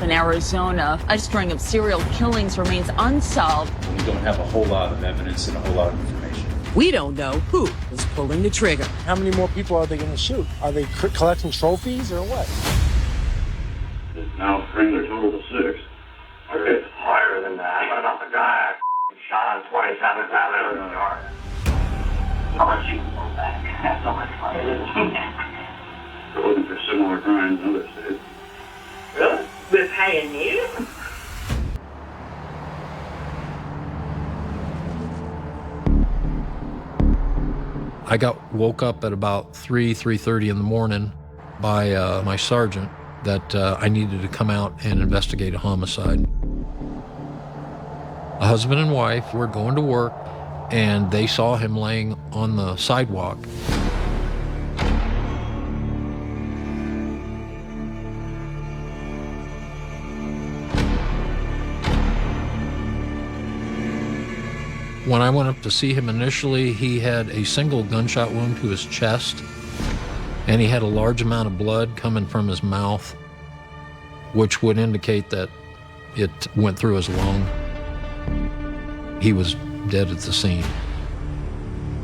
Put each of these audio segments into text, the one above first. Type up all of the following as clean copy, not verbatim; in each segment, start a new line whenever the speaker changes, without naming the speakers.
In Arizona, a string of serial killings remains unsolved.
We don't have a whole lot of evidence and a whole lot of information.
We don't know who is pulling the trigger.
How many more people are they going to shoot? Are they collecting trophies or what?
It's now bring their total to 6. It's higher than that. What about the guy shot on 27th Avenue in New York? How much you can go back? That's so much fun. They're looking for similar crimes in other states. Really? They're paying you?
I woke up at about 3:30 in the morning by my sergeant that I needed to come out and investigate a homicide. A husband and wife were going to work, and they saw him laying on the sidewalk. When I went up to see him initially, he had a single gunshot wound to his chest, and he had a large amount of blood coming from his mouth, which would indicate that it went through his lung. He was dead at the scene.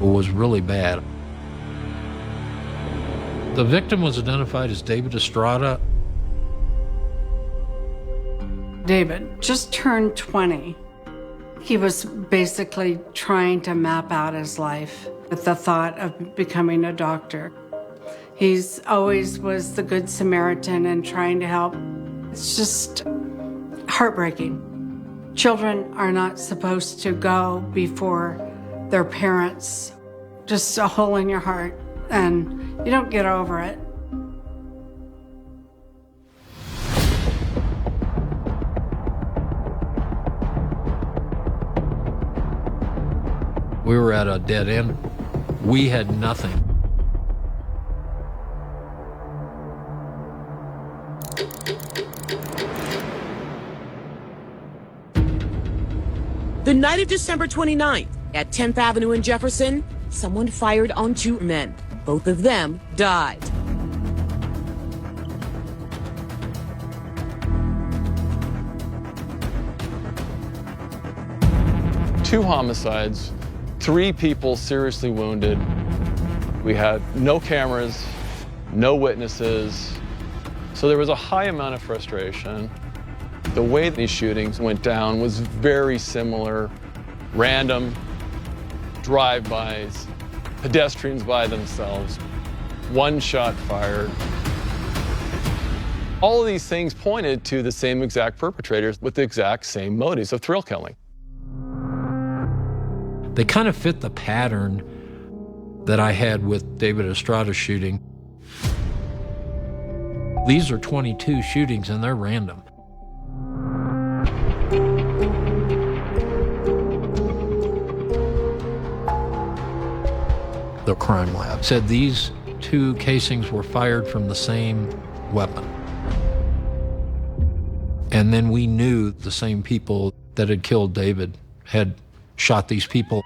It was really bad. The victim was identified as David Estrada.
David just turned 20. He was basically trying to map out his life with the thought of becoming a doctor. He's always was the good Samaritan and trying to help. It's just heartbreaking. Children are not supposed to go before their parents. Just a hole in your heart, and you don't get over it.
We were at a dead end. We had nothing.
The night of December 29th, at 10th Avenue in Jefferson, someone fired on 2 men. Both of them died.
Two homicides, 3 people seriously wounded. We had no cameras, no witnesses, so there was a high amount of frustration. The way these shootings went down was very similar. Random drive-bys, pedestrians by themselves, one shot fired. All of these things pointed to the same exact perpetrators with the exact same motives of thrill killing.
They kind of fit the pattern that I had with David Estrada's shooting. These are 22 shootings and they're random. The crime lab said these 2 casings were fired from the same weapon. And then we knew the same people that had killed David had shot these people.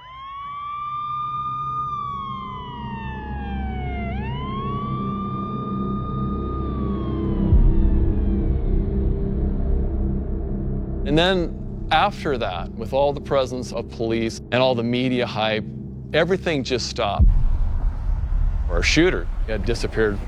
And then after that, with all the presence of police and all the media hype, everything just stopped. Our shooter had disappeared.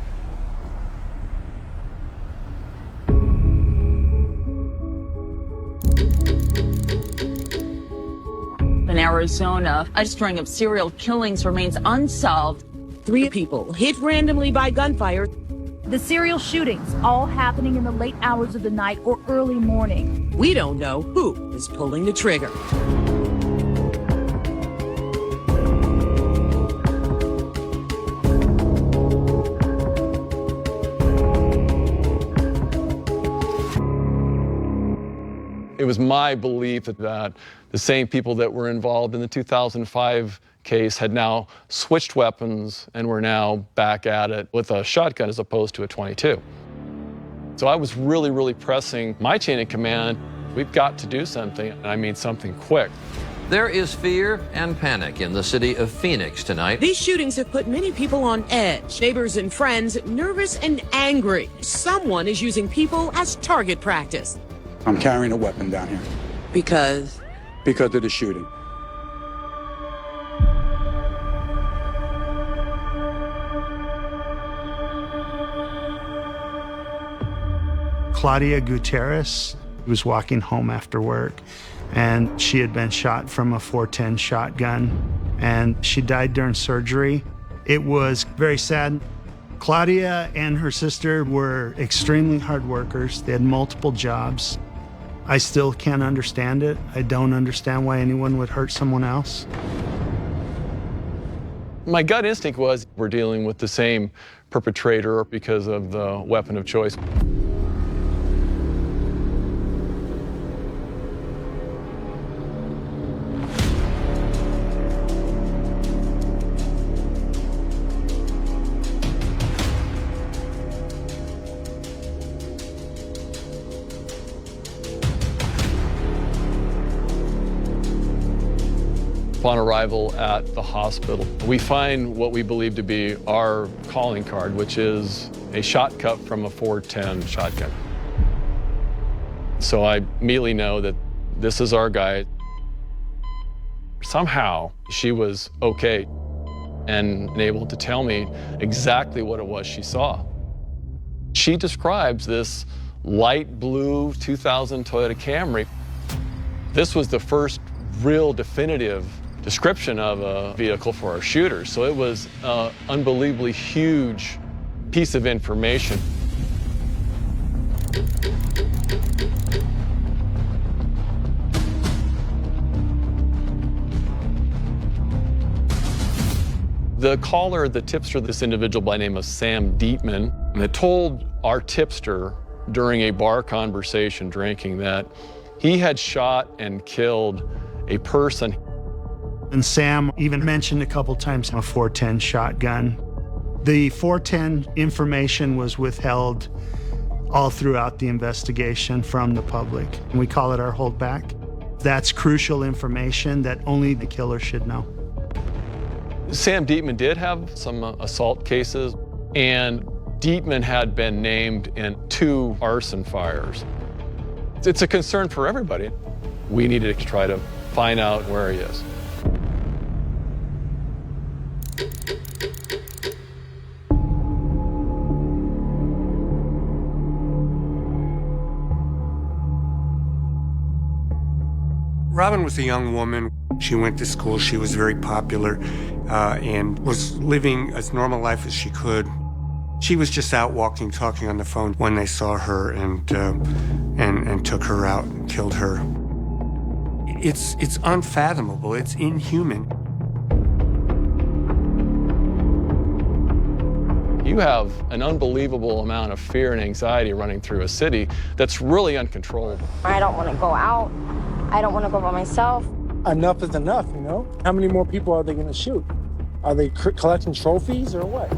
In Arizona, a string of serial killings remains unsolved.
3 people hit randomly by gunfire.
The serial shootings all happening in the late hours of the night or early morning.
We don't know who is pulling the trigger.
It was my belief that the same people that were involved in the 2005 case had now switched weapons and were now back at it with a shotgun as opposed to a .22. So I was really pressing my chain of command. We've got to do something, and I mean something quick.
There is fear and panic in the city of Phoenix tonight.
These shootings have put many people on edge. Neighbors and friends nervous and angry. Someone is using people as target practice.
I'm carrying a weapon down here.
Because
Because of the shooting.
Claudia Gutierrez was walking home after work, and she had been shot from a .410 shotgun, and she died during surgery. It was very sad. Claudia and her sister were extremely hard workers. They had multiple jobs. I still can't understand it. I don't understand why anyone would hurt someone else.
My gut instinct was we're dealing with the same perpetrator because of the weapon of choice. Upon arrival at the hospital, we find what we believe to be our calling card, which is a shot cut from a .410 shotgun. So I immediately know that this is our guy. Somehow she was okay and able to tell me exactly what it was she saw. She describes this light blue 2000 Toyota Camry. This was the first real definitive description of a vehicle for our shooters. So it was an unbelievably huge piece of information. The caller, the tipster, this individual by the name of Sam Dietman, had told our tipster during a bar conversation drinking that he had shot and killed a person.
And Sam even mentioned a couple times a .410 shotgun. The .410 information was withheld all throughout the investigation from the public. We call it our holdback. That's crucial information that only the killer should know.
Sam Dietman did have some assault cases, and Dietman had been named in 2 arson fires. It's a concern for everybody. We needed to try to find out where he is.
Robin was a young woman. She went to school. She was very popular and was living as normal life as she could. She was just out walking, talking on the phone when they saw her and took her out and killed her. It's unfathomable. It's inhuman.
You have an unbelievable amount of fear and anxiety running through a city that's really uncontrollable.
I don't want to go out. I don't want to go by myself.
Enough is enough, you know? How many more people are they going to shoot? Are they collecting trophies or what?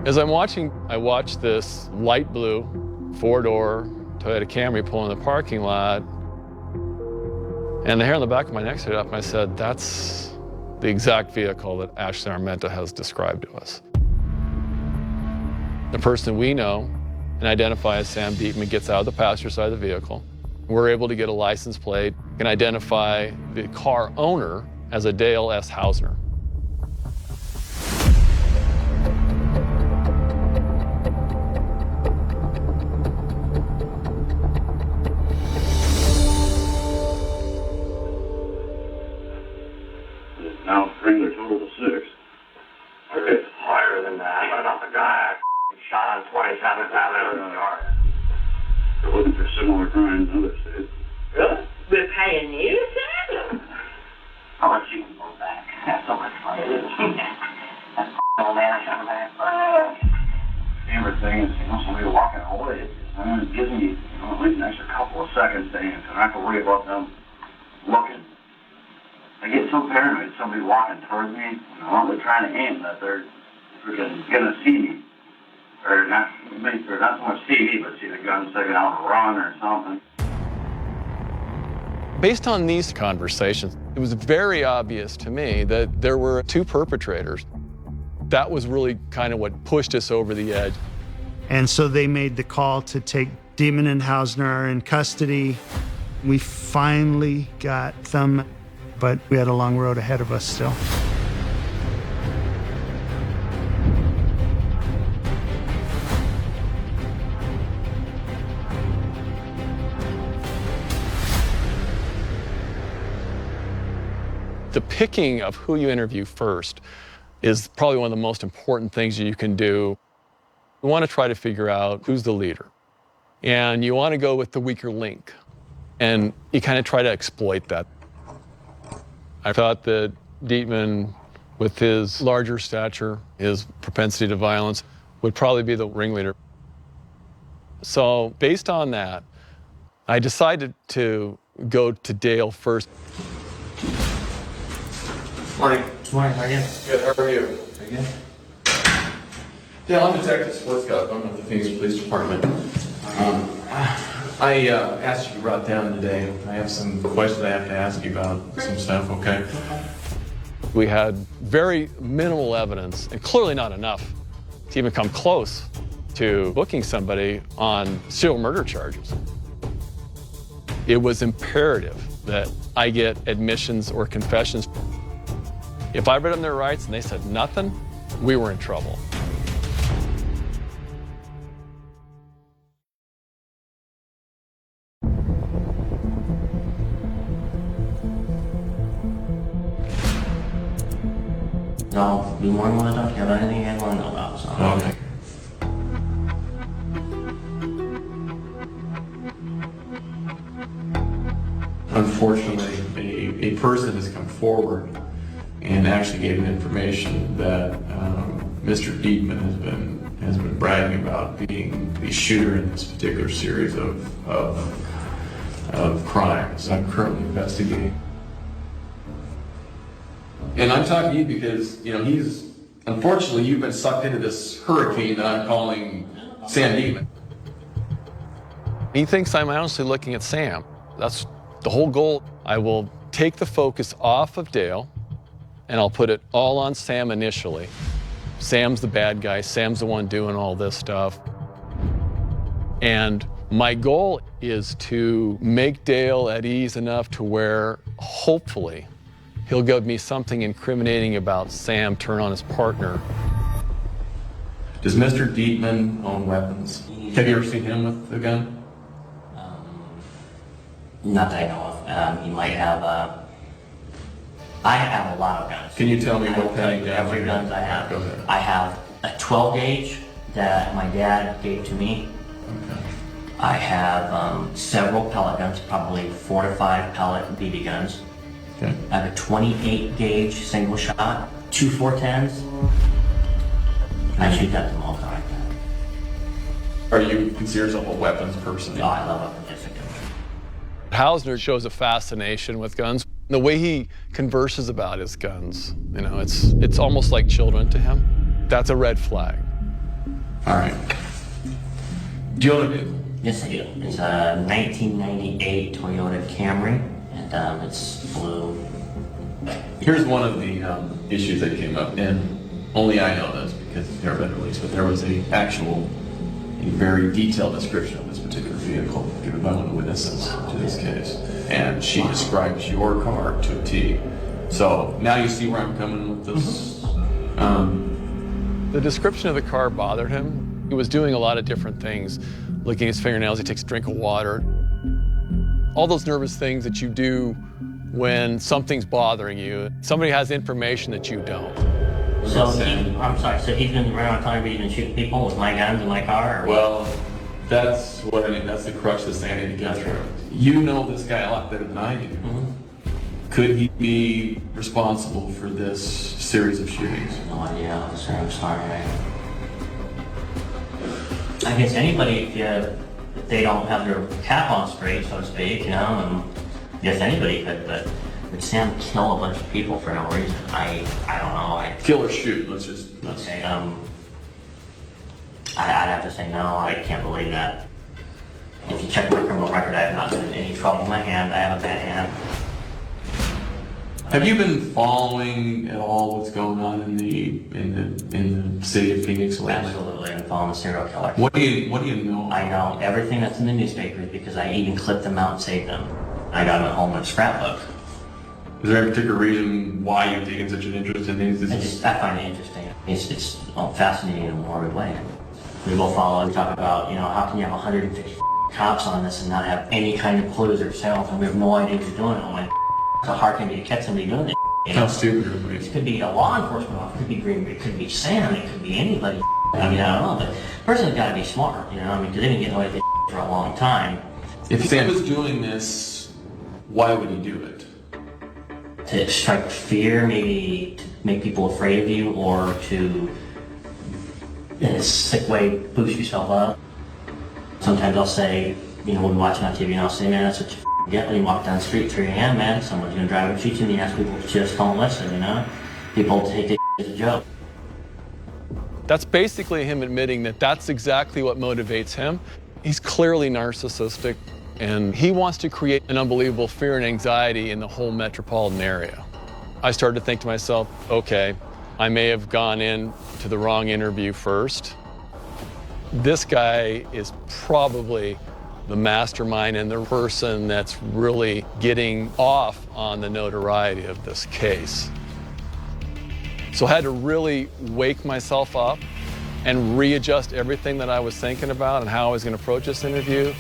As I'm watching, I watch this light blue 4-door Toyota Camry pull in the parking lot, and the hair on the back of my neck stood up, and I said, that's the exact vehicle that Ashley Armenta has described to us. The person we know and identify as Sam Dietman gets out of the passenger side of the vehicle. We're able to get a license plate and identify the car owner as a Dale S. Hausner.
Now bring their total to 6. Okay, it's higher than that. What about the guy shot on 27th Avenue in New York? They're looking for similar crimes in other states. Really? They're paying you, sir? How much you can go back? That's so much fun. That's old man coming back. Favorite thing is, somebody walking away. It gives me, at least an extra couple of seconds to answer. I don't have to worry about them looking. I get so paranoid, somebody walking towards me, and I'm only trying to aim that they're freaking gonna see me. Or not so much see me, but see the gun sticking out and run or something.
Based on these conversations, it was very obvious to me that there were two perpetrators. That was really kind of what pushed us over the edge.
And so they made the call to take Dietman and Hausner in custody. We finally got them, but we had a long road ahead of us still.
The picking of who you interview first is probably one of the most important things you can do. You want to try to figure out who's the leader. And you want to go with the weaker link. And you kind of try to exploit that. I thought that Dietman, with his larger stature, his propensity to violence, would probably be the ringleader. So based on that, I decided to go to Dale first.
Morning.
Morning, how are you?
Good, how are you?
Good.
Dale, I'm Detective Swartzcott. I'm at the Phoenix Police Department. I asked you to be brought down today. I have some questions I have to ask you about some stuff, okay?
We had very minimal evidence, and clearly not enough to even come close to booking somebody on serial murder charges. It was imperative that I get admissions or confessions. If I read them their rights and they said nothing, we were in trouble.
No, be more than willing to talk to you about anything you want to know about. So.
Okay. Unfortunately, a person has come forward and actually gave information that Mr. Dietman has been bragging about being the shooter in this particular series of crimes. I'm currently investigating. And I'm talking to you because, you know, unfortunately, you've been sucked into this hurricane that I'm calling Sam Dietman.
He thinks I'm honestly looking at Sam. That's the whole goal. I will take the focus off of Dale, and I'll put it all on Sam initially. Sam's the bad guy. Sam's the one doing all this stuff. And my goal is to make Dale at ease enough to where, hopefully, he'll give me something incriminating about Sam, turn on his partner.
Does Mr. Dietman own weapons? Have you ever seen him with a gun?
Not that I know of. He might have. I have a lot of guns.
Can you tell me what kind of
every guns I have?
Go ahead.
I have a 12 gauge that my dad gave to me.
Okay.
I have several pellet guns, probably 4 to 5 pellet BB guns.
Okay.
I have a 28 gauge single shot, 2 410s. I shoot at them all the time.
Are you consider yourself a weapons person?
Oh, I love weapons.
Hausner shows a fascination with guns. The way he converses about his guns, you know, it's almost like children to him. That's a red flag.
All right. Do you own a vehicle?
Yes, I do. It's a 1998 Toyota Camry, and it's blue.
Here's one of the issues that came up, and only I know this because it's never been released, but there was a very detailed description of this particular vehicle given by one of the witnesses to this case. And she describes your car to a T. So now you see where I'm coming with this.
The description of the car bothered him. He was doing a lot of different things. Licking his fingernails, he takes a drink of water. All those nervous things that you do when something's bothering you. Somebody has information that you don't.
So I'm sorry, so he's been running around telling me he's been shooting people with my guns in my car? Or
well, that's what I mean. That's the crux of this I need to get through. You know this guy a lot better than I do.
Mm-hmm.
Could he be responsible for this series of shootings?
No idea, officer. I'm sorry. I guess anybody, if they don't have their cap on straight, so to speak, you know, and guess anybody could, but would Sam kill a bunch of people for no reason? I don't know.
Kill or shoot? Let's
Okay, I'd have to say no. I can't believe that. If you check my criminal record, I have not been in any trouble with my hand. I have a bad hand.
Have you been following at all what's going on in the city of Phoenix lately?
Absolutely, I'm following the serial killer.
What do you know?
I know everything that's in the newspapers because I even clipped them out and saved them. I got them at home in a scrapbook.
Is there any particular reason why you've taken such an interest in these?
I find it interesting. It's fascinating in a morbid way. We will follow and talk about, how can you have 150 cops on this and not have any kind of clues or sales, and we have no idea who's doing it. I'm like, how hard can it be to catch somebody doing it?
How stupid are we?
It could be a law enforcement officer, it could be Green, it could be Sam, it could be anybody. I don't know, but the person's got to be smart, because they've been getting away with it for a long time.
If Sam was doing this, why would he do it?
To strike fear, maybe to make people afraid of you, or to, in a sick way, boost yourself up. Sometimes I'll say, we'll be watching on TV and I'll say, man, that's what you get when you walk down the street at 3 a.m., man. Someone's going to drive and shoot you, and you ask people to just don't listen, People take it as a joke.
That's basically him admitting that that's exactly what motivates him. He's clearly narcissistic, and he wants to create an unbelievable fear and anxiety in the whole metropolitan area. I started to think to myself, okay, I may have gone in to the wrong interview first. This guy is probably the mastermind and the person that's really getting off on the notoriety of this case. So I had to really wake myself up and readjust everything that I was thinking about and how I was going to approach this interview.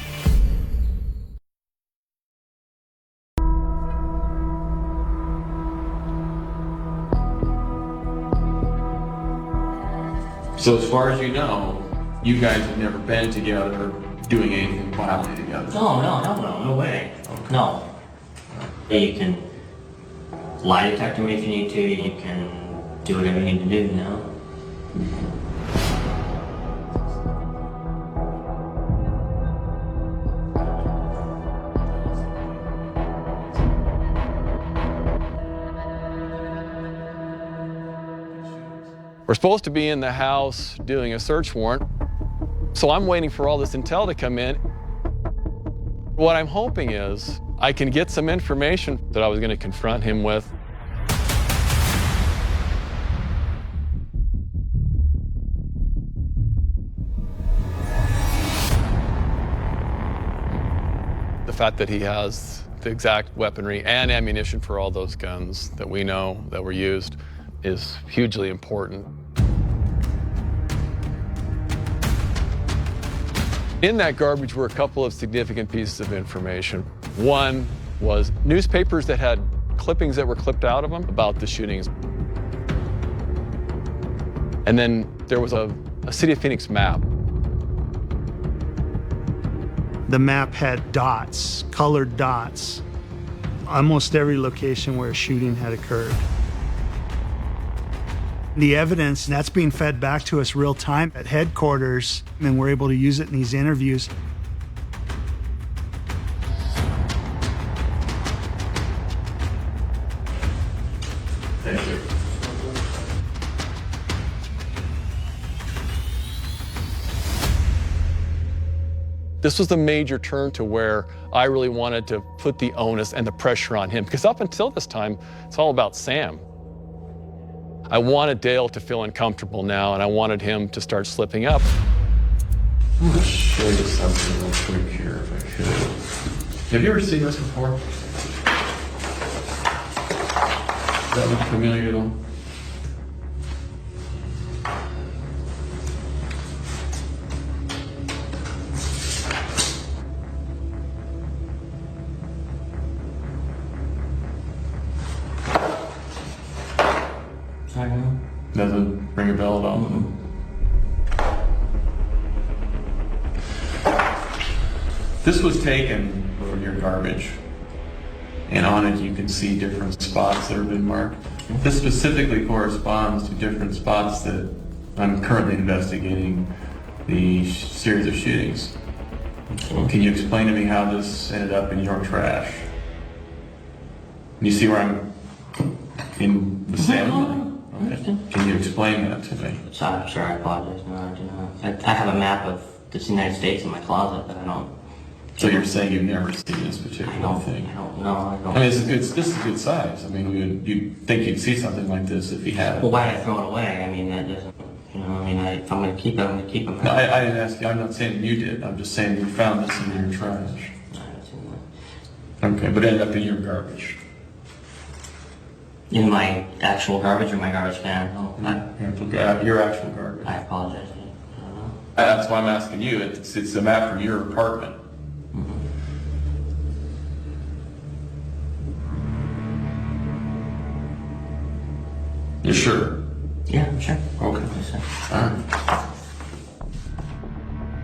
So as far as you know, you guys have never been together doing anything violent together?
No way. No. You can lie detector me if you need to. You can do whatever you need to do,
We're supposed to be in the house doing a search warrant, so I'm waiting for all this intel to come in. What I'm hoping is I can get some information that I was going to confront him with. The fact that he has the exact weaponry and ammunition for all those guns that we know that were used is hugely important. In that garbage were a couple of significant pieces of information. One was newspapers that had clippings that were clipped out of them about the shootings. And then there was a City of Phoenix map.
The map had dots, colored dots, almost every location where a shooting had occurred. The evidence, that's being fed back to us real time at headquarters, and we're able to use it in these interviews.
Thank you.
This was the major turn to where I really wanted to put the onus and the pressure on him, because up until this time, it's all about Sam. I wanted Dale to feel uncomfortable now, and I wanted him to start slipping up.
I'm going to show you something real quick here, if I could. Have you ever seen this before? Does that look familiar at all? Doesn't ring a bell at all? Mm-hmm. This was taken from your garbage, and on it you can see different spots that have been marked. This specifically corresponds to different spots that I'm currently investigating the series of shootings. Can you explain to me how this ended up in your trash? You see where I'm in the same? Okay. Can you explain that to me?
I'm sure, I apologize. No, I do not. I have a map of the United States in my closet, but I don't.
So you're saying you've never seen this particular thing?
I don't know. I don't.
I mean, this is a good size. I mean, you'd think you'd see something like this if you had it.
Well, why did I throw it away? I mean, that doesn't, you know, I mean, if I'm going to keep it, I'm going to keep it.
No, I didn't ask you. I'm not saying you did. I'm just saying you found this in your trash. Okay, but it ended up in your garbage.
In my actual garbage or my garbage can? Oh,
your actual garbage.
I apologize.
That's why I'm asking you. It's a map from your apartment. You sure?
Yeah, I'm sure.
Okay. All right.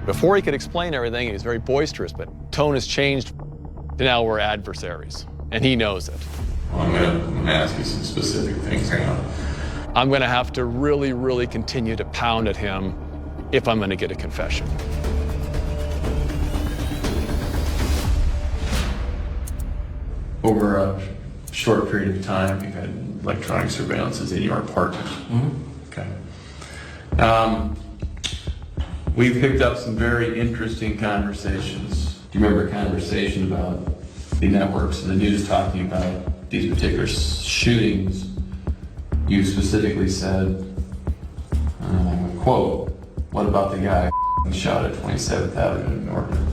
Before he could explain everything, he was very boisterous, but tone has changed. Now we're adversaries, and he knows it.
Well, I'm gonna ask you some specific things now.
I'm going to have to really, really continue to pound at him if I'm going to get a confession.
Over a short period of time, you've had electronic surveillances in your apartment. Okay. We've picked up some very interesting conversations. Do you remember a conversation about the networks and the news talking about these particular shootings? You specifically said, quote, "What about the guy shot at 27th Avenue in Norton?"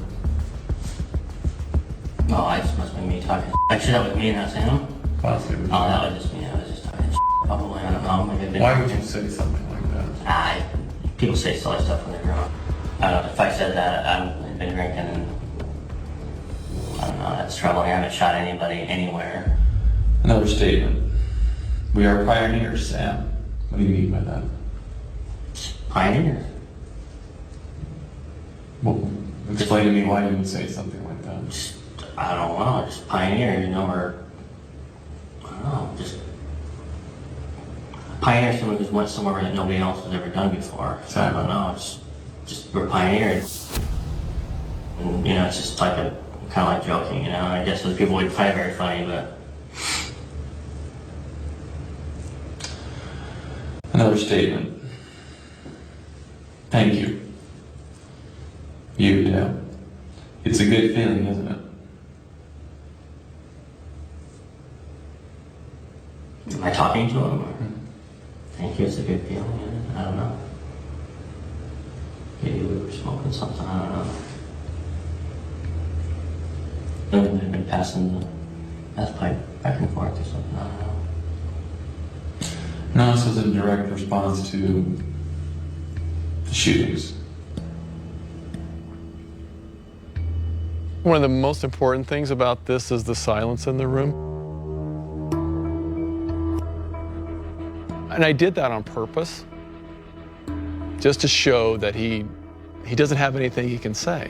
Oh, I just must have been me talking. Actually, that was me, not Sam.
Possibly.
Oh, that was just me. I was just talking probably. I don't know. Maybe
Why would you say something like that?
People say silly stuff when they're drunk. I don't know. If I said that I've been drinking, and I don't know, that's trouble. I haven't shot anybody anywhere.
Another statement. We are pioneers, Sam. What do you mean by that?
Pioneers?
Well, explain to me why you would say something like that.
I don't know. Just pioneer, you know, or I don't know. Just pioneer, someone who's went somewhere that nobody else has ever done before. So I don't know. It's just we're pioneers. And, you know, it's just like a kind of like joking, you know. I guess other people wouldn't find it very funny, but.
Another statement. Thank you. You, Dale. It's a good feeling, isn't it?
Am I talking to him? Or? Thank you, it's a good feeling, isn't it? I don't know. Maybe we were smoking something, I don't know. Maybe we've been passing the meth pipe back and forth or something, I don't know.
No, this was in direct response to the shootings.
One of the most important things about this is the silence in the room. And I did that on purpose, just to show that he doesn't have anything he can say.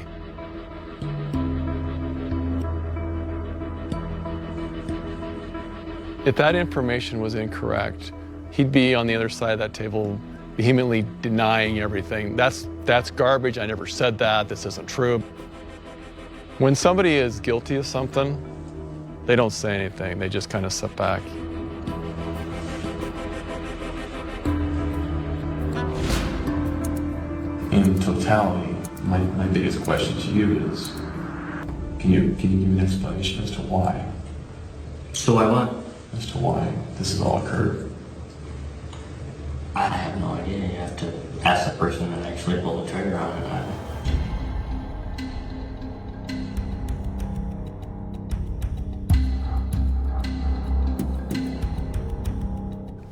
If that information was incorrect, he'd be on the other side of that table vehemently denying everything. That's garbage, I never said that, this isn't true. When somebody is guilty of something, they don't say anything, they just kind of sit back.
In totality, my biggest question to you is, can you give me an explanation as to why?
So why what?
As to why this has all occurred?
I have no idea. You have to ask the person that actually pulled the trigger on it.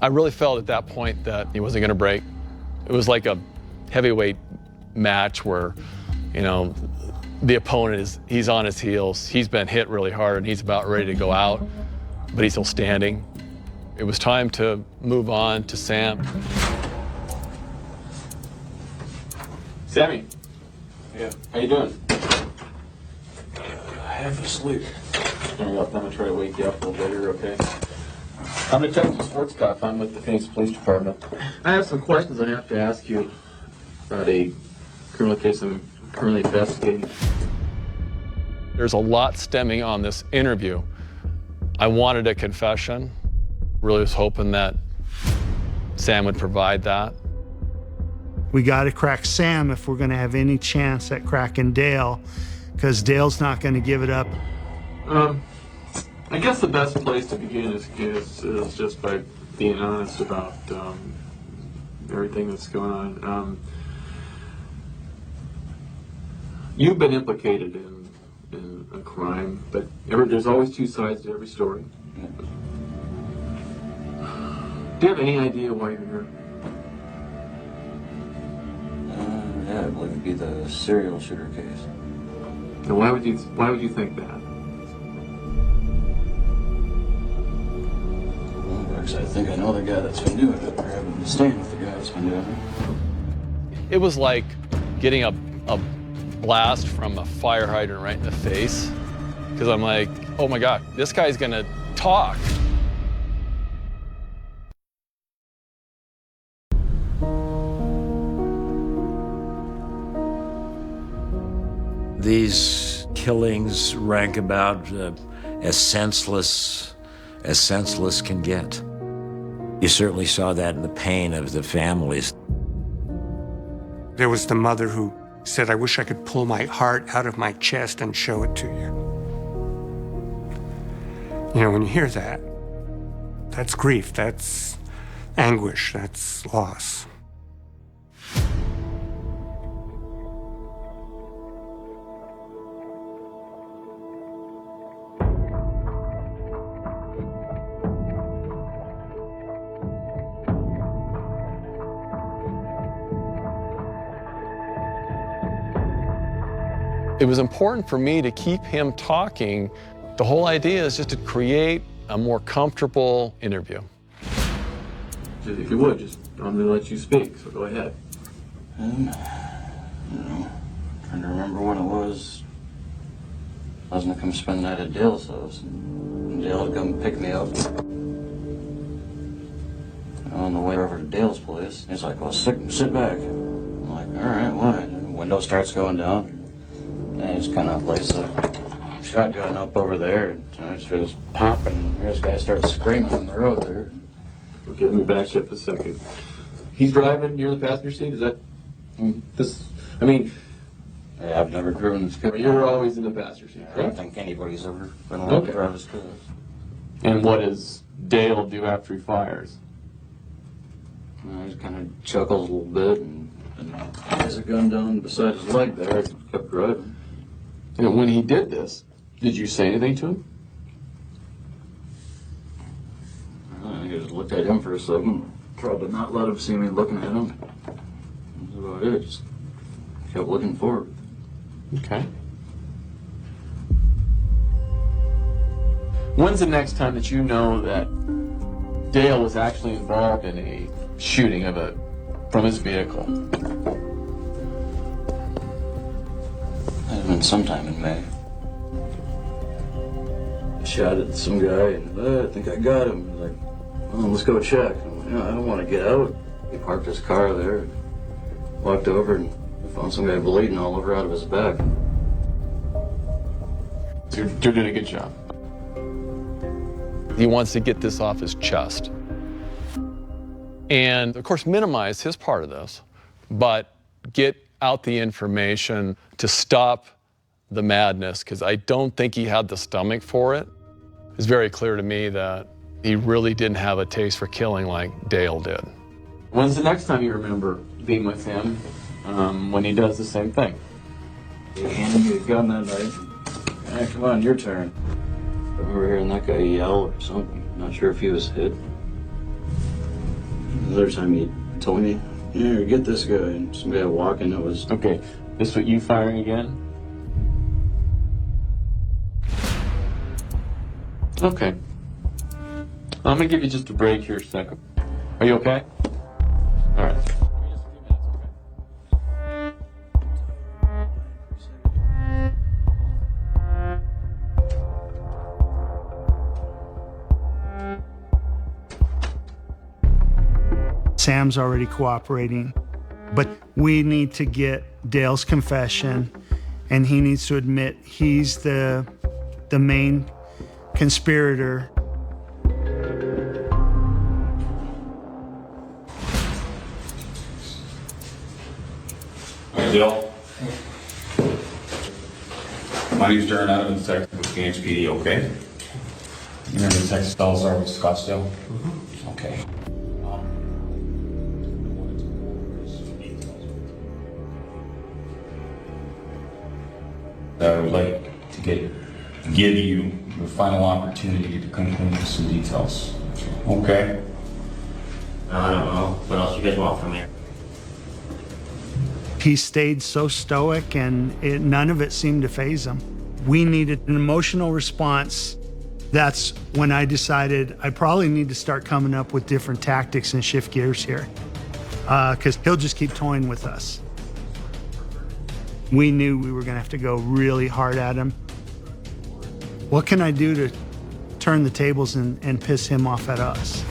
I really felt at that point that he wasn't going to break. It was like a heavyweight match where, you know, the opponent he's on his heels, he's been hit really hard and he's about ready to go out, but he's still standing. It was time to move on to Sam.
Sammy. Yeah, how you doing? Half asleep. I'm gonna try to wake you up a little later, okay? I'm Detective Schwarzkopf. I'm with the Phoenix Police Department. I have some questions I have to ask you about a criminal case I'm currently investigating.
There's a lot stemming on this interview. I wanted a confession. Really was hoping that Sam would provide that.
We got to crack Sam if we're going to have any chance at cracking Dale, because Dale's not going to give it up.
I guess the best place to begin is just by being honest about everything that's going on. You've been implicated in a crime, but there's always two sides to every story. Do you have any idea why you're here?
Yeah, I believe it'd be the serial shooter case.
And why would you think that?
Well, because I think I know the guy that's been doing it, or having to stand with the guy that's been doing it.
It was like getting a blast from a fire hydrant right in the face. Because I'm like, oh my God, this guy's gonna talk.
These killings rank about as senseless can get. You certainly saw that in the pain of the families.
There was the mother who said, I wish I could pull my heart out of my chest and show it to you. You know, when you hear that, that's grief, that's anguish, that's loss.
It was important for me to keep him talking. The whole idea is just to create a more comfortable interview.
If you would, I'm going to let you speak, so go ahead.
Trying to remember when it was. I was going to come spend the night at Dale's house, and Dale would come pick me up. On the way over to Dale's place, he's like, well, sit back. I'm like, all right, why? And the window starts going down. And he just kind of lays the shotgun up over there, and I just pop, and this guy starts screaming on the road there.
Okay, let me back up a second. He's driving, you're in the passenger seat? Is that this? I mean,
yeah, I've never driven this car.
You're always in the passenger seat,
I
correct?
don't think anybody's ever been allowed to drive this car.
And what does Dale do after he fires?
He just kind of chuckles a little bit and has a gun down beside his leg there and kept driving.
And when he did this, did you say anything to him?
I just looked at him for a second, tried to not let him see me looking at him. That's about it, just kept looking forward.
Okay. When's the next time that you know that Dale was actually involved in a shooting from his vehicle?
It's been sometime in May. I shot at some guy and I think I got him. He's like, well, let's go check. I'm like, no, I don't want to get out. He parked his car there and walked over and found some guy bleeding all over out of his back.
You're doing a good job.
He wants to get this off his chest. And of course, minimize his part of this, but get out the information to stop the madness, because I don't think he had the stomach for it. It's very clear to me that he really didn't have a taste for killing like Dale did.
When's the next time you remember being with him when he does the same thing?
He handed me a gun that night. Hey, come on, your turn. I remember hearing that guy yell or something. Not sure if he was hit. Another time he told me, here, get this guy. And some guy walking that was...
Okay, this what you firing again? Okay. I'm gonna give you just a break here a second. Are you okay? All right.
Sam's already cooperating, but we need to get Dale's confession, and he needs to admit he's the main conspirator.
Hey, Bill. My name's Darren Adams, detective with KHPD, okay? You remember the Texas Dolls are with Scottsdale? Mm-hmm. Okay. I would like to give you the final opportunity to come clean with some details. Okay?
I don't know. What else you guys want from me?
He stayed so stoic, and none of it seemed to faze him. We needed an emotional response. That's when I decided I probably need to start coming up with different tactics and shift gears here, because he'll just keep toying with us. We knew we were going to have to go really hard at him. What can I do to turn the tables and piss him off at us?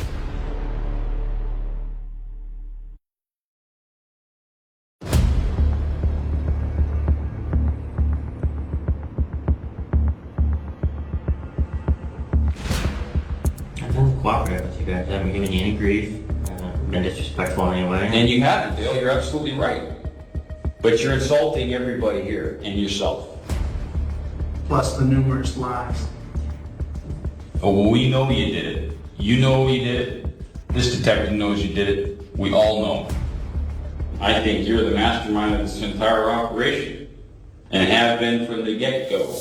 I've been cooperative with you guys. I haven't given you any grief. I haven't been disrespectful in any way.
And you haven't, Dale. You're absolutely right. But you're insulting everybody here and yourself.
Plus the numerous lies.
Oh, well, we know you did it. You know you did it. This detective knows you did it. We all know. I think you're the mastermind of this entire operation. And have been from the get-go.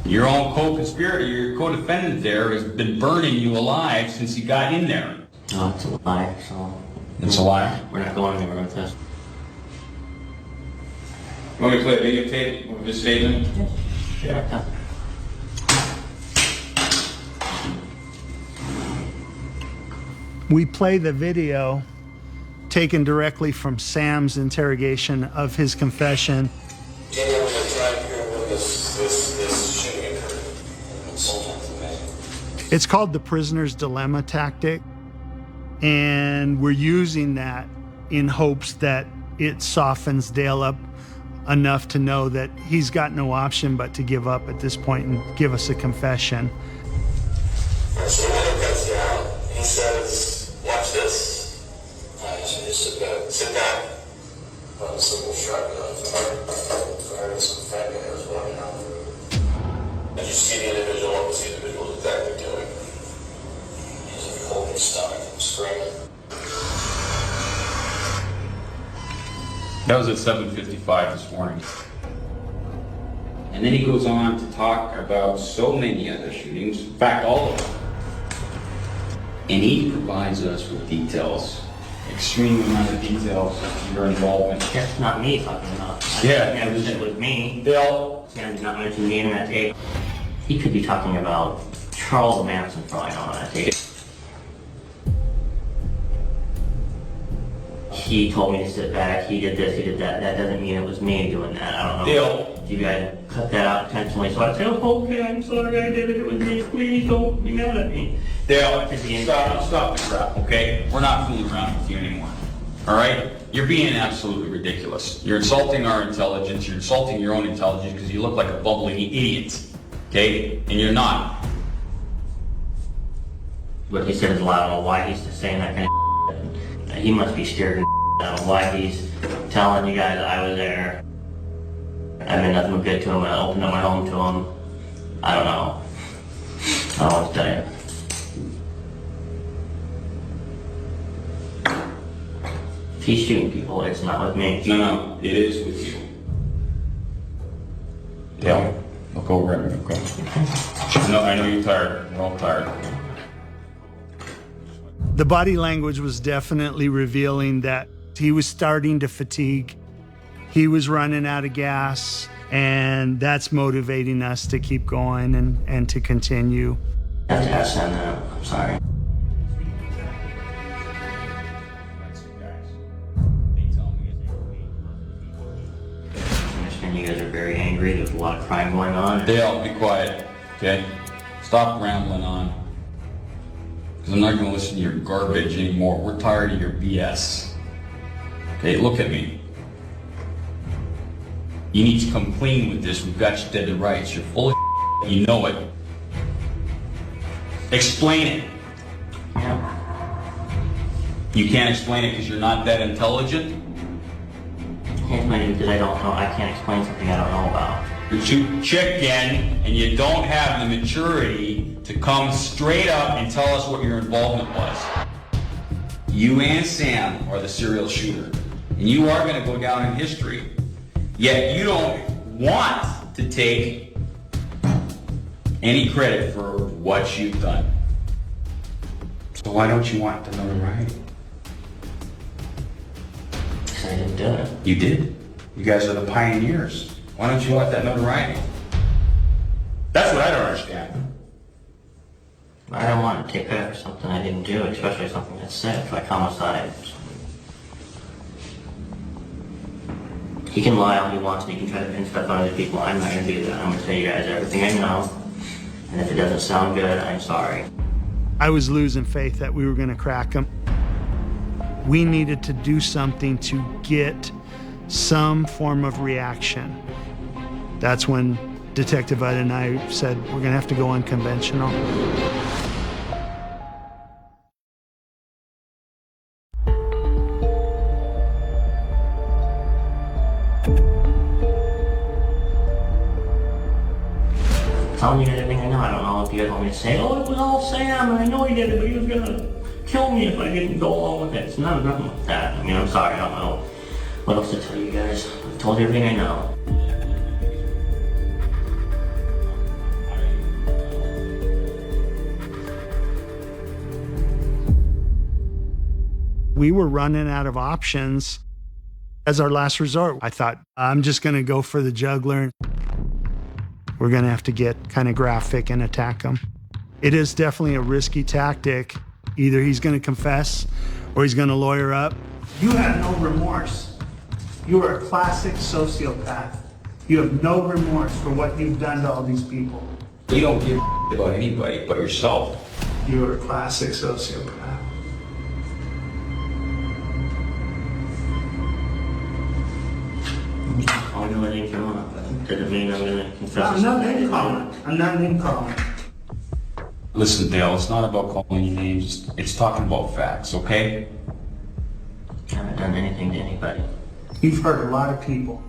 Your own co-conspirator, your co-defendant there, has been burning you alive since you got in there.
Oh, it's a lie, so...
It's a lie?
We're not going anywhere with this.
Want me to play a videotape of this statement?
Yeah.
We play the video taken directly from Sam's interrogation of his confession. It's called the prisoner's dilemma tactic, and we're using that in hopes that it softens Dale up enough to know that he's got no option but to give up at this point and give us a confession.
So Adam cuts you out. He says, watch this. I just sit back. Sit down. A simple shotgun. Firing some fat guys walking out the road. As you see the individual, what was the individual detective doing? He's holding his stomach and screaming.
That was at 7:55 this morning. And then he goes on to talk about so many other shootings, in fact, all of them. And he provides us with details, extreme amount of details of your involvement.
That's not me talking about.
Yeah.
Never said it was me.
Bill.
Sam did not mention me in that tape. He could be talking about Charles Manson probably on that tape. He told me to sit back, he did this, he did that. That doesn't mean it was me doing that. I don't know.
Dale.
You guys cut that out intentionally, so I'd say, oh, okay, I'm sorry, I did it, it was me. Please don't be mad at me.
Dale, stop the crap, okay? We're not fooling around with you anymore. All right? You're being absolutely ridiculous. You're insulting our intelligence, you're insulting your own intelligence because you look like a bumbling idiot. Okay? And you're not.
What he said is loud. I don't know why he's just saying that kind of He must be scared. I don't know why he's telling you guys I was there. I mean nothing but good to him. I opened up my home to him. I don't know. I don't know what to tell you. If he's shooting people, it's not with me.
No, it is with you. Dale, look over at me, okay? No, I know you're tired. We're all tired.
The body language was definitely revealing that he was starting to fatigue. He was running out of gas, and that's motivating us to keep going and to continue.
I have to ask Sam that. I'm sorry. I understand you guys are very angry. There's a lot of crime going on.
Dale, be quiet, okay? Stop rambling on. Because I'm not going to listen to your garbage anymore. We're tired of your BS. Okay, look at me. You need to come clean with this. We've got you dead to rights. You're full of you know it. Explain it. You can't explain it because you're not that intelligent?
I can't explain it because I don't know. I can't explain something I don't know about.
You're too chicken, and you don't have the maturity to come straight up and tell us what your involvement was. You and Sam are the serial shooter, and you are going to go down in history. Yet you don't want to take any credit for what you've done. So why don't you want the notoriety?
Because I didn't do it.
You did. You guys are the pioneers. Why don't you want that notoriety? That's what I don't understand.
I don't want to take credit for something I didn't do, especially something that's sick, like homicide. He can lie all he wants and he can try to pin stuff on other people. I'm not going to do that. I'm going to tell you guys everything I know. And if it doesn't sound good, I'm sorry.
I was losing faith that we were going to crack him. We needed to do something to get some form of reaction. That's when Detective Ida and I said, we're going to have to go unconventional.
Telling you guys everything I know. I don't know if you guys want me to say, oh, it was all Sam, and I know he did it, but he was going to kill me if I didn't go along with it. It's nothing like that. I mean, I'm sorry, I don't know what else to tell you guys. I've told you everything I know.
We were running out of options. As our last resort, I thought, I'm just going to go for the juggler. We're going to have to get kind of graphic and attack him. It is definitely a risky tactic. Either he's going to confess or he's going to lawyer up. You have no remorse. You are a classic sociopath. You have no remorse for what you've done to all these people.
You don't give a about anybody but yourself.
You are a classic sociopath.
I'm going to name calling. Doesn't mean I'm going to confess.
I'm not name calling. I'm not name calling.
Listen, Dale, it's not about calling you names. It's talking about facts, okay?
I haven't done anything to anybody.
You've hurt a lot of people.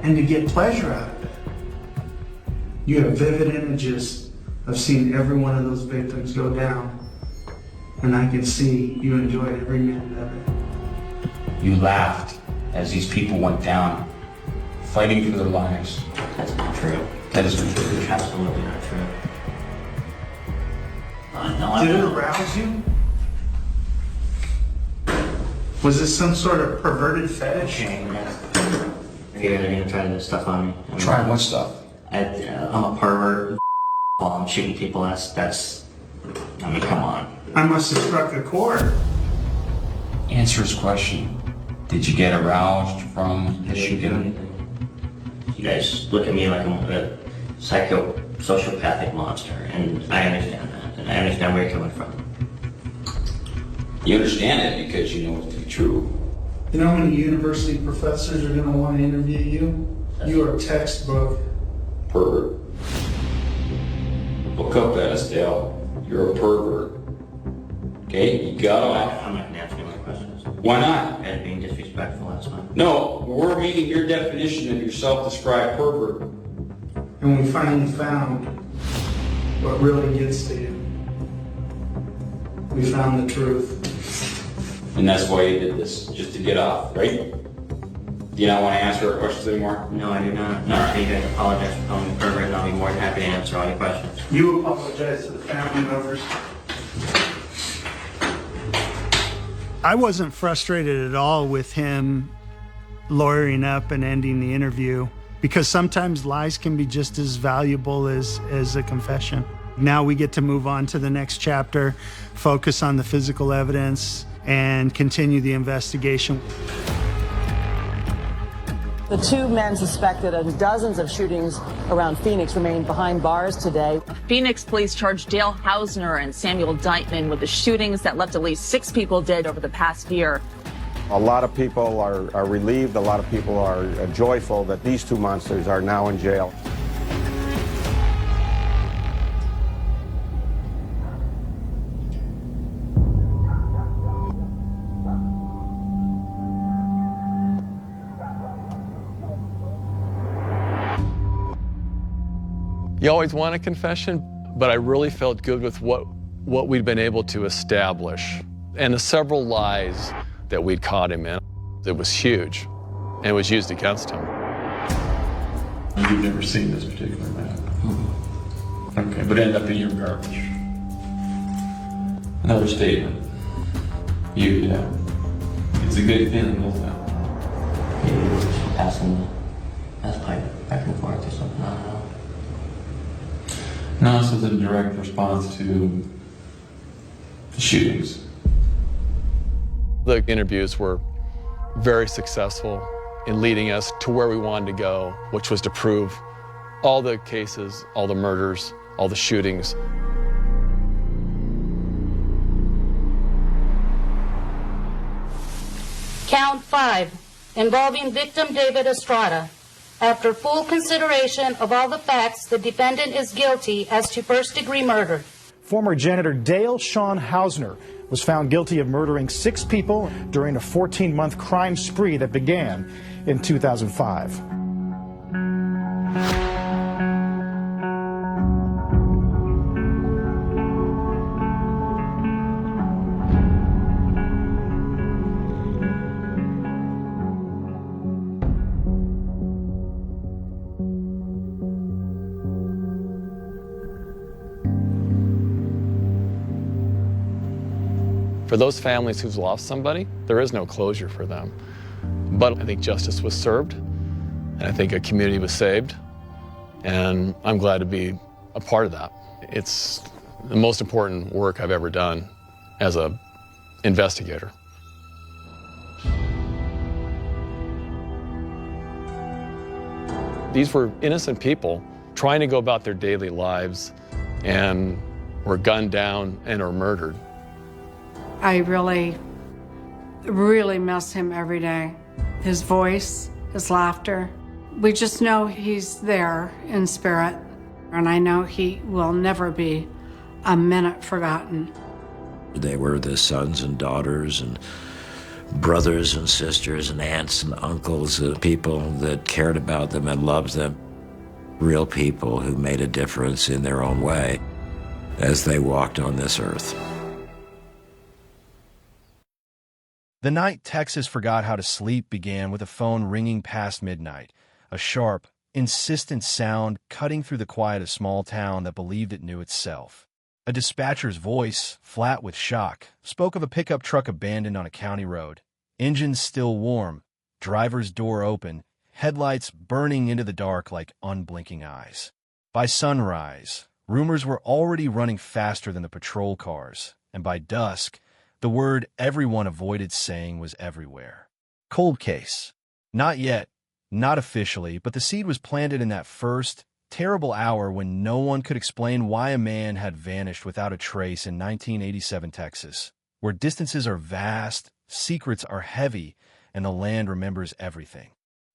And to get pleasure out of it. You have vivid images of seeing every one of those victims go down. And I can see you enjoyed every minute of it.
You laughed as these people went down, fighting for their lives.
That's not true.
That isn't true.
Absolutely not true.
Did it arouse you? Was this some sort of perverted fetish?
You're going to try this stuff on me. I mean,
Try what stuff?
I'm a pervert. While I'm shooting people, that's, I mean, come on.
I must have struck a chord.
Answer his question. Did you get aroused from the shooting?
You guys look at me like I'm a sociopathic monster, and I understand that, and I understand where you're coming from.
You understand it because you know it to be true.
You know how many university professors are going to want to interview you? You are a textbook.
Pervert. Look up at us, Dale. You're a pervert. Okay? You got off.
I'm not going to answer any more questions.
Why not?
And being disrespectful, that's fine.
No, we're meeting your definition of your self-described pervert.
And we finally found what really gets to you. We found the truth.
And that's why you did this, just to get off, right? Do you not want to answer our questions anymore?
No, I do not. Not until you guys apologize for calling me pervert, and I'll be more than happy to answer all your questions.
You apologize to the family members. I wasn't frustrated at all with him lawyering up and ending the interview, because sometimes lies can be just as valuable as a confession. Now we get to move on to the next chapter, focus on the physical evidence, and continue the investigation.
The two men suspected in dozens of shootings around Phoenix remain behind bars today.
Phoenix police charged Dale Hausner and Samuel Deitman with the shootings that left at least 6 people dead over the past year.
A lot of people are relieved, a lot of people are joyful that these two monsters are now in jail.
You always want a confession, but I really felt good with what we'd been able to establish and the several lies that we'd caught him in. It was huge, and it was used against him.
You've never seen this particular map? Okay, but it ended up in your garbage. Another statement. Yeah. It's a good feeling, isn't it?
Maybe we were just passing that pipe back and forth or something, I don't know.
No, this was a direct response to the shootings.
The interviews were very successful in leading us to where we wanted to go, which was to prove all the cases, all the murders, all the shootings.
Count 5, involving victim David Estrada. After full consideration of all the facts, the defendant is guilty as to first-degree murder.
Former janitor Dale Sean Hausner was found guilty of murdering 6 people during a 14-month crime spree that began in 2005.
For those families who've lost somebody, there is no closure for them. But I think justice was served, and I think a community was saved, and I'm glad to be a part of that. It's the most important work I've ever done as an investigator. These were innocent people trying to go about their daily lives and were gunned down and or murdered.
I really, really miss him every day. His voice, his laughter. We just know he's there in spirit, and I know he will never be a minute forgotten.
They were the sons and daughters and brothers and sisters and aunts and uncles, people that cared about them and loved them. Real people who made a difference in their own way as they walked on this earth.
The night Texas forgot how to sleep began with a phone ringing past midnight, a sharp, insistent sound cutting through the quiet of a small town that believed it knew itself. A dispatcher's voice, flat with shock, spoke of a pickup truck abandoned on a county road. Engines still warm, driver's door open, headlights burning into the dark like unblinking eyes. By sunrise, rumors were already running faster than the patrol cars, and by dusk, the word everyone avoided saying was everywhere. Cold case. Not yet, not officially, but the seed was planted in that first, terrible hour when no one could explain why a man had vanished without a trace in 1987 Texas, where distances are vast, secrets are heavy, and the land remembers everything.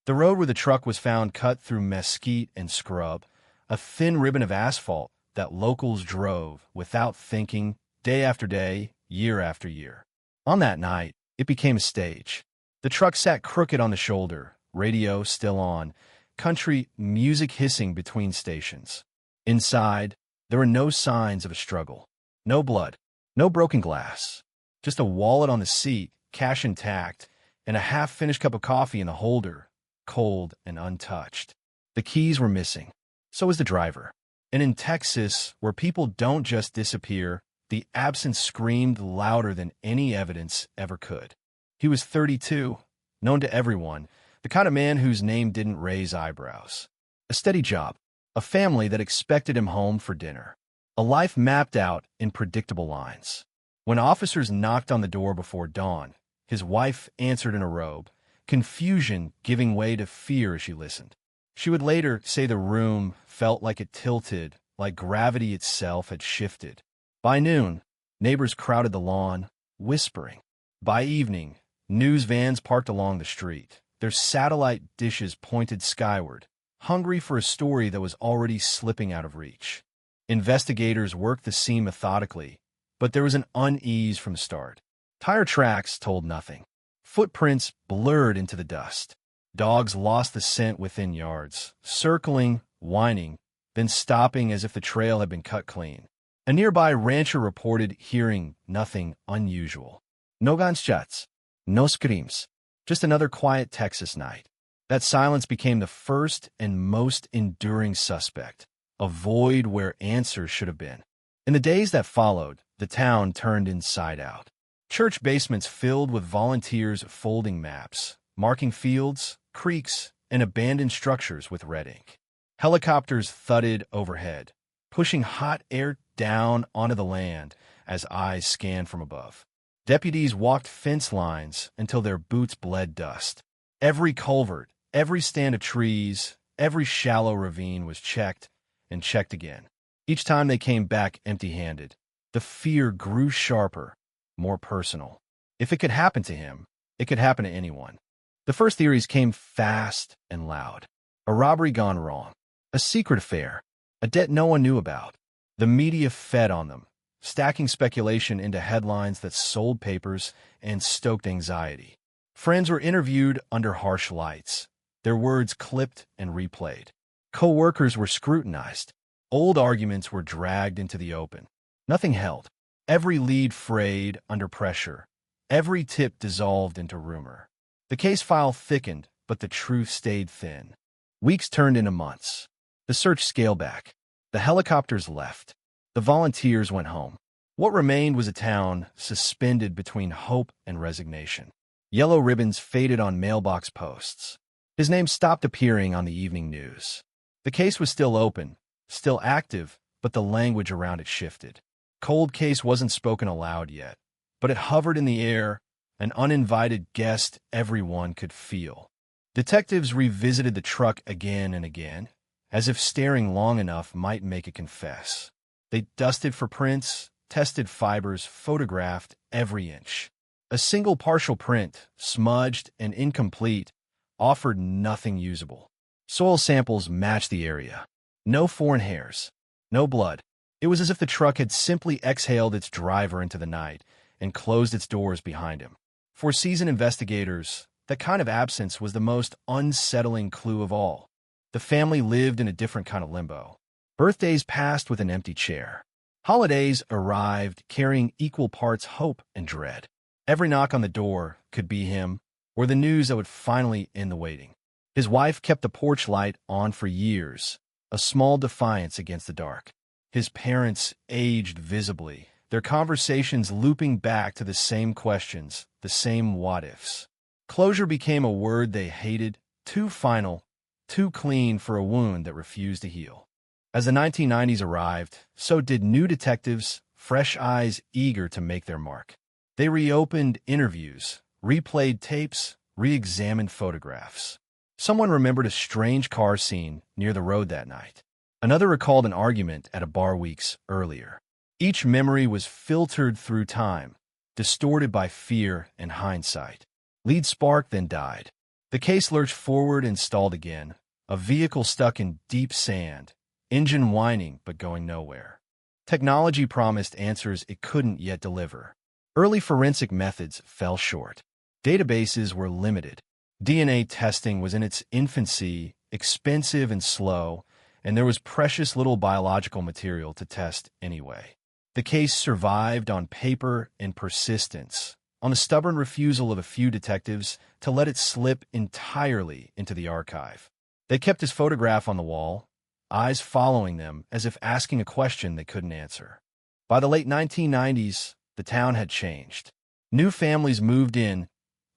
The road where the truck was found cut through mesquite and scrub, a thin ribbon of asphalt that locals drove without thinking, day after day, year after year. On that night, it became a stage. The truck sat crooked on the shoulder, radio still on, country music hissing between stations. Inside, there were no signs of a struggle. No blood, no broken glass. Just a wallet on the seat, cash intact, and a half-finished cup of coffee in the holder, cold and untouched. The keys were missing. So was the driver. And in Texas, where people don't just disappear, the absence screamed louder than any evidence ever could. He was 32, known to everyone, the kind of man whose name didn't raise eyebrows. A steady job, a family that expected him home for dinner, a life mapped out in predictable lines. When officers knocked on the door before dawn, his wife answered in a robe, confusion giving way to fear as she listened. She would later say the room felt like it tilted, like gravity itself had shifted. By noon, neighbors crowded the lawn, whispering. By evening, news vans parked along the street, their satellite dishes pointed skyward, hungry for a story that was already slipping out of reach. Investigators worked the scene methodically, but there was an unease from the start. Tire tracks told nothing. Footprints blurred into the dust. Dogs lost the scent within yards, circling, whining, then stopping as if the trail had been cut clean. A nearby rancher reported hearing nothing unusual. No gunshots, no screams, just another quiet Texas night. That silence became the first and most enduring suspect, a void where answers should have been. In the days that followed, the town turned inside out. Church basements filled with volunteers folding maps, marking fields, creeks, and abandoned structures with red ink. Helicopters thudded overhead, pushing hot air down onto the land as eyes scanned from above. Deputies walked fence lines until their boots bled dust. Every culvert, every stand of trees, every shallow ravine was checked and checked again. Each time they came back empty-handed, the fear grew sharper, more personal. If it could happen to him, it could happen to anyone. The first theories came fast and loud. A robbery gone wrong, a secret affair, a debt no one knew about. The media fed on them, stacking speculation into headlines that sold papers and stoked anxiety. Friends were interviewed under harsh lights, their words clipped and replayed. Co-workers were scrutinized. Old arguments were dragged into the open. Nothing held. Every lead frayed under pressure. Every tip dissolved into rumor. The case file thickened, but the truth stayed thin. Weeks turned into months. The search scaled back. The helicopters left. The volunteers went home. What remained was a town suspended between hope and resignation. Yellow ribbons faded on mailbox posts. His name stopped appearing on the evening news. The case was still open, still active, but the language around it shifted. Cold case wasn't spoken aloud yet, but it hovered in the air, an uninvited guest everyone could feel. Detectives revisited the truck again and again, as if staring long enough might make it confess. They dusted for prints, tested fibers, photographed every inch. A single partial print, smudged and incomplete, offered nothing usable. Soil samples matched the area. No foreign hairs, no blood. It was as if the truck had simply exhaled its driver into the night and closed its doors behind him. For seasoned investigators, that kind of absence was the most unsettling clue of all. The family lived in a different kind of limbo. Birthdays passed with an empty chair. Holidays arrived carrying equal parts hope and dread. Every knock on the door could be him, or the news that would finally end the waiting. His wife kept the porch light on for years, a small defiance against the dark. His parents aged visibly, their conversations looping back to the same questions, the same what-ifs. Closure became a word they hated, too final, too clean for a wound that refused to heal. As the 1990s arrived, so did new detectives, fresh eyes eager to make their mark. They reopened interviews, replayed tapes, re-examined photographs. Someone remembered a strange car scene near the road that night. Another recalled an argument at a bar weeks earlier. Each memory was filtered through time, distorted by fear and hindsight. Lead spark then died. The case lurched forward and stalled again, a vehicle stuck in deep sand, engine whining but going nowhere. Technology promised answers it couldn't yet deliver. Early forensic methods fell short. Databases were limited. DNA testing was in its infancy, expensive and slow, and there was precious little biological material to test anyway. The case survived on paper and persistence, on the stubborn refusal of a few detectives to let it slip entirely into the archive. They kept his photograph on the wall, eyes following them as if asking a question they couldn't answer. By the late 1990s, the town had changed. New families moved in,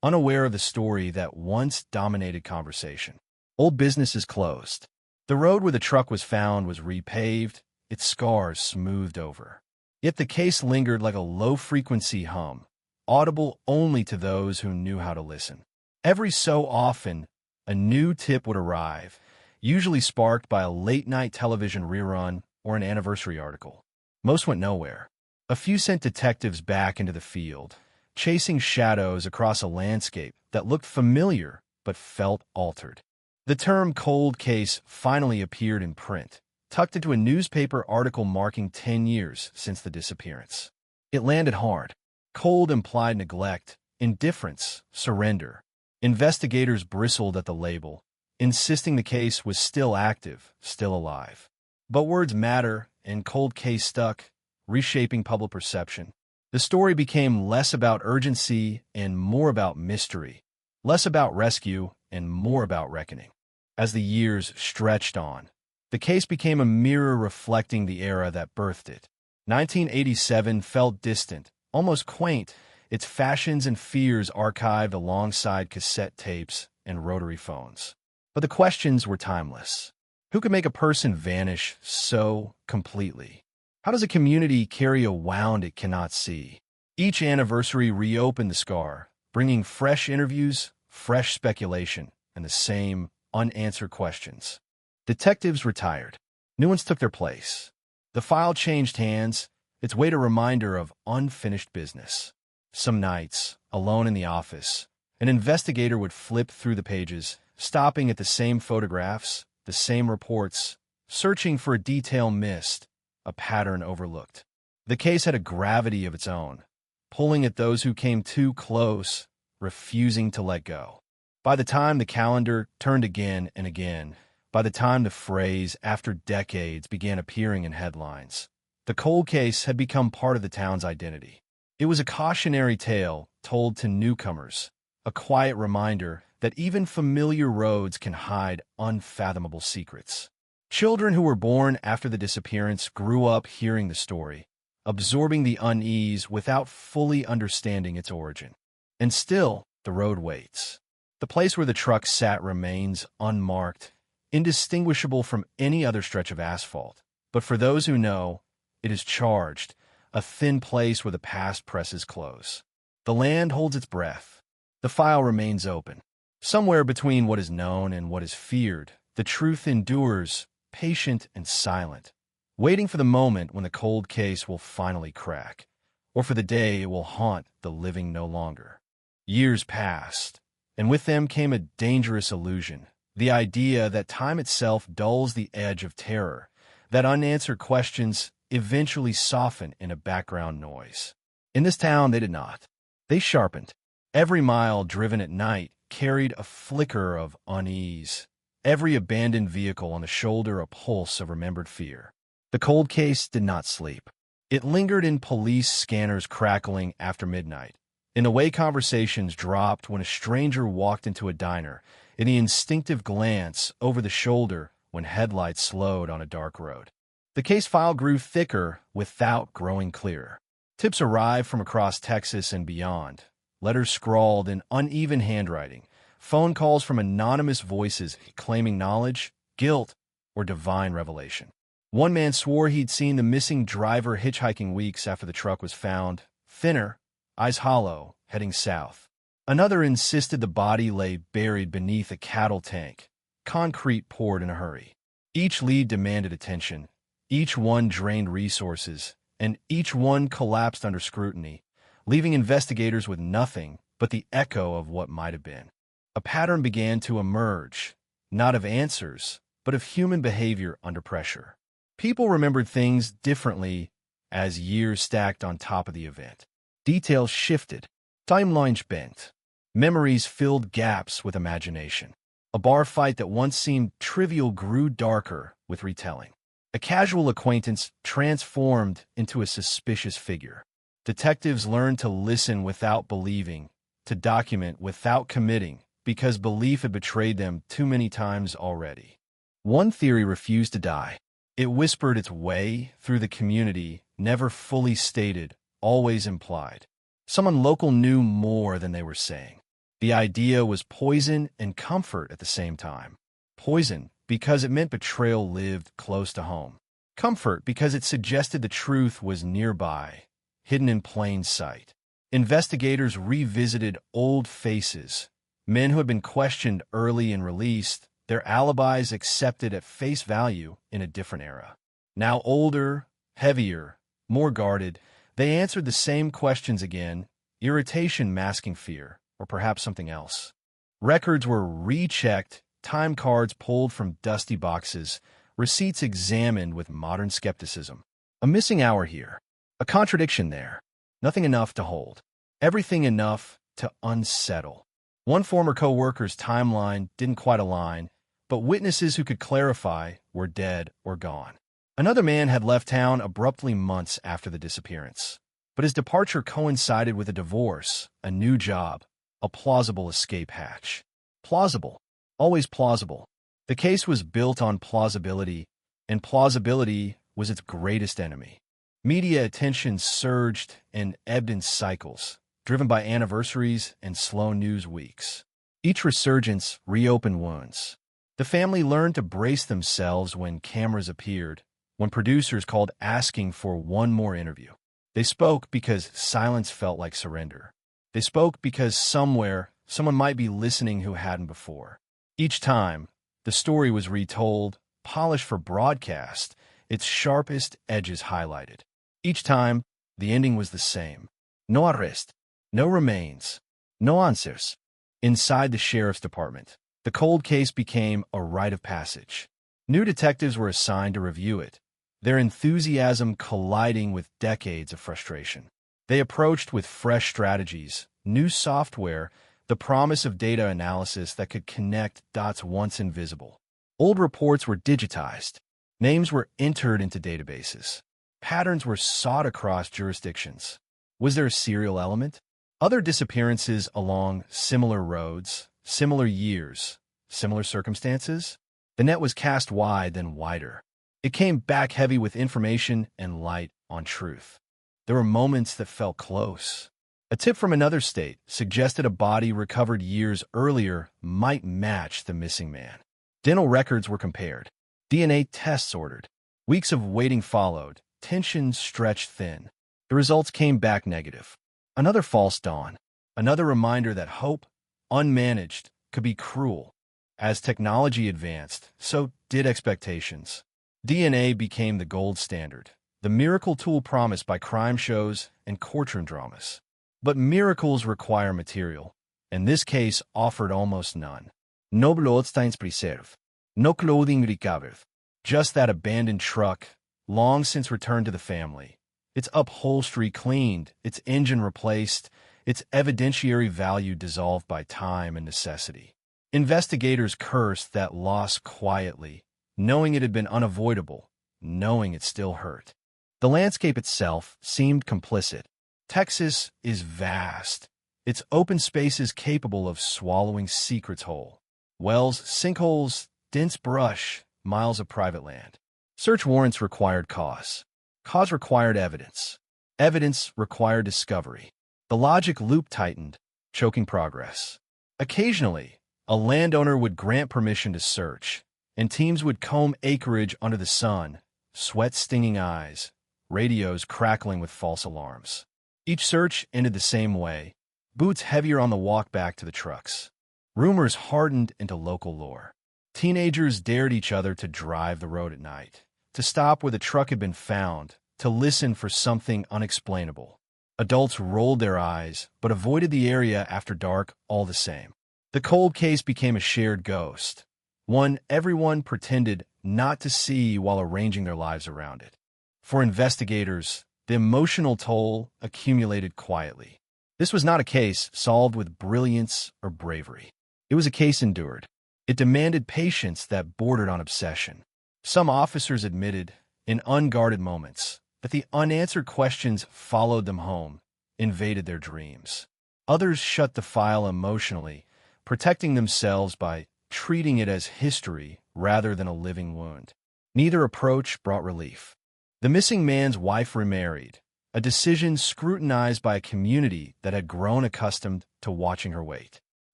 unaware of the story that once dominated conversation. Old businesses closed. The road where the truck was found was repaved, its scars smoothed over. Yet the case lingered like a low-frequency hum, audible only to those who knew how to listen. Every so often, a new tip would arrive, usually sparked by a late-night television rerun or an anniversary article. Most went nowhere. A few sent detectives back into the field, chasing shadows across a landscape that looked familiar but felt altered. The term cold case finally appeared in print, tucked into a newspaper article marking 10 years since the disappearance. It landed hard. Cold implied neglect, indifference, surrender. Investigators bristled at the label, insisting the case was still active, still alive. But words matter, and Cold Case stuck, reshaping public perception. The story became less about urgency and more about mystery, less about rescue and more about reckoning. As the years stretched on, the case became a mirror reflecting the era that birthed it. 1987 felt distant, almost quaint, its fashions and fears archived alongside cassette tapes and rotary phones. But the questions were timeless. Who could make a person vanish so completely? How does a community carry a wound it cannot see? Each anniversary reopened the scar, bringing fresh interviews, fresh speculation, and the same unanswered questions. Detectives retired. New ones took their place. The file changed hands, its weight a reminder of unfinished business. Some nights, alone in the office, an investigator would flip through the pages, stopping at the same photographs, the same reports, searching for a detail missed, a pattern overlooked. The case had a gravity of its own, pulling at those who came too close, refusing to let go. By the time the calendar turned again and again, by the time the phrase "after decades" began appearing in headlines, the cold case had become part of the town's identity. It was a cautionary tale told to newcomers, a quiet reminder that even familiar roads can hide unfathomable secrets. Children who were born after the disappearance grew up hearing the story, absorbing the unease without fully understanding its origin. And still, the road waits. The place where the truck sat remains unmarked, indistinguishable from any other stretch of asphalt. But for those who know, it is charged, a thin place where the past presses close. The land holds its breath. The file remains open. Somewhere between what is known and what is feared, the truth endures, patient and silent, waiting for the moment when the cold case will finally crack, or for the day it will haunt the living no longer. Years passed, and with them came a dangerous illusion, the idea that time itself dulls the edge of terror, that unanswered questions eventually soften in a background noise. In this town, they did not. They sharpened. Every mile driven at night carried a flicker of unease. Every abandoned vehicle on the shoulder a pulse of remembered fear. The cold case did not sleep. It lingered in police scanners crackling after midnight, in the way conversations dropped when a stranger walked into a diner, in the instinctive glance over the shoulder when headlights slowed on a dark road. The case file grew thicker without growing clearer. Tips arrived from across Texas and beyond, letters scrawled in uneven handwriting, phone calls from anonymous voices claiming knowledge, guilt, or divine revelation. One man swore he'd seen the missing driver hitchhiking weeks after the truck was found, thinner, eyes hollow, heading south. Another insisted the body lay buried beneath a cattle tank, concrete poured in a hurry. Each lead demanded attention. Each one drained resources, and each one collapsed under scrutiny, leaving investigators with nothing but the echo of what might have been. A pattern began to emerge, not of answers, but of human behavior under pressure. People remembered things differently as years stacked on top of the event. Details shifted, timelines bent, memories filled gaps with imagination. A bar fight that once seemed trivial grew darker with retelling. A casual acquaintance transformed into a suspicious figure. Detectives learned to listen without believing, to document without committing, because belief had betrayed them too many times already. One theory refused to die. It whispered its way through the community, never fully stated, always implied. Someone local knew more than they were saying. The idea was poison and comfort at the same time. Poison because it meant betrayal lived close to home. Comfort because it suggested the truth was nearby, hidden in plain sight. Investigators revisited old faces, men who had been questioned early and released, their alibis accepted at face value in a different era. Now older, heavier, more guarded, they answered the same questions again, irritation masking fear, or perhaps something else. Records were rechecked, time cards pulled from dusty boxes, receipts examined with modern skepticism. A missing hour here, a contradiction there, nothing enough to hold, everything enough to unsettle. One former co-worker's timeline didn't quite align, but witnesses who could clarify were dead or gone. Another man had left town abruptly months after the disappearance. But his departure coincided with a divorce, a new job, a plausible escape hatch. Plausible. Always plausible. The case was built on plausibility, and plausibility was its greatest enemy. Media attention surged and ebbed in cycles, driven by anniversaries and slow news weeks. Each resurgence reopened wounds. The family learned to brace themselves when cameras appeared, when producers called asking for one more interview. They spoke because silence felt like surrender. They spoke because somewhere, someone might be listening who hadn't before. Each time, the story was retold, polished for broadcast, its sharpest edges highlighted. Each time, the ending was the same. No arrest, no remains, no answers. Inside the sheriff's department, the cold case became a rite of passage. New detectives were assigned to review it, their enthusiasm colliding with decades of frustration. They approached with fresh strategies, new software, the promise of data analysis that could connect dots once invisible. Old reports were digitized. Names were entered into databases. Patterns were sought across jurisdictions. Was there a serial element? Other disappearances along similar roads, similar years, similar circumstances? The net was cast wide, then wider. It came back heavy with information and light on truth. There were moments that felt close. A tip from another state suggested a body recovered years earlier might match the missing man. Dental records were compared. DNA tests ordered. Weeks of waiting followed. Tension stretched thin. The results came back negative. Another false dawn. Another reminder that hope, unmanaged, could be cruel. As technology advanced, so did expectations. DNA became the gold standard, the miracle tool promised by crime shows and courtroom dramas. But miracles require material, and this case offered almost none. No bloodstains preserved, no clothing recovered, just that abandoned truck, long since returned to the family. Its upholstery cleaned, its engine replaced, its evidentiary value dissolved by time and necessity. Investigators cursed that loss quietly, knowing it had been unavoidable, knowing it still hurt. The landscape itself seemed complicit. Texas is vast. Its open spaces capable of swallowing secrets whole. Wells, sinkholes, dense brush, miles of private land. Search warrants required cause. Cause required evidence. Evidence required discovery. The logic loop tightened, choking progress. Occasionally, a landowner would grant permission to search, and teams would comb acreage under the sun, sweat-stinging eyes, radios crackling with false alarms. Each search ended the same way, boots heavier on the walk back to the trucks. Rumors hardened into local lore. Teenagers dared each other to drive the road at night, to stop where the truck had been found, to listen for something unexplainable. Adults rolled their eyes, but avoided the area after dark all the same. The cold case became a shared ghost, one everyone pretended not to see while arranging their lives around it. For investigators, the emotional toll accumulated quietly. This was not a case solved with brilliance or bravery. It was a case endured. It demanded patience that bordered on obsession. Some officers admitted, in unguarded moments, that the unanswered questions followed them home, invaded their dreams. Others shut the file emotionally, protecting themselves by treating it as history rather than a living wound. Neither approach brought relief. The missing man's wife remarried, a decision scrutinized by a community that had grown accustomed to watching her wait.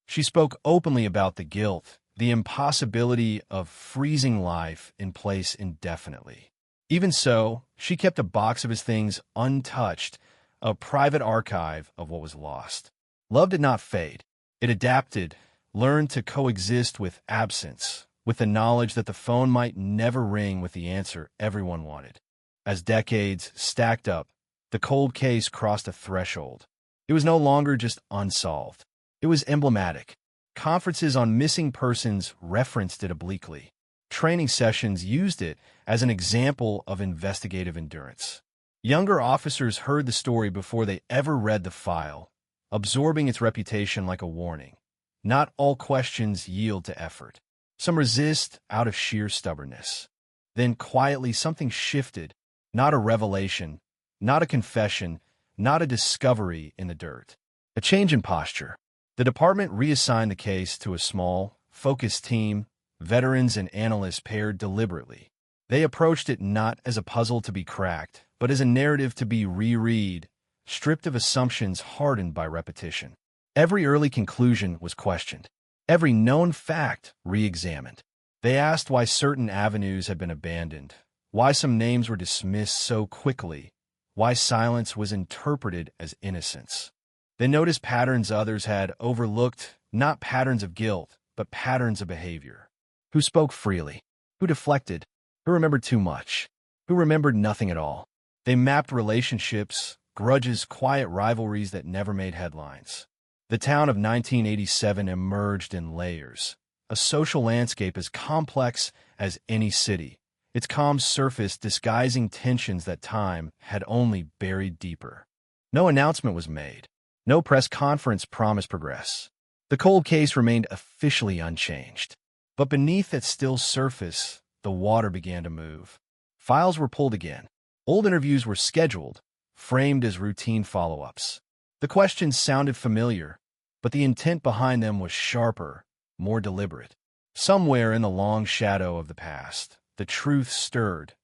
She spoke openly about the guilt, the impossibility of freezing life in place indefinitely. Even so, she kept a box of his things untouched, a private archive of what was lost. Love did not fade. It adapted, learned to coexist with absence, with the knowledge that the phone might never ring with the answer everyone wanted. As decades stacked up, the cold case crossed a threshold. It was no longer just unsolved. It was emblematic. Conferences on missing persons referenced it obliquely. Training sessions used it as an example of investigative endurance. Younger officers heard the story before they ever read the file, absorbing its reputation like a warning. Not all questions yield to effort. Some resist out of sheer stubbornness. Then quietly something shifted, not a revelation, not a confession, not a discovery in the dirt. A change in posture. The department reassigned the case to a small, focused team, veterans and analysts paired deliberately. They approached it not as a puzzle to be cracked, but as a narrative to be reread, stripped of assumptions hardened by repetition. Every early conclusion was questioned, every known fact re-examined. They asked why certain avenues had been abandoned, why some names were dismissed so quickly, why silence was interpreted as innocence. They noticed patterns others had overlooked, not patterns of guilt, but patterns of behavior. Who spoke freely? Who deflected? Who remembered too much? Who remembered nothing at all? They mapped relationships, grudges, quiet rivalries that never made headlines. The town of 1987 emerged in layers, a social landscape as complex as any city, its calm surface disguising tensions that time had only buried deeper. No announcement was made. No press conference promised progress. The cold case remained officially unchanged. But beneath that still surface, the water began to move. Files were pulled again. Old interviews were scheduled, framed as routine follow-ups. The questions sounded familiar, but the intent behind them was sharper, more deliberate. Somewhere in the long shadow of the past, the truth stirred,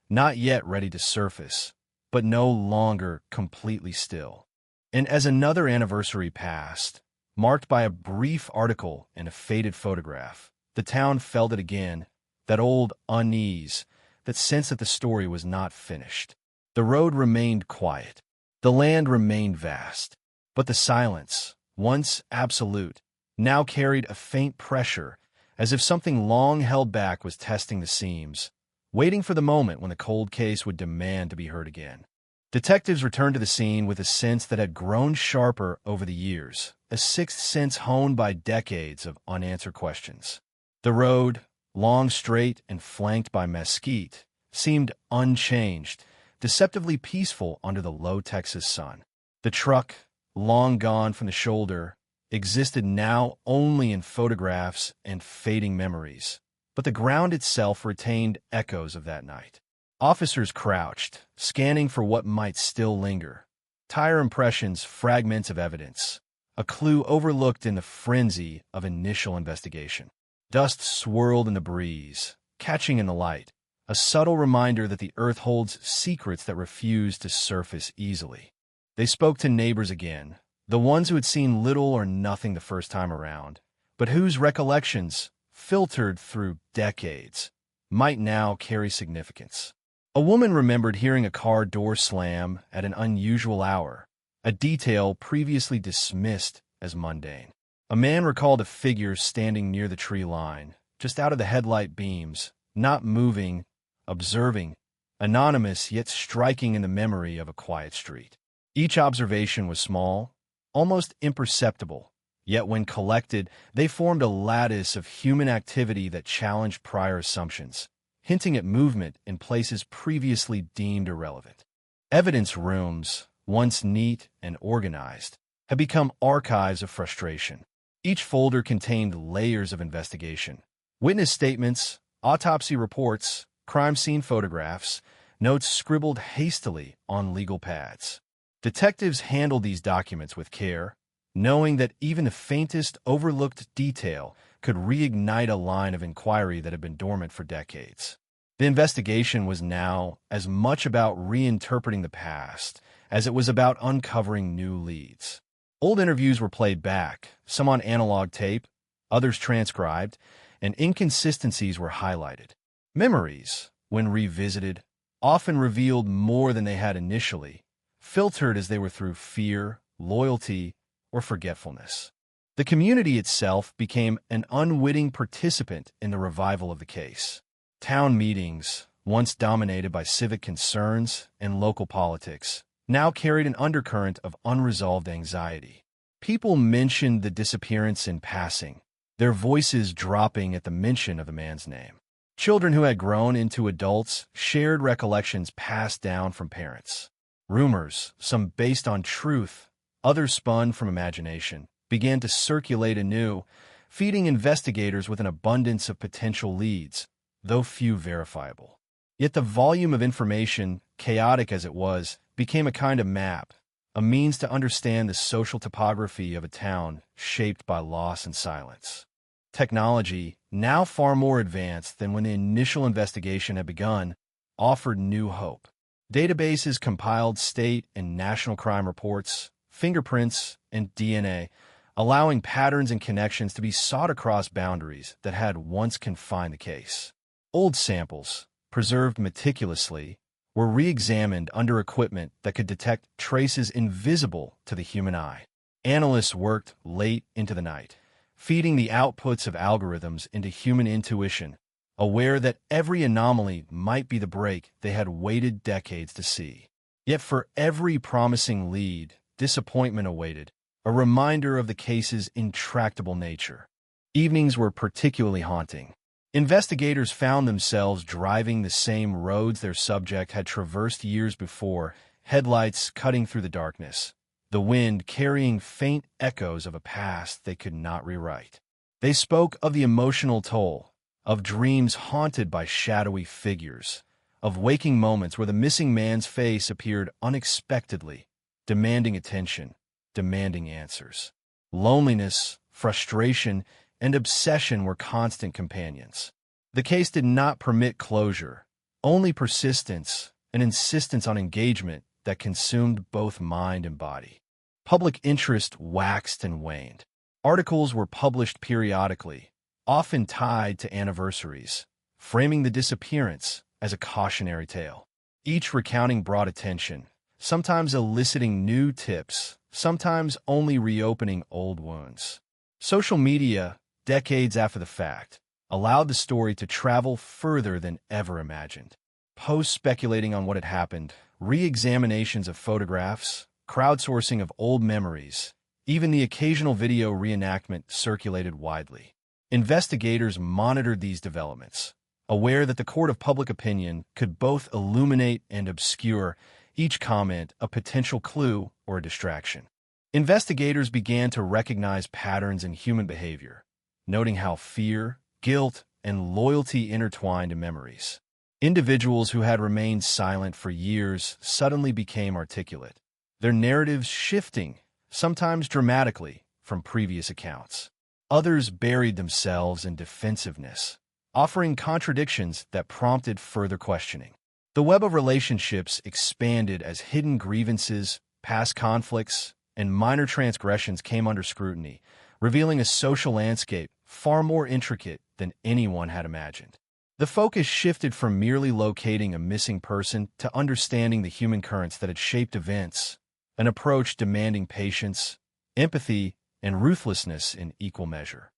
not yet ready to surface, but no longer completely still. And as another anniversary passed, marked by a brief article and a faded photograph, the town felt it again, that old unease, that sense that the story was not finished. The road remained quiet. The land remained vast. But the silence, once absolute, now carried a faint pressure, as if something long held back was testing the seams, waiting for the moment when the cold case would demand to be heard again. Detectives returned to the scene with a sense that had grown sharper over the years, a sixth sense honed by decades of unanswered questions. The road, long, straight, and flanked by mesquite, seemed unchanged, deceptively peaceful under the low Texas sun. The truck, long gone from the shoulder, existed now only in photographs and fading memories, but the ground itself retained echoes of that night. Officers crouched, scanning for what might still linger. Tire impressions, fragments of evidence, a clue overlooked in the frenzy of initial investigation. Dust swirled in the breeze, catching in the light, a subtle reminder that the earth holds secrets that refuse to surface easily. They spoke to neighbors again, the ones who had seen little or nothing the first time around, but whose recollections, filtered through decades, might now carry significance. A woman remembered hearing a car door slam at an unusual hour, a detail previously dismissed as mundane. A man recalled a figure standing near the tree line, just out of the headlight beams, not moving, observing, anonymous yet striking in the memory of a quiet street. Each observation was small, almost imperceptible, yet when collected, they formed a lattice of human activity that challenged prior assumptions, hinting at movement in places previously deemed irrelevant. Evidence rooms, once neat and organized, had become archives of frustration. Each folder contained layers of investigation. Witness statements, autopsy reports, crime scene photographs, notes scribbled hastily on legal pads. Detectives handled these documents with care, knowing that even the faintest overlooked detail could reignite a line of inquiry that had been dormant for decades. The investigation was now as much about reinterpreting the past as it was about uncovering new leads. Old interviews were played back, some on analog tape, others transcribed, and inconsistencies were highlighted. Memories, when revisited, often revealed more than they had initially, filtered as they were through fear, loyalty, or forgetfulness. The community itself became an unwitting participant in the revival of the case. Town meetings, once dominated by civic concerns and local politics, now carried an undercurrent of unresolved anxiety. People mentioned the disappearance in passing, their voices dropping at the mention of the man's name. Children who had grown into adults shared recollections passed down from parents. Rumors, some based on truth, others spun from imagination, began to circulate anew, feeding investigators with an abundance of potential leads, though few verifiable. Yet the volume of information, chaotic as it was, became a kind of map, a means to understand the social topography of a town shaped by loss and silence. Technology, now far more advanced than when the initial investigation had begun, offered new hope. Databases compiled state and national crime reports, fingerprints, and DNA, allowing patterns and connections to be sought across boundaries that had once confined the case. Old samples, preserved meticulously, were re-examined under equipment that could detect traces invisible to the human eye. Analysts worked late into the night, feeding the outputs of algorithms into human intuition, aware that every anomaly might be the break they had waited decades to see. Yet for every promising lead, disappointment awaited, a reminder of the case's intractable nature. Evenings were particularly haunting. Investigators found themselves driving the same roads their subject had traversed years before, headlights cutting through the darkness, the wind carrying faint echoes of a past they could not rewrite. They spoke of the emotional toll, of dreams haunted by shadowy figures, of waking moments where the missing man's face appeared unexpectedly, demanding attention, demanding answers. Loneliness, frustration, and obsession were constant companions. The case did not permit closure, only persistence, an insistence on engagement that consumed both mind and body. Public interest waxed and waned. Articles were published periodically, often tied to anniversaries, framing the disappearance as a cautionary tale. Each recounting brought attention, sometimes eliciting new tips, sometimes only reopening old wounds. Social media, decades after the fact, allowed the story to travel further than ever imagined. Posts speculating on what had happened, re-examinations of photographs, crowdsourcing of old memories, even the occasional video reenactment circulated widely. Investigators monitored these developments, aware that the court of public opinion could both illuminate and obscure, each comment a potential clue or a distraction. Investigators began to recognize patterns in human behavior, noting how fear, guilt, and loyalty intertwined in memories. Individuals who had remained silent for years suddenly became articulate, their narratives shifting, sometimes dramatically, from previous accounts. Others buried themselves in defensiveness, offering contradictions that prompted further questioning. The web of relationships expanded as hidden grievances, past conflicts, and minor transgressions came under scrutiny, revealing a social landscape far more intricate than anyone had imagined. The focus shifted from merely locating a missing person to understanding the human currents that had shaped events, an approach demanding patience, empathy, and ruthlessness in equal measure.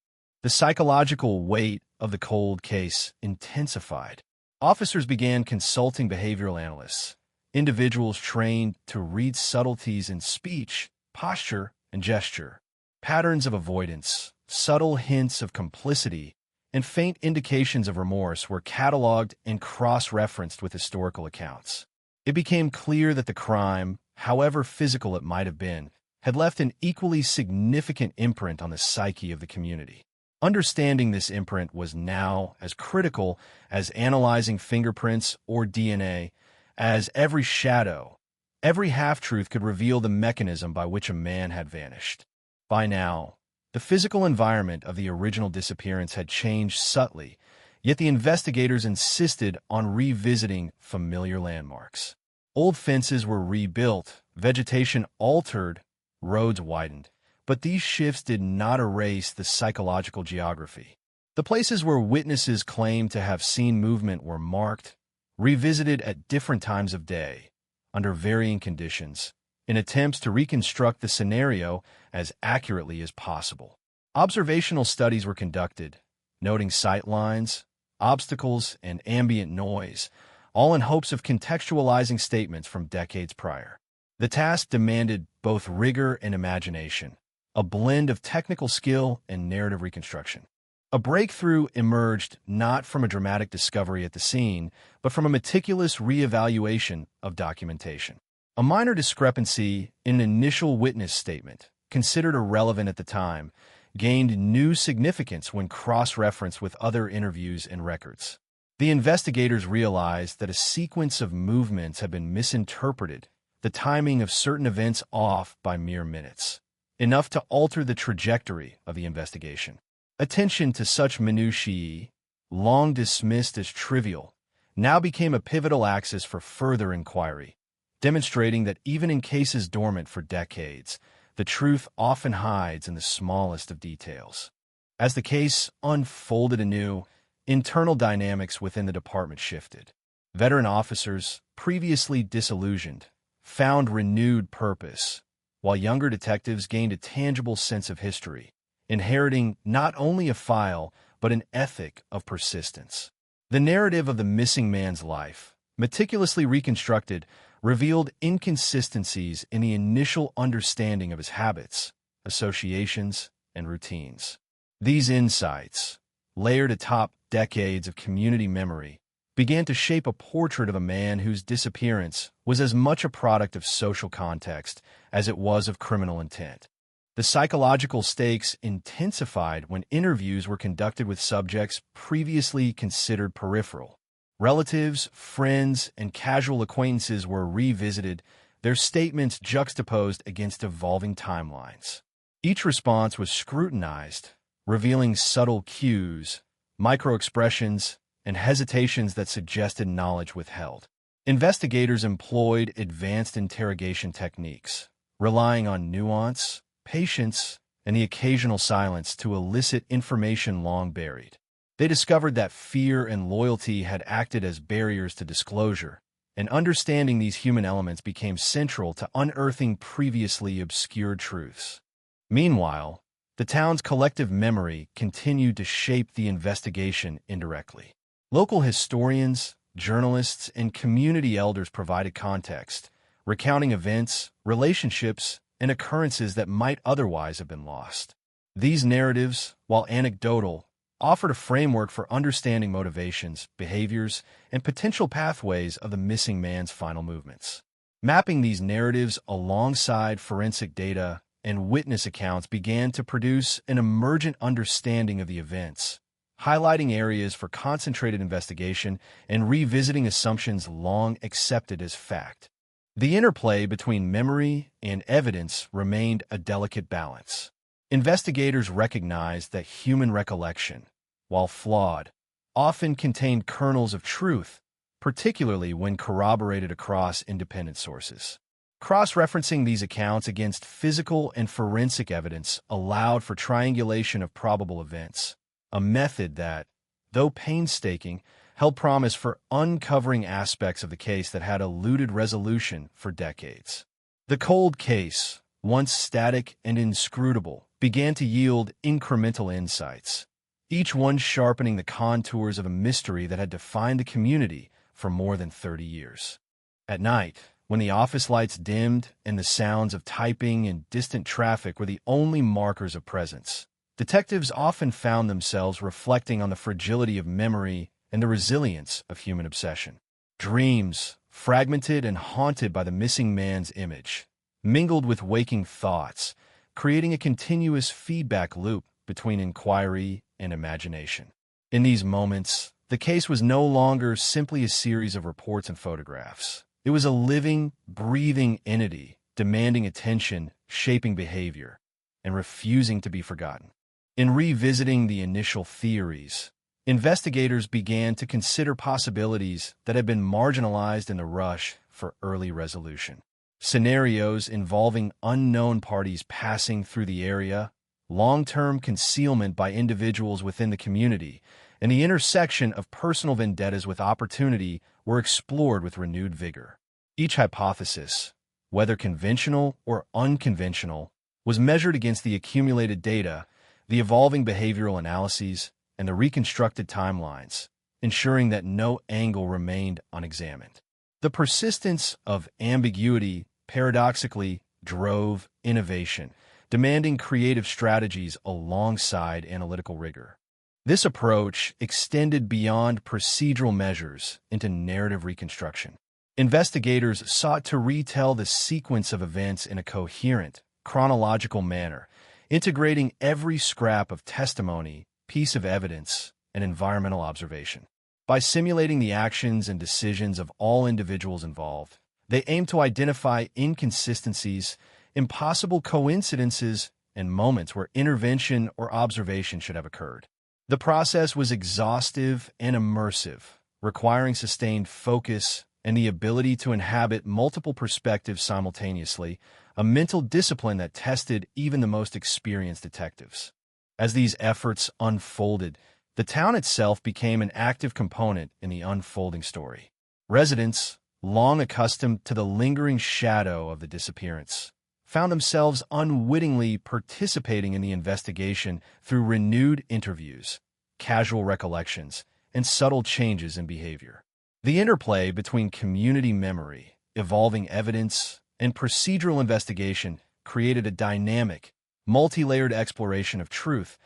The psychological weight of the cold case intensified. Officers began consulting behavioral analysts, individuals trained to read subtleties in speech, posture, and gesture, patterns of avoidance, subtle hints of complicity, and faint indications of remorse were cataloged and cross-referenced with historical accounts. It became clear that the crime, however physical it might have been, had left an equally significant imprint on the psyche of the community. Understanding this imprint was now as critical as analyzing fingerprints or DNA, as every shadow, every half-truth could reveal the mechanism by which a man had vanished. By now, the physical environment of the original disappearance had changed subtly, yet the investigators insisted on revisiting familiar landmarks. Old fences were rebuilt, vegetation altered, roads widened. But these shifts did not erase the psychological geography. The places where witnesses claimed to have seen movement were marked, revisited at different times of day, under varying conditions, in attempts to reconstruct the scenario as accurately as possible. Observational studies were conducted, noting sight lines, obstacles, and ambient noise, all in hopes of contextualizing statements from decades prior. The task demanded both rigor and imagination, a blend of technical skill and narrative reconstruction. A breakthrough emerged not from a dramatic discovery at the scene, but from a meticulous reevaluation of documentation. A minor discrepancy in an initial witness statement, considered irrelevant at the time, gained new significance when cross-referenced with other interviews and records. The investigators realized that a sequence of movements had been misinterpreted, the timing of certain events off by mere minutes, enough to alter the trajectory of the investigation. Attention to such minutiae, long dismissed as trivial, now became a pivotal axis for further inquiry, demonstrating that even in cases dormant for decades, the truth often hides in the smallest of details. As the case unfolded anew, internal dynamics within the department shifted. Veteran officers, previously disillusioned, found renewed purpose, while younger detectives gained a tangible sense of history, inheriting not only a file, but an ethic of persistence. The narrative of the missing man's life, meticulously reconstructed, revealed inconsistencies in the initial understanding of his habits, associations, and routines. These insights, layered atop decades of community memory, began to shape a portrait of a man whose disappearance was as much a product of social context as it was of criminal intent. The psychological stakes intensified when interviews were conducted with subjects previously considered peripheral. Relatives, friends, and casual acquaintances were revisited, their statements juxtaposed against evolving timelines. Each response was scrutinized, revealing subtle cues, micro-expressions, and hesitations that suggested knowledge withheld. Investigators employed advanced interrogation techniques, relying on nuance, patience, and the occasional silence to elicit information long buried. They discovered that fear and loyalty had acted as barriers to disclosure, and understanding these human elements became central to unearthing previously obscured truths. Meanwhile, the town's collective memory continued to shape the investigation indirectly. Local historians, journalists, and community elders provided context, recounting events, relationships, and occurrences that might otherwise have been lost. These narratives, while anecdotal, offered a framework for understanding motivations, behaviors, and potential pathways of the missing man's final movements. Mapping these narratives alongside forensic data and witness accounts began to produce an emergent understanding of the events, highlighting areas for concentrated investigation and revisiting assumptions long accepted as fact. The interplay between memory and evidence remained a delicate balance. Investigators recognized that human recollection, while flawed, often contained kernels of truth, particularly when corroborated across independent sources. Cross-referencing these accounts against physical and forensic evidence allowed for triangulation of probable events, a method that, though painstaking, held promise for uncovering aspects of the case that had eluded resolution for decades. The cold case, once static and inscrutable, began to yield incremental insights, each one sharpening the contours of a mystery that had defined the community for more than 30 years. At night, when the office lights dimmed and the sounds of typing and distant traffic were the only markers of presence, detectives often found themselves reflecting on the fragility of memory and the resilience of human obsession. Dreams, fragmented and haunted by the missing man's image, mingled with waking thoughts, creating a continuous feedback loop between inquiry and imagination. In these moments, the case was no longer simply a series of reports and photographs. It was a living, breathing entity, demanding attention, shaping behavior, and refusing to be forgotten. In revisiting the initial theories, investigators began to consider possibilities that had been marginalized in the rush for early resolution. Scenarios involving unknown parties passing through the area, long-term concealment by individuals within the community, and the intersection of personal vendettas with opportunity were explored with renewed vigor. Each hypothesis, whether conventional or unconventional, was measured against the accumulated data, the evolving behavioral analyses, and the reconstructed timelines, ensuring that no angle remained unexamined. The persistence of ambiguity paradoxically drove innovation, demanding creative strategies alongside analytical rigor. This approach extended beyond procedural measures into narrative reconstruction. Investigators sought to retell the sequence of events in a coherent, chronological manner, integrating every scrap of testimony, piece of evidence, and environmental observation. By simulating the actions and decisions of all individuals involved, they aim to identify inconsistencies, impossible coincidences, and moments where intervention or observation should have occurred. The process was exhaustive and immersive, requiring sustained focus and the ability to inhabit multiple perspectives simultaneously, a mental discipline that tested even the most experienced detectives. As these efforts unfolded, the town itself became an active component in the unfolding story. Residents, long accustomed to the lingering shadow of the disappearance, found themselves unwittingly participating in the investigation through renewed interviews, casual recollections, and subtle changes in behavior. The interplay between community memory, evolving evidence, and procedural investigation created a dynamic, multi-layered exploration of truth,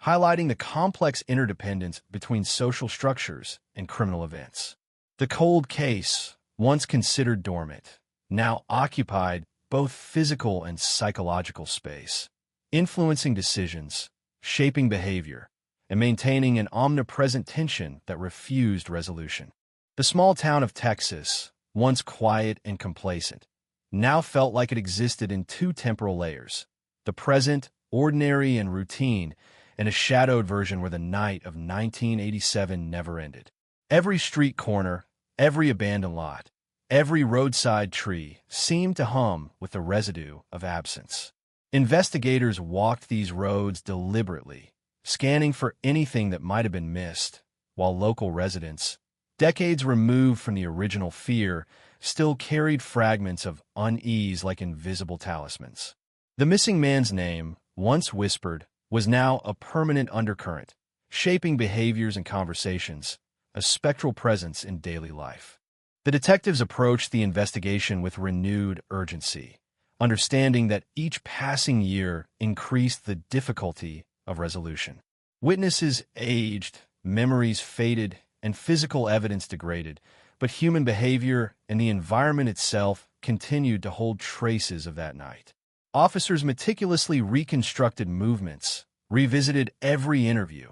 highlighting the complex interdependence between social structures and criminal events. The cold case, once considered dormant, now occupied both physical and psychological space, influencing decisions, shaping behavior, and maintaining an omnipresent tension that refused resolution. The small town of Texas, once quiet and complacent, now felt like it existed in two temporal layers: the present, ordinary and routine, and a shadowed version where the night of 1987 never ended. Every street corner, every abandoned lot, every roadside tree seemed to hum with the residue of absence. Investigators walked these roads deliberately, scanning for anything that might have been missed, while local residents, decades removed from the original fear, still carried fragments of unease like invisible talismans. The missing man's name, once whispered, was now a permanent undercurrent, shaping behaviors and conversations, a spectral presence in daily life. The detectives approached the investigation with renewed urgency, understanding that each passing year increased the difficulty of resolution. Witnesses aged, memories faded, and physical evidence degraded, but human behavior and the environment itself continued to hold traces of that night. Officers meticulously reconstructed movements, revisited every interview,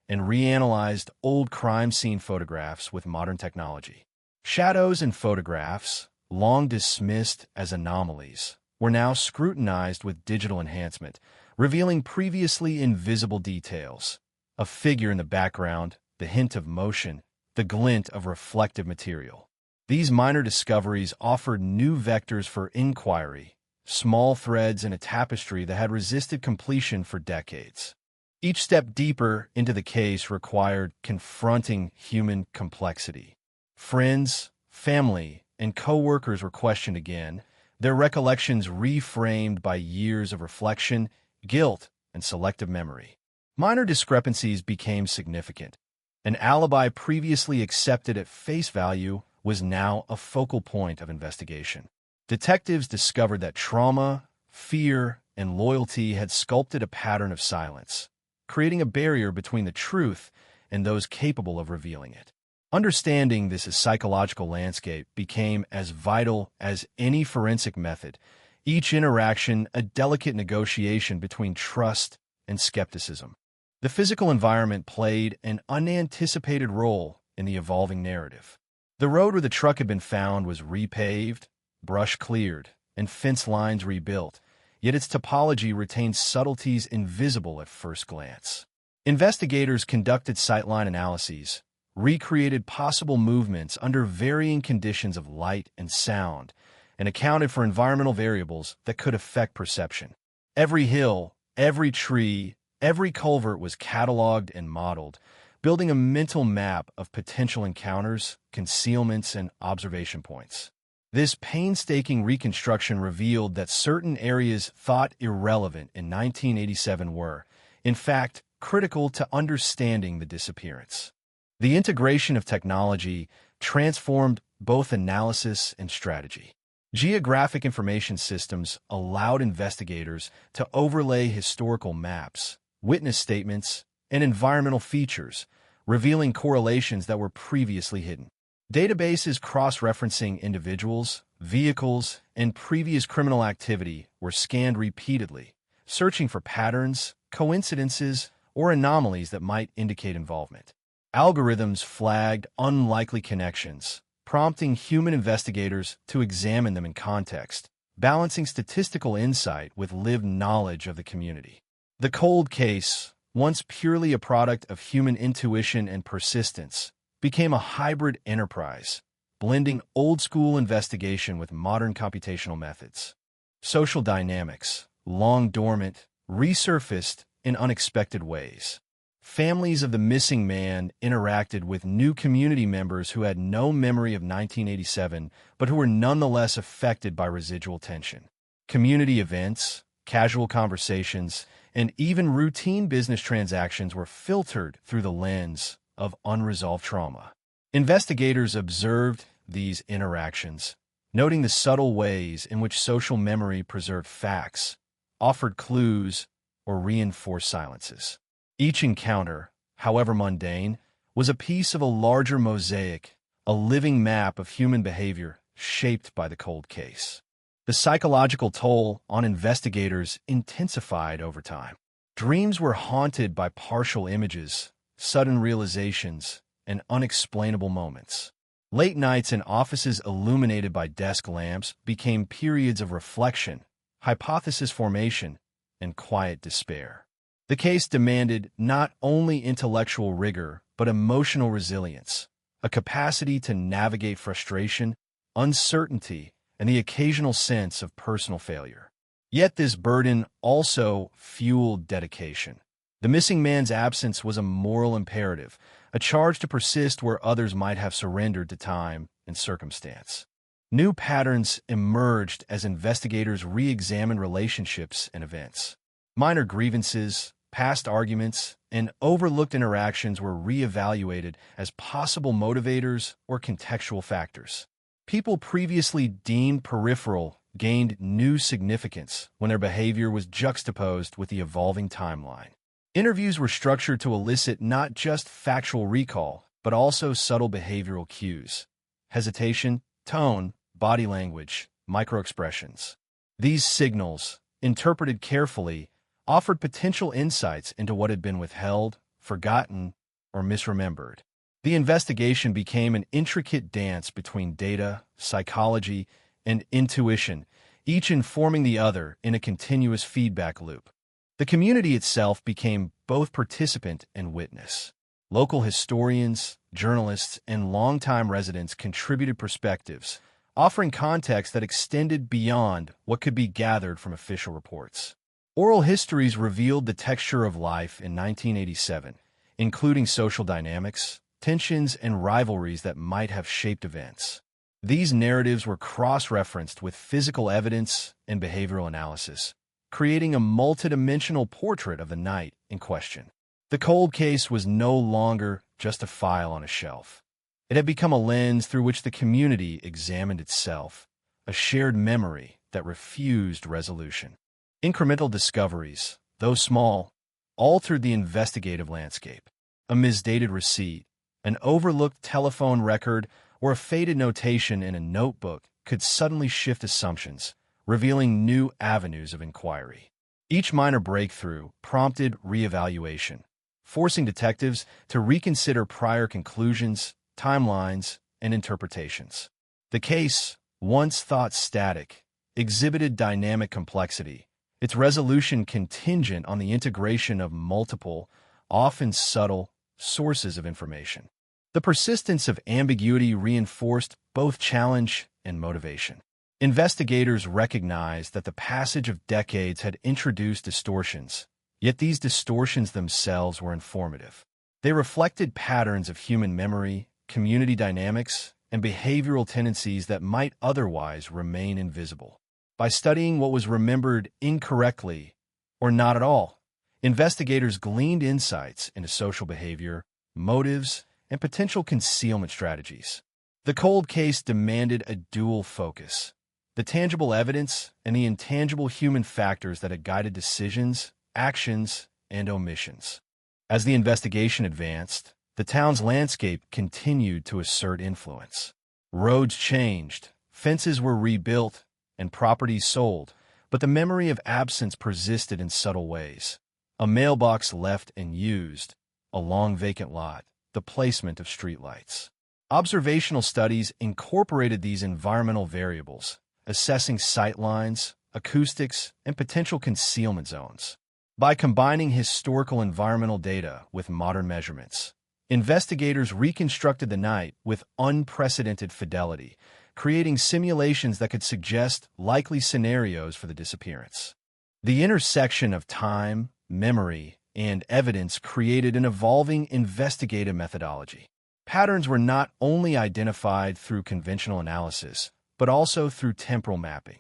and reanalyzed old crime scene photographs with modern technology. Shadows in photographs, long dismissed as anomalies, were now scrutinized with digital enhancement, revealing previously invisible details: a figure in the background, the hint of motion, the glint of reflective material. These minor discoveries offered new vectors for inquiry, small threads in a tapestry that had resisted completion for decades. Each step deeper into the case required confronting human complexity. Friends, family, and co-workers were questioned again, their recollections reframed by years of reflection, guilt, and selective memory. Minor discrepancies became significant. An alibi previously accepted at face value was now a focal point of investigation. Detectives discovered that trauma, fear, and loyalty had sculpted a pattern of silence, creating a barrier between the truth and those capable of revealing it. Understanding this psychological landscape became as vital as any forensic method, each interaction a delicate negotiation between trust and skepticism. The physical environment played an unanticipated role in the evolving narrative. The road where the truck had been found was repaved, brush cleared, and fence lines rebuilt, yet its topology retained subtleties invisible at first glance. Investigators conducted sightline analyses, recreated possible movements under varying conditions of light and sound, and accounted for environmental variables that could affect perception. Every hill, every tree, every culvert was cataloged and modeled, building a mental map of potential encounters, concealments, and observation points. This painstaking reconstruction revealed that certain areas thought irrelevant in 1987 were, in fact, critical to understanding the disappearance. The integration of technology transformed both analysis and strategy. Geographic information systems allowed investigators to overlay historical maps, witness statements, and environmental features, revealing correlations that were previously hidden. Databases cross-referencing individuals, vehicles, and previous criminal activity were scanned repeatedly, searching for patterns, coincidences, or anomalies that might indicate involvement. Algorithms flagged unlikely connections, prompting human investigators to examine them in context, balancing statistical insight with lived knowledge of the community. The cold case, once purely a product of human intuition and persistence, became a hybrid enterprise, blending old-school investigation with modern computational methods. Social dynamics, long dormant, resurfaced in unexpected ways. Families of the missing man interacted with new community members who had no memory of 1987, but who were nonetheless affected by residual tension. Community events, casual conversations, and even routine business transactions were filtered through the lens of unresolved trauma. Investigators observed these interactions, noting the subtle ways in which social memory preserved facts, offered clues, or reinforced silences. Each encounter, however mundane, was a piece of a larger mosaic, a living map of human behavior shaped by the cold case. The psychological toll on investigators intensified over time. Dreams were haunted by partial images, sudden realizations, and unexplainable moments. Late nights in offices illuminated by desk lamps became periods of reflection, hypothesis formation, and quiet despair. The case demanded not only intellectual rigor, but emotional resilience, a capacity to navigate frustration, uncertainty, and the occasional sense of personal failure. Yet this burden also fueled dedication. The missing man's absence was a moral imperative, a charge to persist where others might have surrendered to time and circumstance. New patterns emerged as investigators re-examined relationships and events. Minor grievances, past arguments, and overlooked interactions were re-evaluated as possible motivators or contextual factors. People previously deemed peripheral gained new significance when their behavior was juxtaposed with the evolving timeline. Interviews were structured to elicit not just factual recall, but also subtle behavioral cues: hesitation, tone, body language, microexpressions. These signals, interpreted carefully, offered potential insights into what had been withheld, forgotten, or misremembered. The investigation became an intricate dance between data, psychology, and intuition, each informing the other in a continuous feedback loop. The community itself became both participant and witness. Local historians, journalists, and longtime residents contributed perspectives, offering context that extended beyond what could be gathered from official reports. Oral histories revealed the texture of life in 1987, including social dynamics, tensions, and rivalries that might have shaped events. These narratives were cross-referenced with physical evidence and behavioral analysis, creating a multidimensional portrait of the night in question. The cold case was no longer just a file on a shelf. It had become a lens through which the community examined itself, a shared memory that refused resolution. Incremental discoveries, though small, altered the investigative landscape. A misdated receipt, an overlooked telephone record, or a faded notation in a notebook could suddenly shift assumptions, revealing new avenues of inquiry. Each minor breakthrough prompted reevaluation, forcing detectives to reconsider prior conclusions, timelines, and interpretations. The case, once thought static, exhibited dynamic complexity, its resolution contingent on the integration of multiple, often subtle, sources of information. The persistence of ambiguity reinforced both challenge and motivation. Investigators recognized that the passage of decades had introduced distortions, yet these distortions themselves were informative. They reflected patterns of human memory, community dynamics, and behavioral tendencies that might otherwise remain invisible. By studying what was remembered incorrectly or not at all, investigators gleaned insights into social behavior, motives, and potential concealment strategies. The cold case demanded a dual focus: the tangible evidence and the intangible human factors that had guided decisions, actions, and omissions. As the investigation advanced, the town's landscape continued to assert influence. Roads changed, fences were rebuilt, and properties sold, but the memory of absence persisted in subtle ways. A mailbox left unused, a long vacant lot, the placement of streetlights. Observational studies incorporated these environmental variables, assessing sight lines, acoustics, and potential concealment zones. By combining historical environmental data with modern measurements, investigators reconstructed the night with unprecedented fidelity, creating simulations that could suggest likely scenarios for the disappearance. The intersection of time, memory, and evidence created an evolving investigative methodology. Patterns were not only identified through conventional analysis, but also through temporal mapping,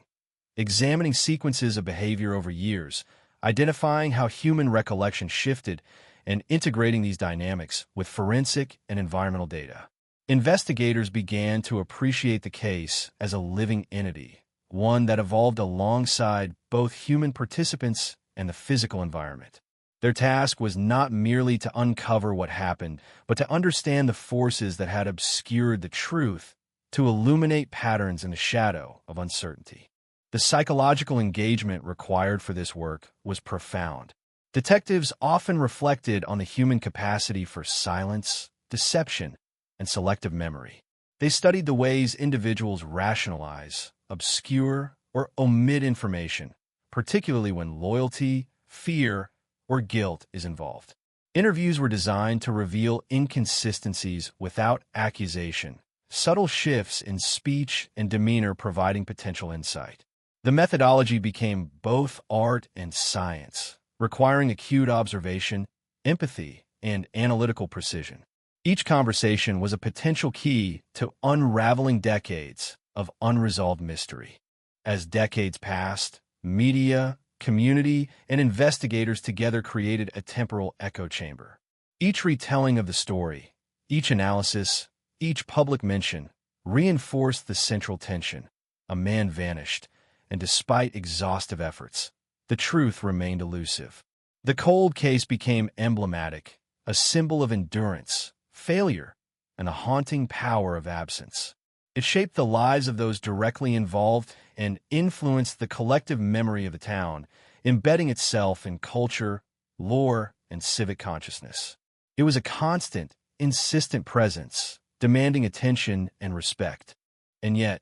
examining sequences of behavior over years, identifying how human recollection shifted, and integrating these dynamics with forensic and environmental data. Investigators began to appreciate the case as a living entity, one that evolved alongside both human participants and the physical environment. Their task was not merely to uncover what happened, but to understand the forces that had obscured the truth, to illuminate patterns in the shadow of uncertainty. The psychological engagement required for this work was profound. Detectives often reflected on the human capacity for silence, deception, and selective memory. They studied the ways individuals rationalize, obscure, or omit information, particularly when loyalty, fear, or guilt is involved. Interviews were designed to reveal inconsistencies without accusation, subtle shifts in speech and demeanor providing potential insight. The methodology became both art and science, requiring acute observation, empathy, and analytical precision. Each conversation was a potential key to unraveling decades of unresolved mystery. As decades passed, media, community, and investigators together created a temporal echo chamber. Each retelling of the story, each analysis, each public mention reinforced the central tension. A man vanished, and despite exhaustive efforts, the truth remained elusive. The cold case became emblematic, a symbol of endurance, failure, and the haunting power of absence. It shaped the lives of those directly involved and influenced the collective memory of the town, embedding itself in culture, lore, and civic consciousness. It was a constant, insistent presence, demanding attention and respect. And yet,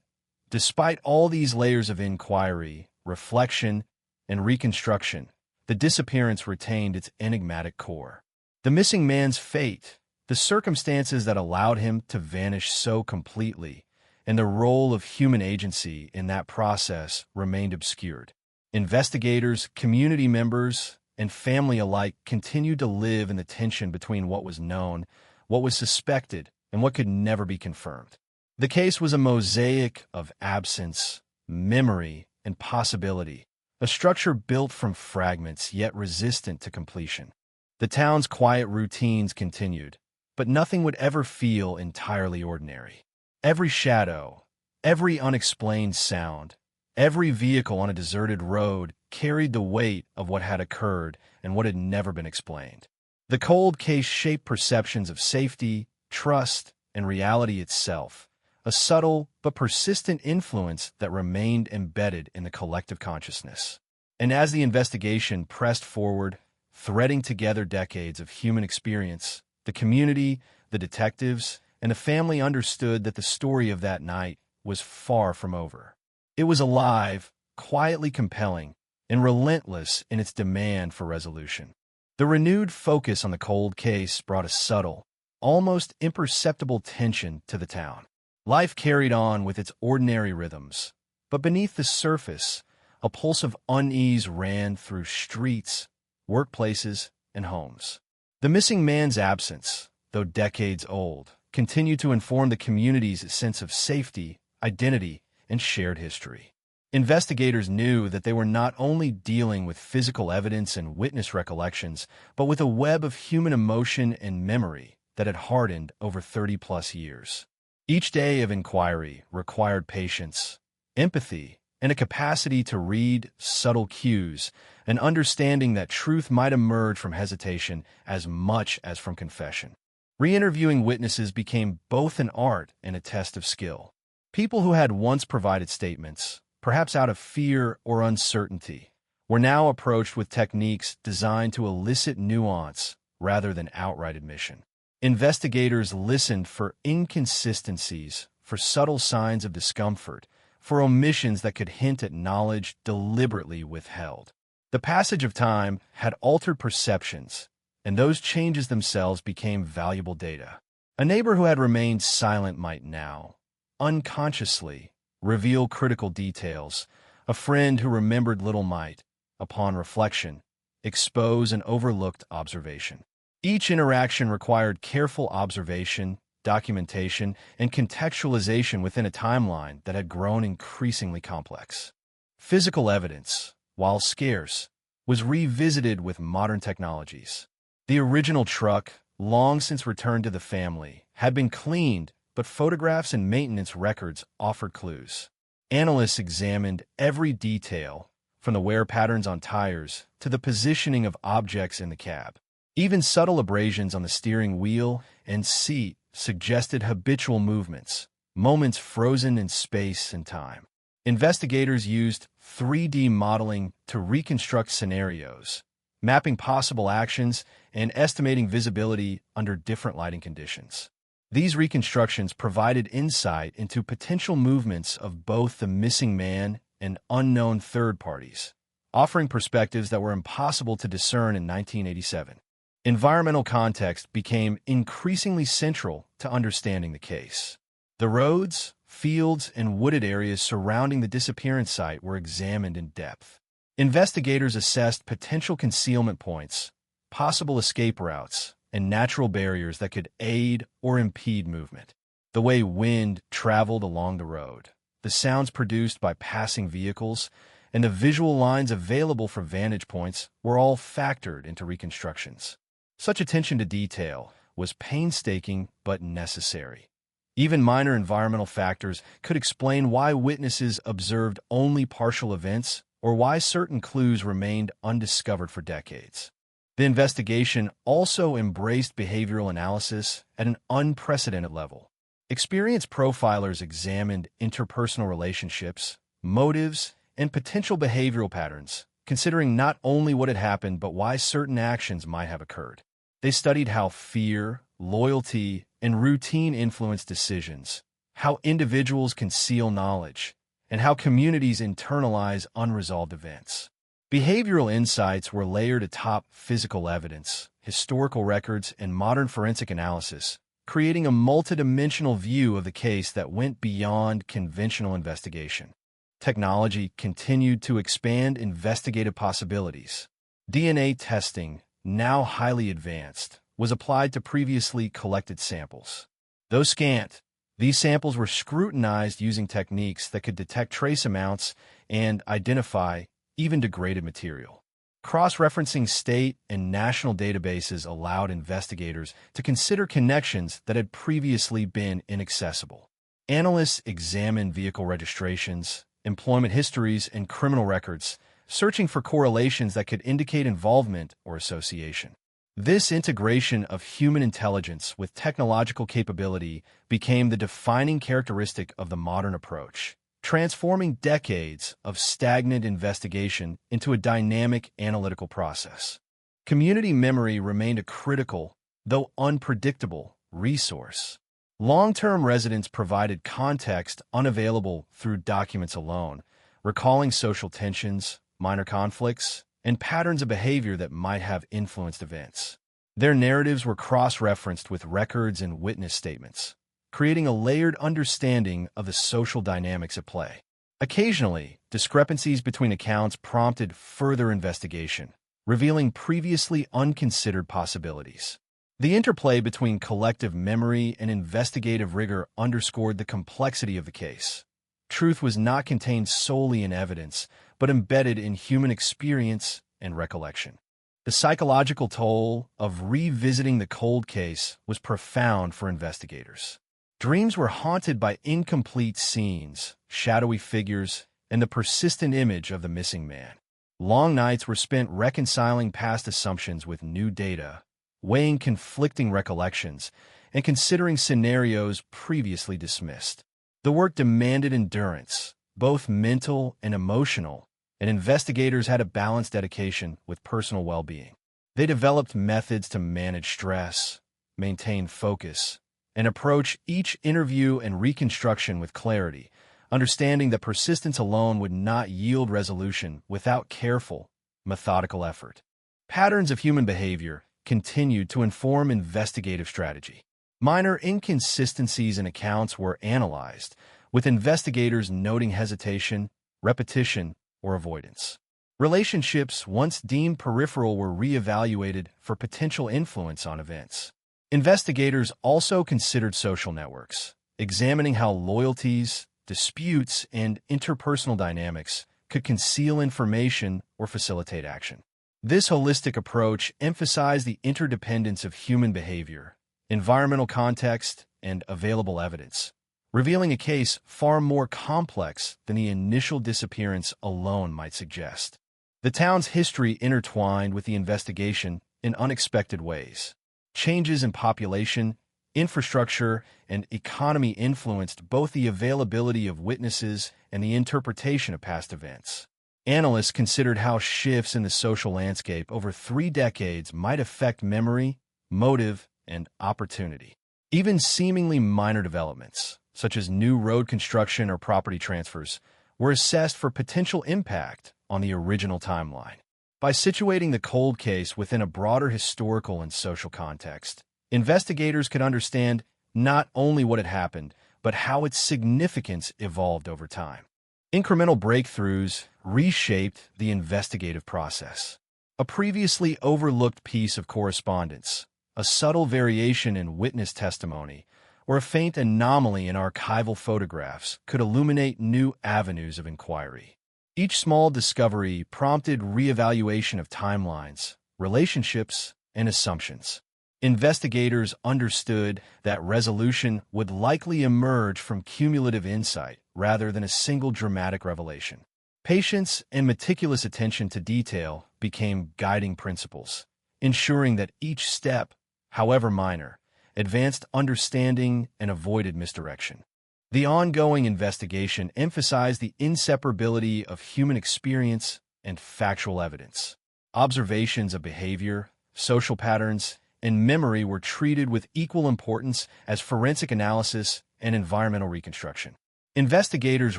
despite all these layers of inquiry, reflection, and reconstruction, the disappearance retained its enigmatic core. The missing man's fate, the circumstances that allowed him to vanish so completely, and the role of human agency in that process remained obscured. Investigators, community members, and family alike continued to live in the tension between what was known, what was suspected, and what could never be confirmed. The case was a mosaic of absence, memory, and possibility, a structure built from fragments yet resistant to completion. The town's quiet routines continued, but nothing would ever feel entirely ordinary. Every shadow, every unexplained sound, every vehicle on a deserted road carried the weight of what had occurred and what had never been explained. The cold case shaped perceptions of safety, trust, and reality itself, a subtle but persistent influence that remained embedded in the collective consciousness. And as the investigation pressed forward, threading together decades of human experience, the community, the detectives, and the family understood that the story of that night was far from over. It was alive, quietly compelling, and relentless in its demand for resolution. The renewed focus on the cold case brought a subtle, almost imperceptible tension to the town. Life carried on with its ordinary rhythms, but beneath the surface, a pulse of unease ran through streets, workplaces, and homes. The missing man's absence, though decades old, continued to inform the community's sense of safety, identity, and shared history. Investigators knew that they were not only dealing with physical evidence and witness recollections, but with a web of human emotion and memory that had hardened over 30-plus years. Each day of inquiry required patience, empathy, and a capacity to read subtle cues, an understanding that truth might emerge from hesitation as much as from confession. Re-interviewing witnesses became both an art and a test of skill. People who had once provided statements, perhaps out of fear or uncertainty, were now approached with techniques designed to elicit nuance rather than outright admission. Investigators listened for inconsistencies, for subtle signs of discomfort, for omissions that could hint at knowledge deliberately withheld. The passage of time had altered perceptions, and those changes themselves became valuable data. A neighbor who had remained silent might now, unconsciously, reveal critical details. A friend who remembered little might, upon reflection, expose an overlooked observation. Each interaction required careful observation, documentation, and contextualization within a timeline that had grown increasingly complex. Physical evidence, while scarce, was revisited with modern technologies. The original truck, long since returned to the family, had been cleaned, but photographs and maintenance records offered clues. Analysts examined every detail, from the wear patterns on tires to the positioning of objects in the cab. Even subtle abrasions on the steering wheel and seat suggested habitual movements, moments frozen in space and time. Investigators used 3D modeling to reconstruct scenarios, mapping possible actions and estimating visibility under different lighting conditions. These reconstructions provided insight into potential movements of both the missing man and unknown third parties, offering perspectives that were impossible to discern in 1987. Environmental context became increasingly central to understanding the case. The roads, fields, and wooded areas surrounding the disappearance site were examined in depth. Investigators assessed potential concealment points, possible escape routes, and natural barriers that could aid or impede movement. The way wind traveled along the road, the sounds produced by passing vehicles, and the visual lines available from vantage points were all factored into reconstructions. Such attention to detail was painstaking but necessary. Even minor environmental factors could explain why witnesses observed only partial events or why certain clues remained undiscovered for decades. The investigation also embraced behavioral analysis at an unprecedented level. Experienced profilers examined interpersonal relationships, motives, and potential behavioral patterns, considering not only what had happened but why certain actions might have occurred. They studied how fear, loyalty, and routine influence decisions, how individuals conceal knowledge, and how communities internalize unresolved events. Behavioral insights were layered atop physical evidence, historical records, and modern forensic analysis, creating a multidimensional view of the case that went beyond conventional investigation. Technology continued to expand investigative possibilities. DNA testing, now highly advanced, was applied to previously collected samples. Though scant, these samples were scrutinized using techniques that could detect trace amounts and identify even degraded material. Cross-referencing state and national databases allowed investigators to consider connections that had previously been inaccessible. Analysts examined vehicle registrations, employment histories, and criminal records, searching for correlations that could indicate involvement or association. This integration of human intelligence with technological capability became the defining characteristic of the modern approach, transforming decades of stagnant investigation into a dynamic analytical process. Community memory remained a critical, though unpredictable, resource. Long-term residents provided context unavailable through documents alone, recalling social tensions, minor conflicts, and patterns of behavior that might have influenced events. Their narratives were cross-referenced with records and witness statements, creating a layered understanding of the social dynamics at play. Occasionally, discrepancies between accounts prompted further investigation, revealing previously unconsidered possibilities. The interplay between collective memory and investigative rigor underscored the complexity of the case. Truth was not contained solely in evidence, but embedded in human experience and recollection. The psychological toll of revisiting the cold case was profound for investigators. Dreams were haunted by incomplete scenes, shadowy figures, and the persistent image of the missing man. Long nights were spent reconciling past assumptions with new data, weighing conflicting recollections, and considering scenarios previously dismissed. The work demanded endurance, both mental and emotional, and investigators had to balance dedication with personal well-being. They developed methods to manage stress, maintain focus, and approach each interview and reconstruction with clarity, understanding that persistence alone would not yield resolution without careful, methodical effort. Patterns of human behavior continued to inform investigative strategy. Minor inconsistencies in accounts were analyzed, with investigators noting hesitation, repetition, or avoidance. Relationships once deemed peripheral were reevaluated for potential influence on events. Investigators also considered social networks, examining how loyalties, disputes, and interpersonal dynamics could conceal information or facilitate action. This holistic approach emphasized the interdependence of human behavior, environmental context, and available evidence, revealing a case far more complex than the initial disappearance alone might suggest. The town's history intertwined with the investigation in unexpected ways. Changes in population, infrastructure, and economy influenced both the availability of witnesses and the interpretation of past events. Analysts considered how shifts in the social landscape over 3 decades might affect memory, motive, and opportunity. Even seemingly minor developments, such as new road construction or property transfers, were assessed for potential impact on the original timeline. By situating the cold case within a broader historical and social context, investigators could understand not only what had happened, but how its significance evolved over time. Incremental breakthroughs reshaped the investigative process. A previously overlooked piece of correspondence, a subtle variation in witness testimony, or a faint anomaly in archival photographs could illuminate new avenues of inquiry. Each small discovery prompted reevaluation of timelines, relationships, and assumptions. Investigators understood that resolution would likely emerge from cumulative insight rather than a single dramatic revelation. Patience and meticulous attention to detail became guiding principles, ensuring that each step, however minor, advanced understanding and avoided misdirection. The ongoing investigation emphasized the inseparability of human experience and factual evidence. Observations of behavior, social patterns, and memory were treated with equal importance as forensic analysis and environmental reconstruction. Investigators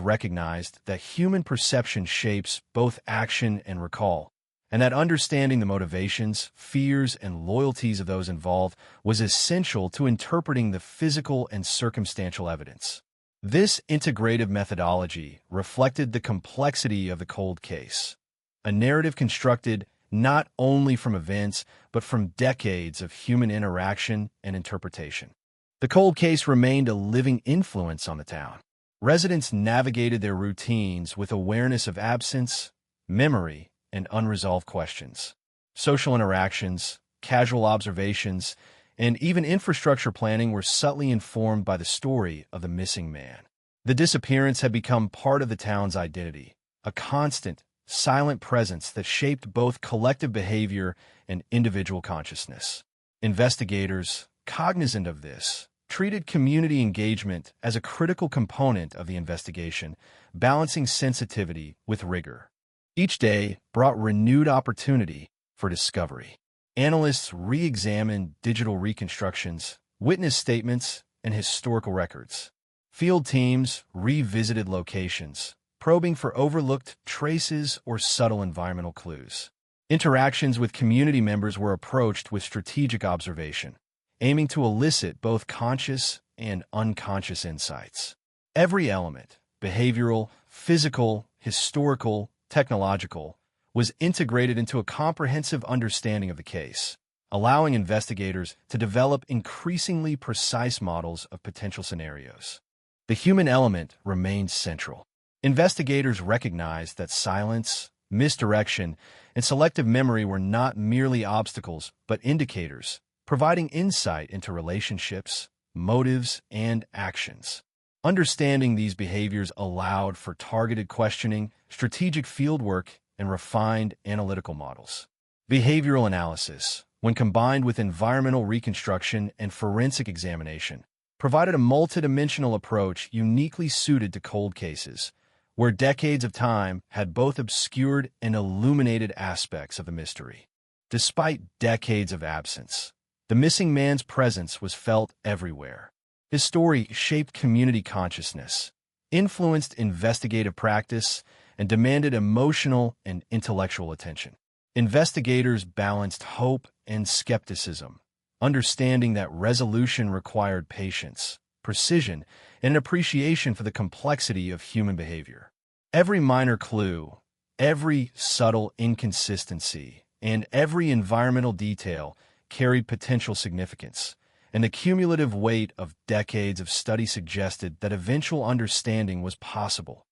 recognized that human perception shapes both action and recall, and that understanding the motivations, fears, and loyalties of those involved was essential to interpreting the physical and circumstantial evidence. This integrative methodology reflected the complexity of the cold case, a narrative constructed not only from events, but from decades of human interaction and interpretation. The cold case remained a living influence on the town. Residents navigated their routines with awareness of absence, memory, and unresolved questions. Social interactions, casual observations, and even infrastructure planning were subtly informed by the story of the missing man. The disappearance had become part of the town's identity, a constant, silent presence that shaped both collective behavior and individual consciousness. Investigators, cognizant of this, treated community engagement as a critical component of the investigation, balancing sensitivity with rigor. Each day brought renewed opportunity for discovery. Analysts re-examined digital reconstructions, witness statements, and historical records. Field teams revisited locations, probing for overlooked traces or subtle environmental clues. Interactions with community members were approached with strategic observation, aiming to elicit both conscious and unconscious insights. Every element, behavioral, physical, historical, technological, was integrated into a comprehensive understanding of the case, allowing investigators to develop increasingly precise models of potential scenarios. The human element remained central. Investigators recognized that silence, misdirection, and selective memory were not merely obstacles, but indicators, providing insight into relationships, motives, and actions. Understanding these behaviors allowed for targeted questioning, strategic fieldwork, and refined analytical models. Behavioral analysis, when combined with environmental reconstruction and forensic examination, provided a multidimensional approach uniquely suited to cold cases, where decades of time had both obscured and illuminated aspects of the mystery. Despite decades of absence, The missing man's presence was felt everywhere. His story shaped community consciousness, influenced investigative practice, and demanded emotional and intellectual attention. Investigators balanced hope and skepticism, understanding that resolution required patience, precision, and an appreciation for the complexity of human behavior. Every minor clue, every subtle inconsistency, and every environmental detail carried potential significance, and the cumulative weight of decades of study suggested that eventual understanding was possible,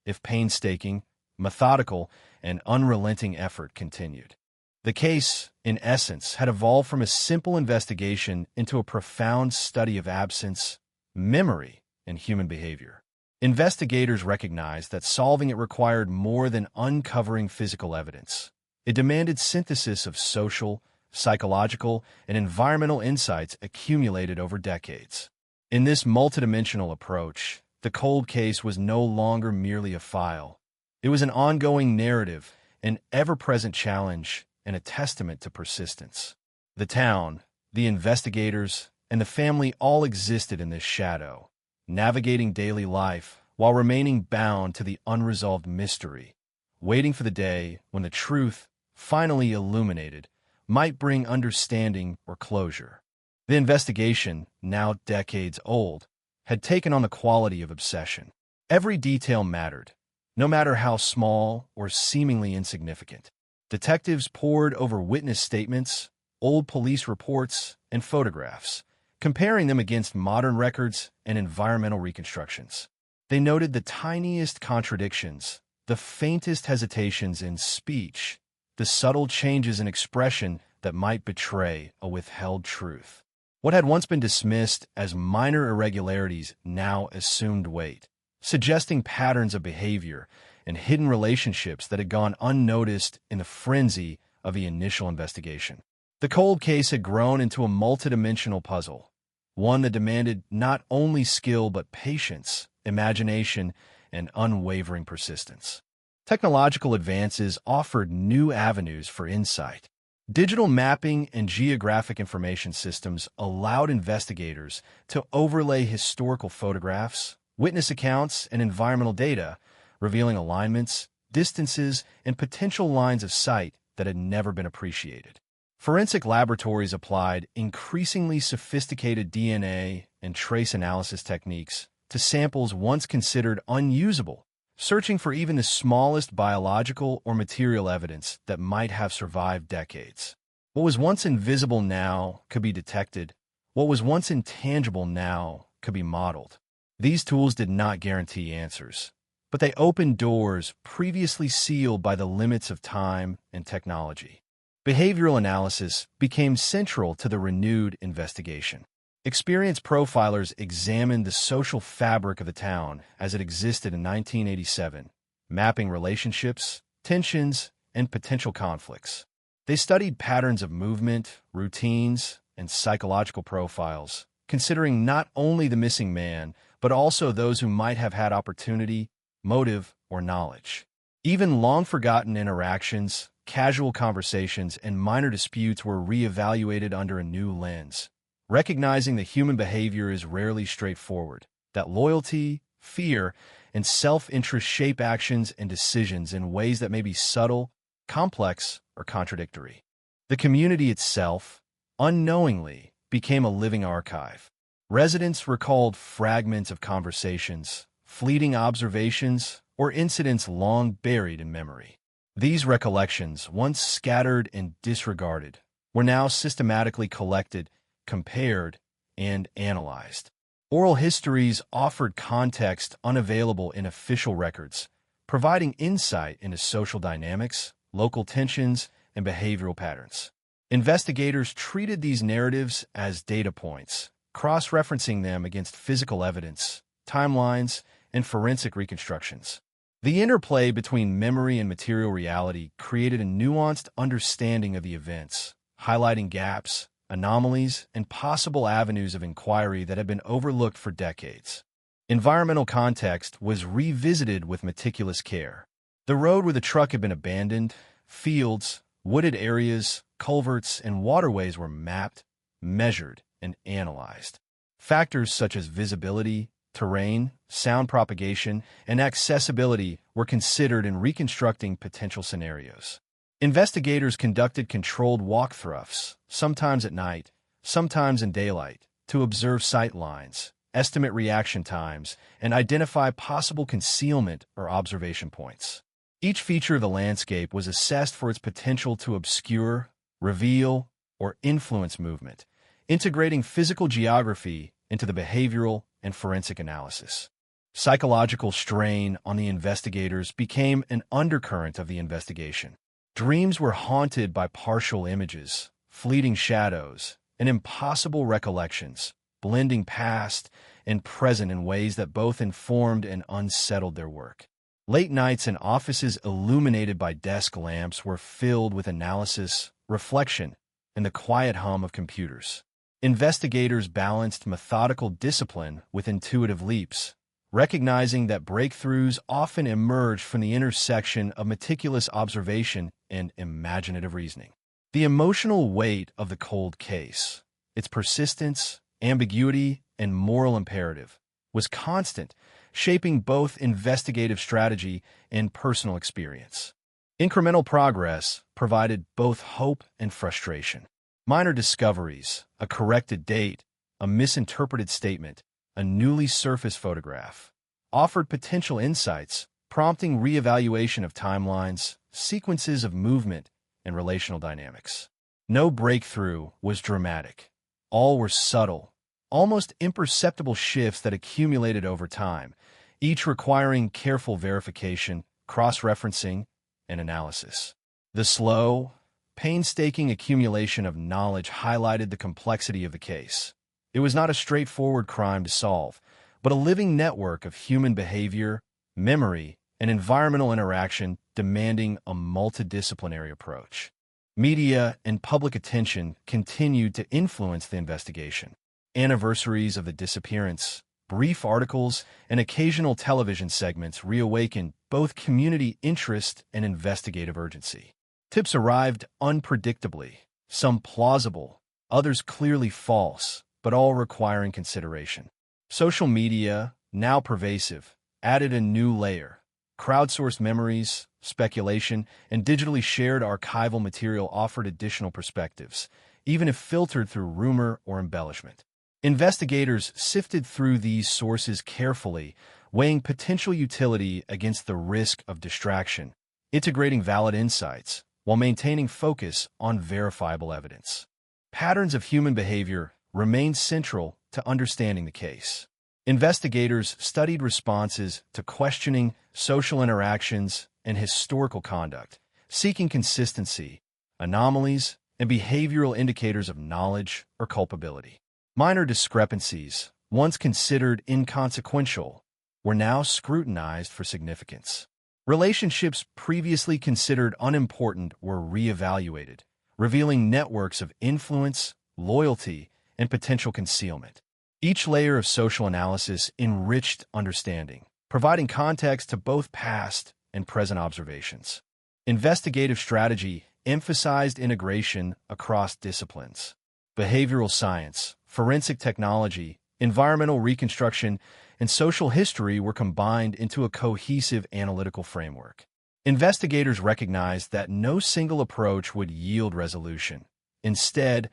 if painstaking, methodical, and unrelenting effort continued. The case, in essence, had evolved from a simple investigation into a profound study of absence, memory, and human behavior. Investigators recognized that solving it required more than uncovering physical evidence. It demanded synthesis of social, psychological, and environmental insights accumulated over decades. In this multidimensional approach, the cold case was no longer merely a file. It was an ongoing narrative, an ever-present challenge, and a testament to persistence. The town, the investigators, and the family all existed in this shadow, navigating daily life while remaining bound to the unresolved mystery, waiting for the day when the truth, finally illuminated, might bring understanding or closure. The investigation, now decades old, had taken on the quality of obsession. Every detail mattered, no matter how small or seemingly insignificant. Detectives pored over witness statements, old police reports, and photographs, comparing them against modern records and environmental reconstructions. They noted the tiniest contradictions, the faintest hesitations in speech, the subtle changes in expression that might betray a withheld truth. What had once been dismissed as minor irregularities now assumed weight, suggesting patterns of behavior and hidden relationships that had gone unnoticed in the frenzy of the initial investigation. The cold case had grown into a multidimensional puzzle, one that demanded not only skill but patience, imagination, and unwavering persistence. Technological advances offered new avenues for insight. Digital mapping and geographic information systems allowed investigators to overlay historical photographs, witness accounts, and environmental data, revealing alignments, distances, and potential lines of sight that had never been appreciated. Forensic laboratories applied increasingly sophisticated DNA and trace analysis techniques to samples once considered unusable, searching for even the smallest biological or material evidence that might have survived decades. What was once invisible now could be detected. What was once intangible now could be modeled. These tools did not guarantee answers, but they opened doors previously sealed by the limits of time and technology. Behavioral analysis became central to the renewed investigation. Experienced profilers examined the social fabric of the town as it existed in 1987, mapping relationships, tensions, and potential conflicts. They studied patterns of movement, routines, and psychological profiles, considering not only the missing man, but also those who might have had opportunity, motive, or knowledge. Even long-forgotten interactions, casual conversations, and minor disputes were reevaluated under a new lens, recognizing that human behavior is rarely straightforward, that loyalty, fear, and self-interest shape actions and decisions in ways that may be subtle, complex, or contradictory. The community itself, unknowingly, became a living archive. Residents recalled fragments of conversations, fleeting observations, or incidents long buried in memory. These recollections, once scattered and disregarded, were now systematically collected, compared, and analyzed. Oral histories offered context unavailable in official records, providing insight into social dynamics, local tensions, and behavioral patterns. Investigators treated these narratives as data points, cross-referencing them against physical evidence, timelines, and forensic reconstructions. The interplay between memory and material reality created a nuanced understanding of the events, highlighting gaps, anomalies, and possible avenues of inquiry that had been overlooked for decades. Environmental context was revisited with meticulous care. The road where the truck had been abandoned, fields, wooded areas, culverts, and waterways were mapped, measured, and analyzed. Factors such as visibility, terrain, sound propagation, and accessibility were considered in reconstructing potential scenarios. Investigators conducted controlled walkthroughs, sometimes at night, sometimes in daylight, to observe sight lines, estimate reaction times, and identify possible concealment or observation points. Each feature of the landscape was assessed for its potential to obscure, reveal, or influence movement, integrating physical geography into the behavioral and forensic analysis. Psychological strain on the investigators became an undercurrent of the investigation. Dreams were haunted by partial images, fleeting shadows, and impossible recollections, blending past and present in ways that both informed and unsettled their work. Late nights in offices illuminated by desk lamps were filled with analysis, reflection, and the quiet hum of computers. Investigators balanced methodical discipline with intuitive leaps, recognizing that breakthroughs often emerge from the intersection of meticulous observation and imaginative reasoning. The emotional weight of the cold case, its persistence, ambiguity, and moral imperative, was constant, shaping both investigative strategy and personal experience. Incremental progress provided both hope and frustration. Minor discoveries, a corrected date, a misinterpreted statement, a newly surfaced photograph, offered potential insights, prompting reevaluation of timelines, sequences of movement, and relational dynamics. No breakthrough was dramatic. All were subtle, almost imperceptible shifts that accumulated over time, each requiring careful verification, cross-referencing, and analysis. The slow, painstaking accumulation of knowledge highlighted the complexity of the case. It was not a straightforward crime to solve, but a living network of human behavior, memory, and environmental interaction demanding a multidisciplinary approach. Media and public attention continued to influence the investigation. Anniversaries of the disappearance, brief articles, and occasional television segments reawakened both community interest and investigative urgency. Tips arrived unpredictably, some plausible, others clearly false, but all requiring consideration. Social media, now pervasive, added a new layer. Crowdsourced memories, speculation, and digitally shared archival material offered additional perspectives, even if filtered through rumor or embellishment. Investigators sifted through these sources carefully, weighing potential utility against the risk of distraction, integrating valid insights, while maintaining focus on verifiable evidence. Patterns of human behavior remained central to understanding the case. Investigators studied responses to questioning, social interactions, and historical conduct, seeking consistency, anomalies, and behavioral indicators of knowledge or culpability. Minor discrepancies, once considered inconsequential, were now scrutinized for significance. Relationships previously considered unimportant were reevaluated, revealing networks of influence, loyalty, and potential concealment. Each layer of social analysis enriched understanding, providing context to both past and present observations. Investigative strategy emphasized integration across disciplines. Behavioral science, forensic technology, environmental reconstruction, and social history were combined into a cohesive analytical framework. Investigators recognized that no single approach would yield resolution. Instead,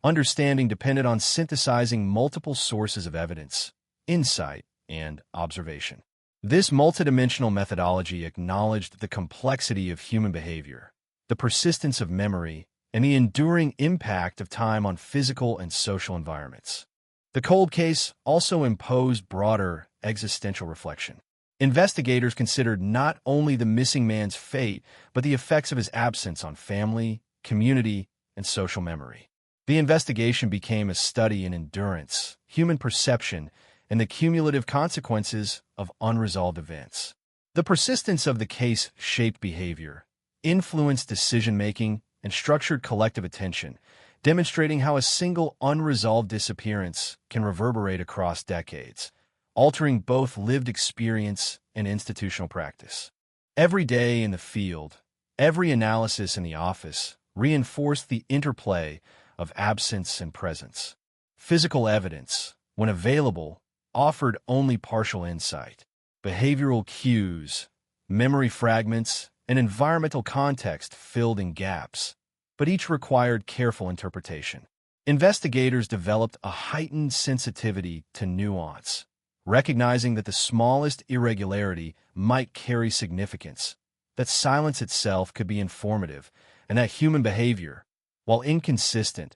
understanding depended on synthesizing multiple sources of evidence, insight, and observation. This multidimensional methodology acknowledged the complexity of human behavior, the persistence of memory, and the enduring impact of time on physical and social environments. The cold case also imposed broader existential reflection. Investigators considered not only the missing man's fate, but the effects of his absence on family, community, and social memory. The investigation became a study in endurance, human perception, and the cumulative consequences of unresolved events. The persistence of the case shaped behavior, influenced decision-making, and structured collective attention, demonstrating how a single unresolved disappearance can reverberate across decades, altering both lived experience and institutional practice. Every day in the field, every analysis in the office reinforced the interplay of absence and presence. Physical evidence, when available, offered only partial insight. Behavioral cues, memory fragments, and environmental context filled in gaps, but each required careful interpretation. Investigators developed a heightened sensitivity to nuance, recognizing that the smallest irregularity might carry significance, that silence itself could be informative, and that human behavior, while inconsistent,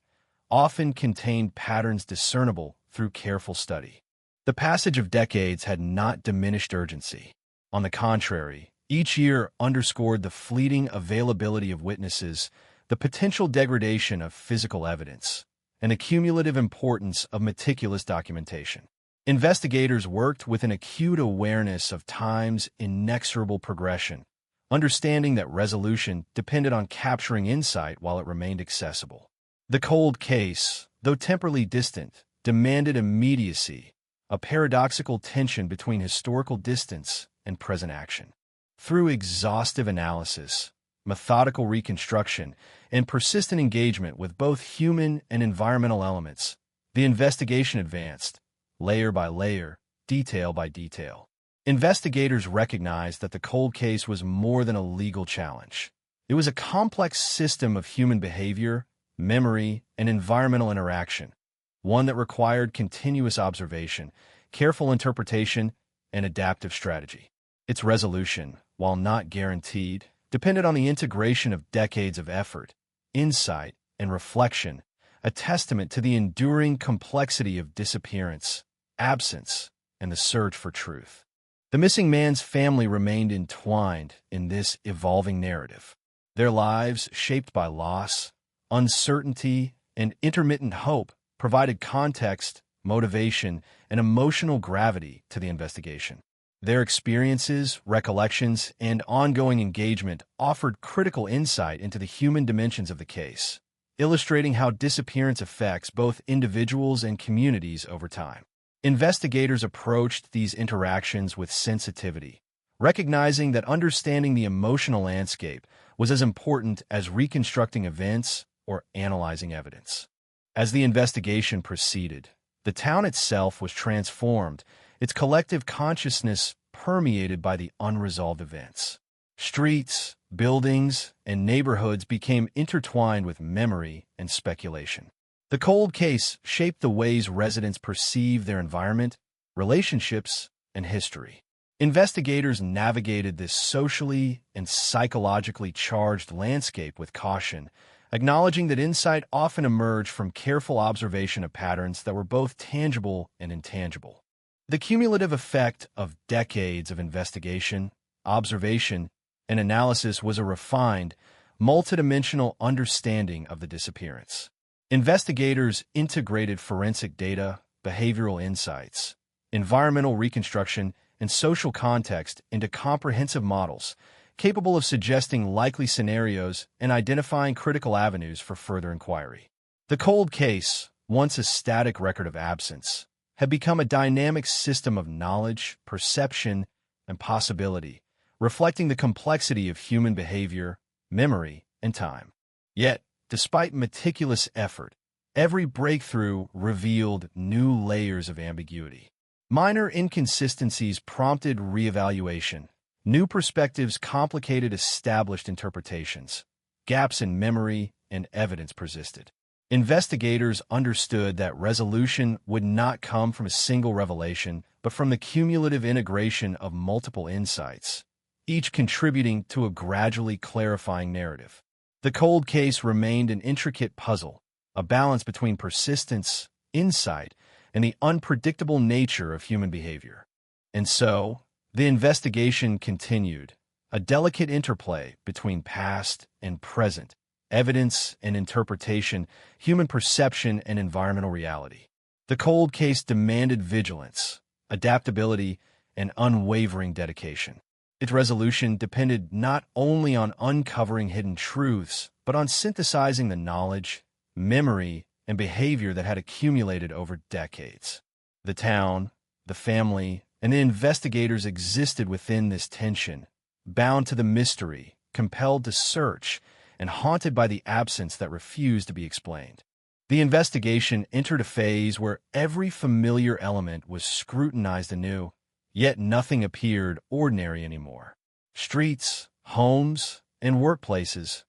often contained patterns discernible through careful study. The passage of decades had not diminished urgency. On the contrary, each year underscored the fleeting availability of witnesses, the potential degradation of physical evidence, and the cumulative importance of meticulous documentation. Investigators worked with an acute awareness of time's inexorable progression, understanding that resolution depended on capturing insight while it remained accessible. The cold case, though temporally distant, demanded immediacy, a paradoxical tension between historical distance and present action. Through exhaustive analysis, methodical reconstruction, and persistent engagement with both human and environmental elements, the investigation advanced, layer by layer, detail by detail. Investigators recognized that the cold case was more than a legal challenge. It was a complex system of human behavior, memory, and environmental interaction, one that required continuous observation, careful interpretation, and adaptive strategy. Its resolution, while not guaranteed, depended on the integration of decades of effort, insight, and reflection, a testament to the enduring complexity of disappearance, absence, and the search for truth. The missing man's family remained entwined in this evolving narrative, their lives shaped by loss, uncertainty, and intermittent hope provided context, motivation, and emotional gravity to the investigation. Their experiences, recollections, and ongoing engagement offered critical insight into the human dimensions of the case, illustrating how disappearance affects both individuals and communities over time. Investigators approached these interactions with sensitivity, recognizing that understanding the emotional landscape was as important as reconstructing events or analyzing evidence. As the investigation proceeded, the town itself was transformed, its collective consciousness permeated by the unresolved events. Streets, buildings, and neighborhoods became intertwined with memory and speculation. The cold case shaped the ways residents perceive their environment, relationships, and history. Investigators navigated this socially and psychologically charged landscape with caution, acknowledging that insight often emerged from careful observation of patterns that were both tangible and intangible. The cumulative effect of decades of investigation, observation, and analysis was a refined, multidimensional understanding of the disappearance. Investigators integrated forensic data, behavioral insights, environmental reconstruction, and social context into comprehensive models, capable of suggesting likely scenarios and identifying critical avenues for further inquiry. The cold case, once a static record of absence, had become a dynamic system of knowledge, perception, and possibility, reflecting the complexity of human behavior, memory, and time. Yet, despite meticulous effort, every breakthrough revealed new layers of ambiguity. Minor inconsistencies prompted reevaluation. New perspectives complicated established interpretations. Gaps in memory and evidence persisted. Investigators understood that resolution would not come from a single revelation, but from the cumulative integration of multiple insights, each contributing to a gradually clarifying narrative. The cold case remained an intricate puzzle, a balance between persistence, insight, and the unpredictable nature of human behavior. And so, the investigation continued, a delicate interplay between past and present, evidence and interpretation, human perception and environmental reality. The cold case demanded vigilance, adaptability, and unwavering dedication. Its resolution depended not only on uncovering hidden truths, but on synthesizing the knowledge, memory, and behavior that had accumulated over decades. The town, the family, and the investigators existed within this tension, bound to the mystery, compelled to search, and haunted by the absence that refused to be explained. The investigation entered a phase where every familiar element was scrutinized anew, yet nothing appeared ordinary anymore. Streets, homes, and workplaces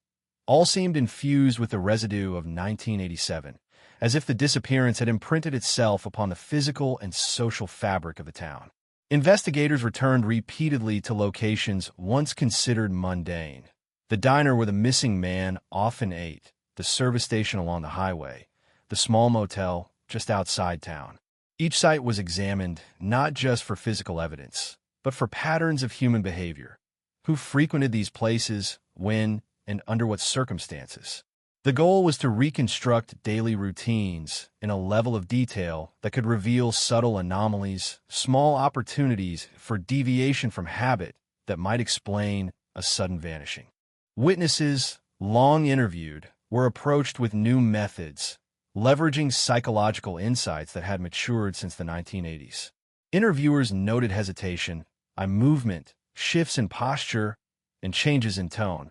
all seemed infused with the residue of 1987, as if the disappearance had imprinted itself upon the physical and social fabric of the town. Investigators returned repeatedly to locations once considered mundane. The diner where the missing man often ate, the service station along the highway, the small motel just outside town. Each site was examined not just for physical evidence, but for patterns of human behavior. Who frequented these places, when, and under what circumstances? The goal was to reconstruct daily routines in a level of detail that could reveal subtle anomalies, small opportunities for deviation from habit that might explain a sudden vanishing. Witnesses, long interviewed, were approached with new methods, leveraging psychological insights that had matured since the 1980s. Interviewers noted hesitation, eye movement, shifts in posture, and changes in tone.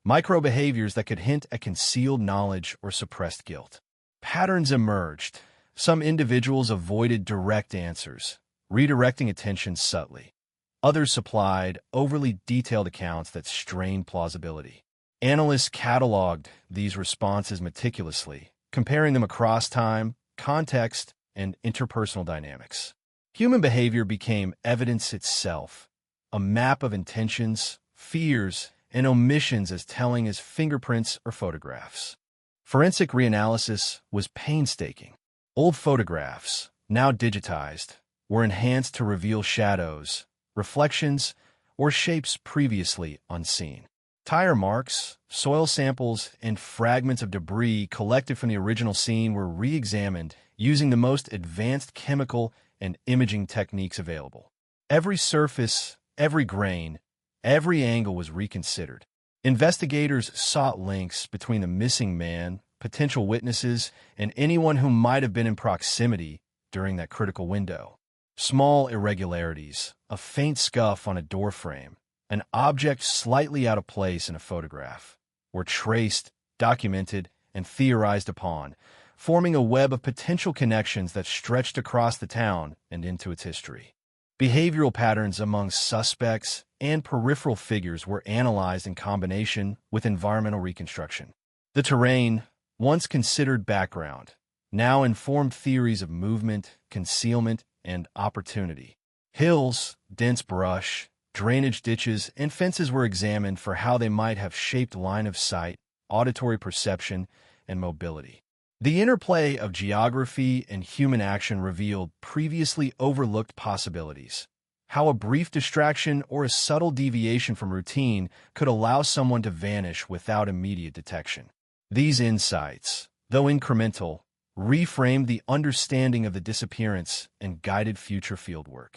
Micro-behaviors that could hint at concealed knowledge or suppressed guilt. Patterns emerged. Some individuals avoided direct answers, redirecting attention subtly. Others supplied overly detailed accounts that strained plausibility. Analysts cataloged these responses meticulously, comparing them across time, context, and interpersonal dynamics. Human behavior became evidence itself, a map of intentions, fears, and omissions as telling as fingerprints or photographs. Forensic reanalysis was painstaking. Old photographs, now digitized, were enhanced to reveal shadows, reflections, or shapes previously unseen. Tire marks, soil samples, and fragments of debris collected from the original scene were re-examined using the most advanced chemical and imaging techniques available. Every surface, every grain, every angle was reconsidered. Investigators sought links between the missing man, potential witnesses, and anyone who might have been in proximity during that critical window. Small irregularities, a faint scuff on a doorframe, an object slightly out of place in a photograph, were traced, documented, and theorized upon, forming a web of potential connections that stretched across the town and into its history. Behavioral patterns among suspects and peripheral figures were analyzed in combination with environmental reconstruction. The terrain, once considered background, now informed theories of movement, concealment, and opportunity. Hills, dense brush, drainage ditches, and fences were examined for how they might have shaped line of sight, auditory perception, and mobility. The interplay of geography and human action revealed previously overlooked possibilities. How a brief distraction or a subtle deviation from routine could allow someone to vanish without immediate detection. These insights, though incremental, reframed the understanding of the disappearance and guided future fieldwork.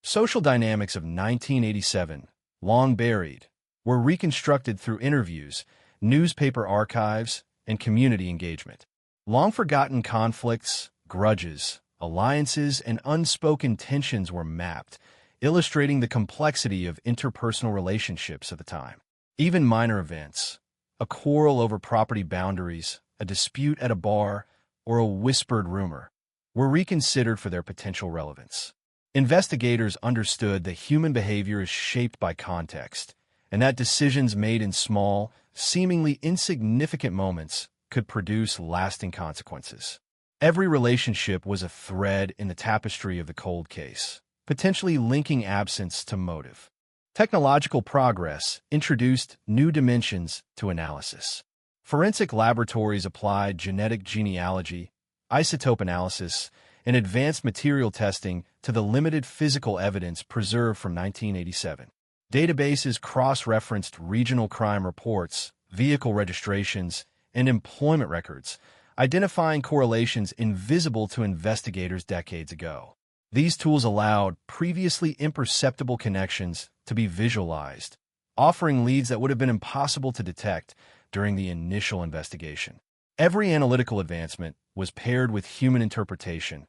Social dynamics of 1987, long buried, were reconstructed through interviews, newspaper archives, and community engagement. Long-forgotten conflicts, grudges, alliances, and unspoken tensions were mapped, illustrating the complexity of interpersonal relationships of the time. Even minor events, a quarrel over property boundaries, a dispute at a bar, or a whispered rumor, were reconsidered for their potential relevance. Investigators understood that human behavior is shaped by context, and that decisions made in small, seemingly insignificant moments could produce lasting consequences. Every relationship was a thread in the tapestry of the cold case, potentially linking absence to motive. Technological progress introduced new dimensions to analysis. Forensic laboratories applied genetic genealogy, isotope analysis, and advanced material testing to the limited physical evidence preserved from 1987. Databases cross-referenced regional crime reports, vehicle registrations, and employment records, identifying correlations invisible to investigators decades ago. These tools allowed previously imperceptible connections to be visualized, offering leads that would have been impossible to detect during the initial investigation. Every analytical advancement was paired with human interpretation,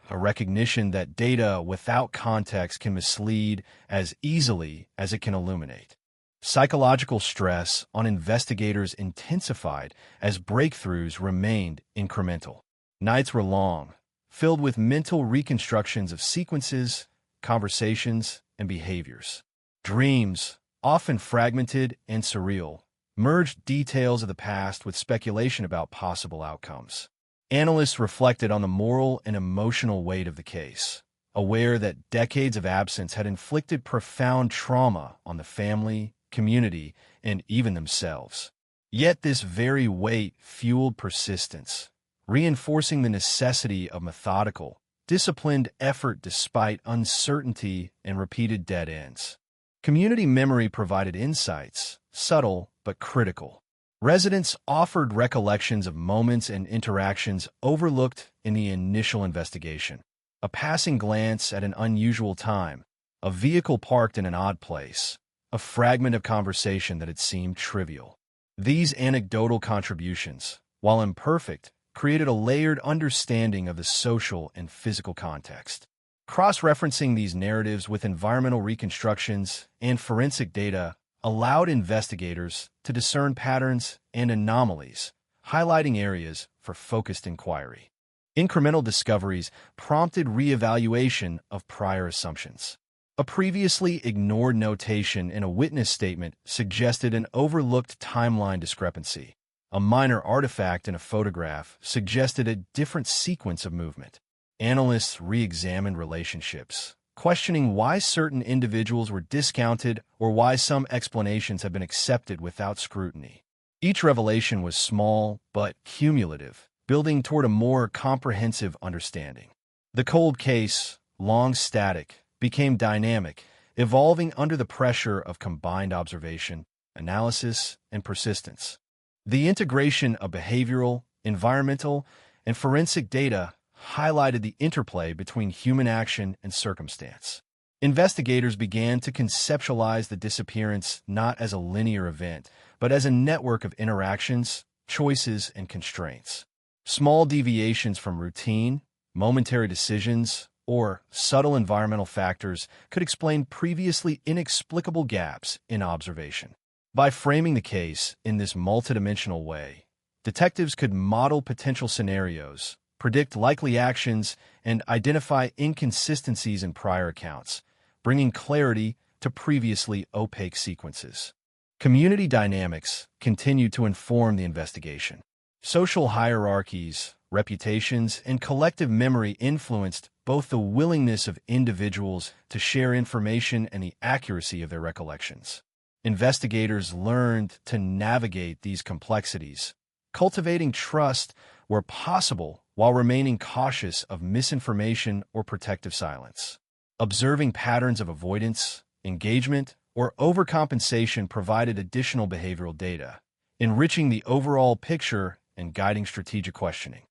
a recognition that data without context can mislead as easily as it can illuminate. Psychological stress on investigators intensified as breakthroughs remained incremental. Nights were long, filled with mental reconstructions of sequences, conversations, and behaviors. Dreams, often fragmented and surreal, merged details of the past with speculation about possible outcomes. Analysts reflected on the moral and emotional weight of the case, aware that decades of absence had inflicted profound trauma on the family, community, and even themselves. Yet this very weight fueled persistence, reinforcing the necessity of methodical, disciplined effort despite uncertainty and repeated dead ends. Community memory provided insights, subtle but critical. Residents offered recollections of moments and interactions overlooked in the initial investigation. A passing glance at an unusual time, a vehicle parked in an odd place, a fragment of conversation that had seemed trivial. These anecdotal contributions, while imperfect, created a layered understanding of the social and physical context. Cross-referencing these narratives with environmental reconstructions and forensic data allowed investigators to discern patterns and anomalies, highlighting areas for focused inquiry. Incremental discoveries prompted reevaluation of prior assumptions. A previously ignored notation in a witness statement suggested an overlooked timeline discrepancy. A minor artifact in a photograph suggested a different sequence of movement. Analysts re-examined relationships, questioning why certain individuals were discounted or why some explanations had been accepted without scrutiny. Each revelation was small but cumulative, building toward a more comprehensive understanding. The cold case, long static, became dynamic, evolving under the pressure of combined observation, analysis, and persistence. The integration of behavioral, environmental, and forensic data highlighted the interplay between human action and circumstance. Investigators began to conceptualize the disappearance not as a linear event, but as a network of interactions, choices, and constraints. Small deviations from routine, momentary decisions, or subtle environmental factors could explain previously inexplicable gaps in observation. By framing the case in this multidimensional way, detectives could model potential scenarios, predict likely actions, and identify inconsistencies in prior accounts, bringing clarity to previously opaque sequences. Community dynamics continued to inform the investigation. Social hierarchies, reputations, and collective memory influenced both the willingness of individuals to share information and the accuracy of their recollections. Investigators learned to navigate these complexities, cultivating trust where possible while remaining cautious of misinformation or protective silence. Observing patterns of avoidance, engagement, or overcompensation provided additional behavioral data, enriching the overall picture and guiding strategic questioning.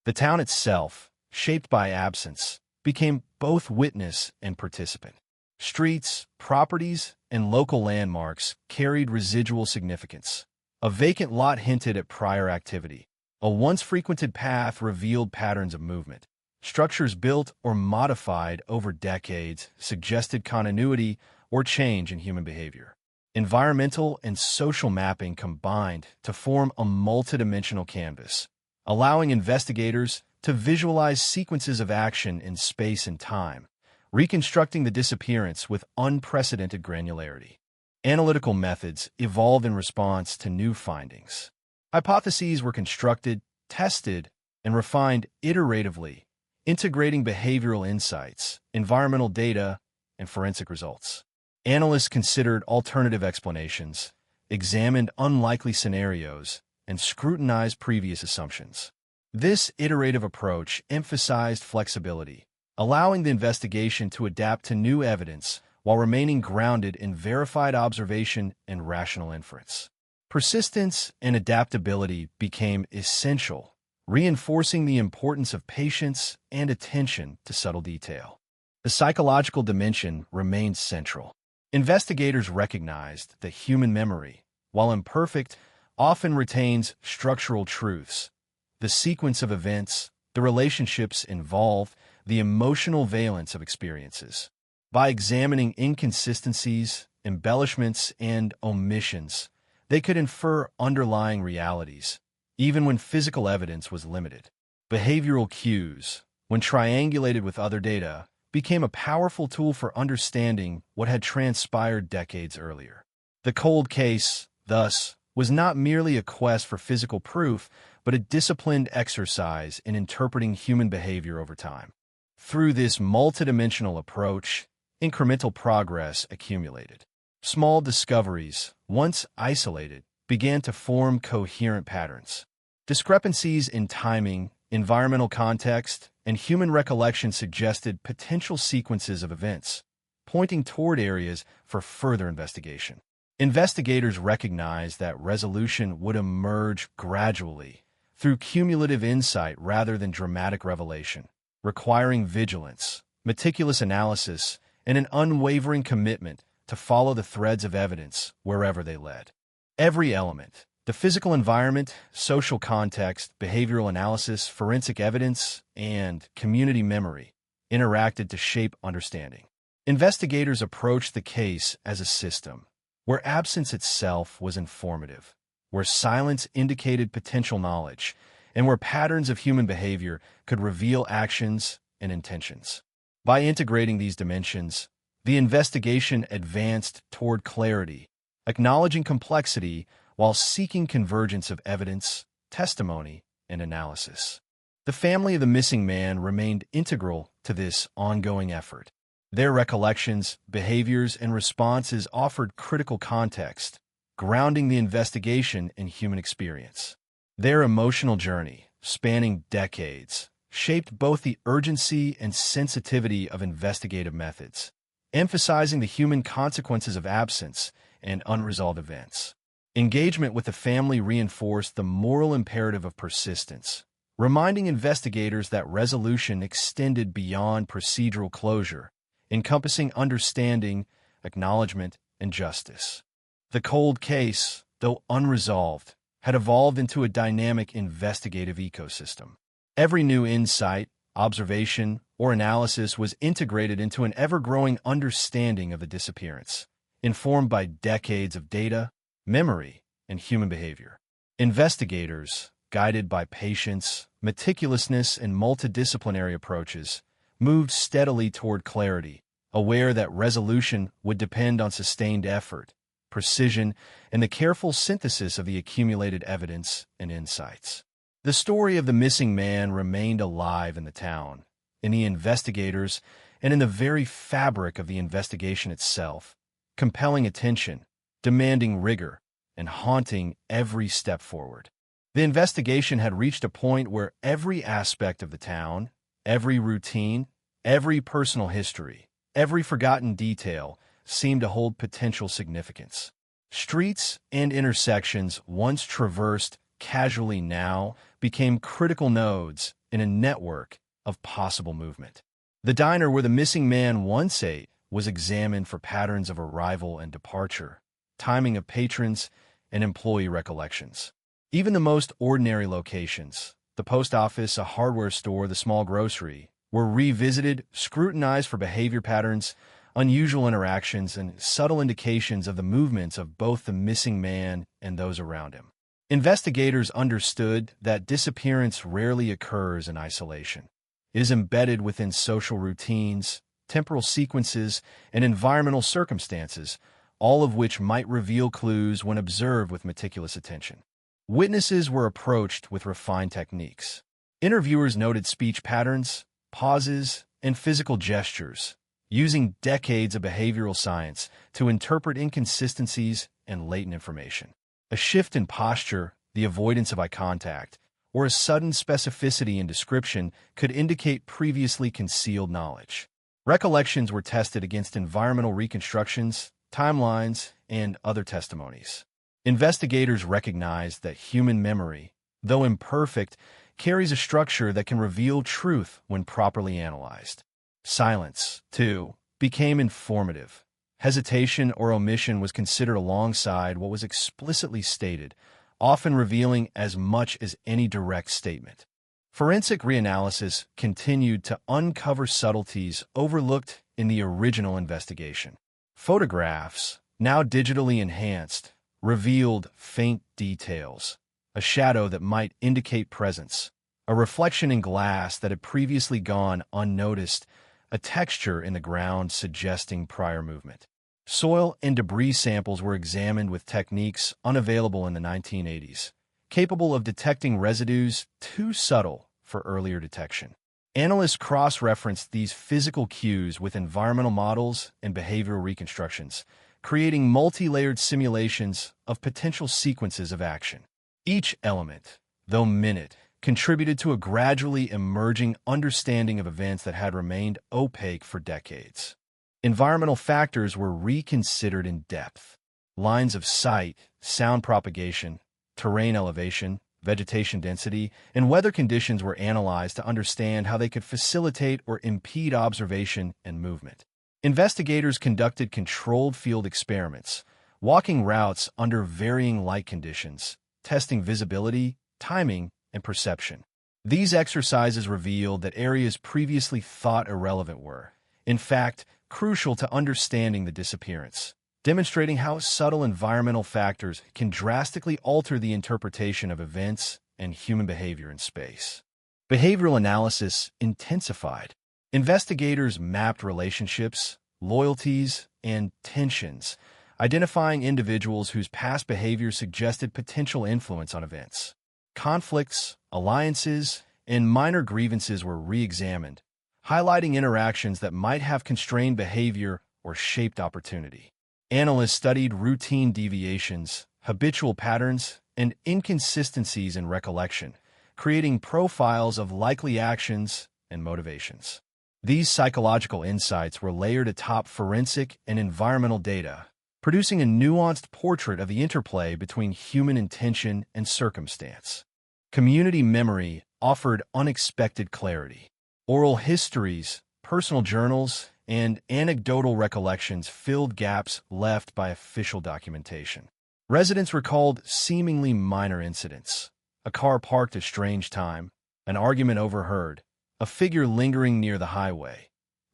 The town itself, shaped by absence, became both witness and participant. Streets, properties, and local landmarks carried residual significance. A vacant lot hinted at prior activity. A once-frequented path revealed patterns of movement. Structures built or modified over decades suggested continuity or change in human behavior. Environmental and social mapping combined to form a multidimensional canvas, allowing investigators to visualize sequences of action in space and time, reconstructing the disappearance with unprecedented granularity. Analytical methods evolved in response to new findings. Hypotheses were constructed, tested, and refined iteratively, integrating behavioral insights, environmental data, and forensic results. Analysts considered alternative explanations, examined unlikely scenarios, and scrutinized previous assumptions. This iterative approach emphasized flexibility, allowing the investigation to adapt to new evidence while remaining grounded in verified observation and rational inference. Persistence and adaptability became essential, reinforcing the importance of patience and attention to subtle detail. The psychological dimension remained central. Investigators recognized that human memory, while imperfect, often retains structural truths. The sequence of events, the relationships involved, the emotional valence of experiences. By examining inconsistencies, embellishments, and omissions, they could infer underlying realities, even when physical evidence was limited. Behavioral cues, when triangulated with other data, became a powerful tool for understanding what had transpired decades earlier. The cold case, thus, was not merely a quest for physical proof, but a disciplined exercise in interpreting human behavior over time. Through this multidimensional approach, incremental progress accumulated. Small discoveries, once isolated, began to form coherent patterns. Discrepancies in timing, environmental context, and human recollection suggested potential sequences of events, pointing toward areas for further investigation. Investigators recognized that resolution would emerge gradually through cumulative insight rather than dramatic revelation, requiring vigilance, meticulous analysis, and an unwavering commitment to follow the threads of evidence wherever they led. Every element, the physical environment, social context, behavioral analysis, forensic evidence, and community memory, interacted to shape understanding. Investigators approached the case as a system, where absence itself was informative, where silence indicated potential knowledge, and where patterns of human behavior could reveal actions and intentions. By integrating these dimensions, the investigation advanced toward clarity, acknowledging complexity while seeking convergence of evidence, testimony, and analysis. The family of the missing man remained integral to this ongoing effort. Their recollections, behaviors, and responses offered critical context, grounding the investigation in human experience. Their emotional journey, spanning decades, shaped both the urgency and sensitivity of investigative methods, emphasizing the human consequences of absence and unresolved events. Engagement with the family reinforced the moral imperative of persistence, reminding investigators that resolution extended beyond procedural closure, encompassing understanding, acknowledgement, and justice. The cold case, though unresolved, had evolved into a dynamic investigative ecosystem. Every new insight, observation, or analysis was integrated into an ever-growing understanding of the disappearance, informed by decades of data, memory, and human behavior. Investigators, guided by patience, meticulousness, and multidisciplinary approaches, moved steadily toward clarity, aware that resolution would depend on sustained effort, precision, and the careful synthesis of the accumulated evidence and insights. The story of the missing man remained alive in the town, in the investigators, and in the very fabric of the investigation itself, compelling attention, demanding rigor, and haunting every step forward. The investigation had reached a point where every aspect of the town, every routine, every personal history, every forgotten detail seemed to hold potential significance. Streets and intersections once traversed casually now became critical nodes in a network of possible movement. The diner where the missing man once ate was examined for patterns of arrival and departure, timing of patrons, and employee recollections. Even the most ordinary locations, the post office, a hardware store, the small grocery, were revisited, scrutinized for behavior patterns, unusual interactions, and subtle indications of the movements of both the missing man and those around him. Investigators understood that disappearance rarely occurs in isolation. It is embedded within social routines, temporal sequences, and environmental circumstances, all of which might reveal clues when observed with meticulous attention. Witnesses were approached with refined techniques. Interviewers noted speech patterns, pauses, and physical gestures, using decades of behavioral science to interpret inconsistencies and latent information. A shift in posture, the avoidance of eye contact, or a sudden specificity in description could indicate previously concealed knowledge. Recollections were tested against environmental reconstructions, timelines, and other testimonies. Investigators recognized that human memory, though imperfect, carries a structure that can reveal truth when properly analyzed. Silence, too, became informative. Hesitation or omission was considered alongside what was explicitly stated, often revealing as much as any direct statement. Forensic reanalysis continued to uncover subtleties overlooked in the original investigation. Photographs, now digitally enhanced, revealed faint details, a shadow that might indicate presence, a reflection in glass that had previously gone unnoticed, a texture in the ground suggesting prior movement. Soil and debris samples were examined with techniques unavailable in the 1980s, capable of detecting residues too subtle for earlier detection. Analysts cross-referenced these physical cues with environmental models and behavioral reconstructions, creating multi-layered simulations of potential sequences of action. Each element, though minute, contributed to a gradually emerging understanding of events that had remained opaque for decades. Environmental factors were reconsidered in depth. Lines of sight, sound propagation, terrain elevation, vegetation density, and weather conditions were analyzed to understand how they could facilitate or impede observation and movement. Investigators conducted controlled field experiments, walking routes under varying light conditions, testing visibility, timing, and perception. These exercises revealed that areas previously thought irrelevant were, in fact, crucial to understanding the disappearance, demonstrating how subtle environmental factors can drastically alter the interpretation of events and human behavior in space. Behavioral analysis intensified. Investigators mapped relationships, loyalties, and tensions, identifying individuals whose past behavior suggested potential influence on events. Conflicts, alliances, and minor grievances were re-examined, highlighting interactions that might have constrained behavior or shaped opportunity. Analysts studied routine deviations, habitual patterns, and inconsistencies in recollection, creating profiles of likely actions and motivations. These psychological insights were layered atop forensic and environmental data, producing a nuanced portrait of the interplay between human intention and circumstance. Community memory offered unexpected clarity. Oral histories, personal journals, and anecdotal recollections filled gaps left by official documentation. Residents recalled seemingly minor incidents: a car parked at a strange time, an argument overheard, a figure lingering near the highway,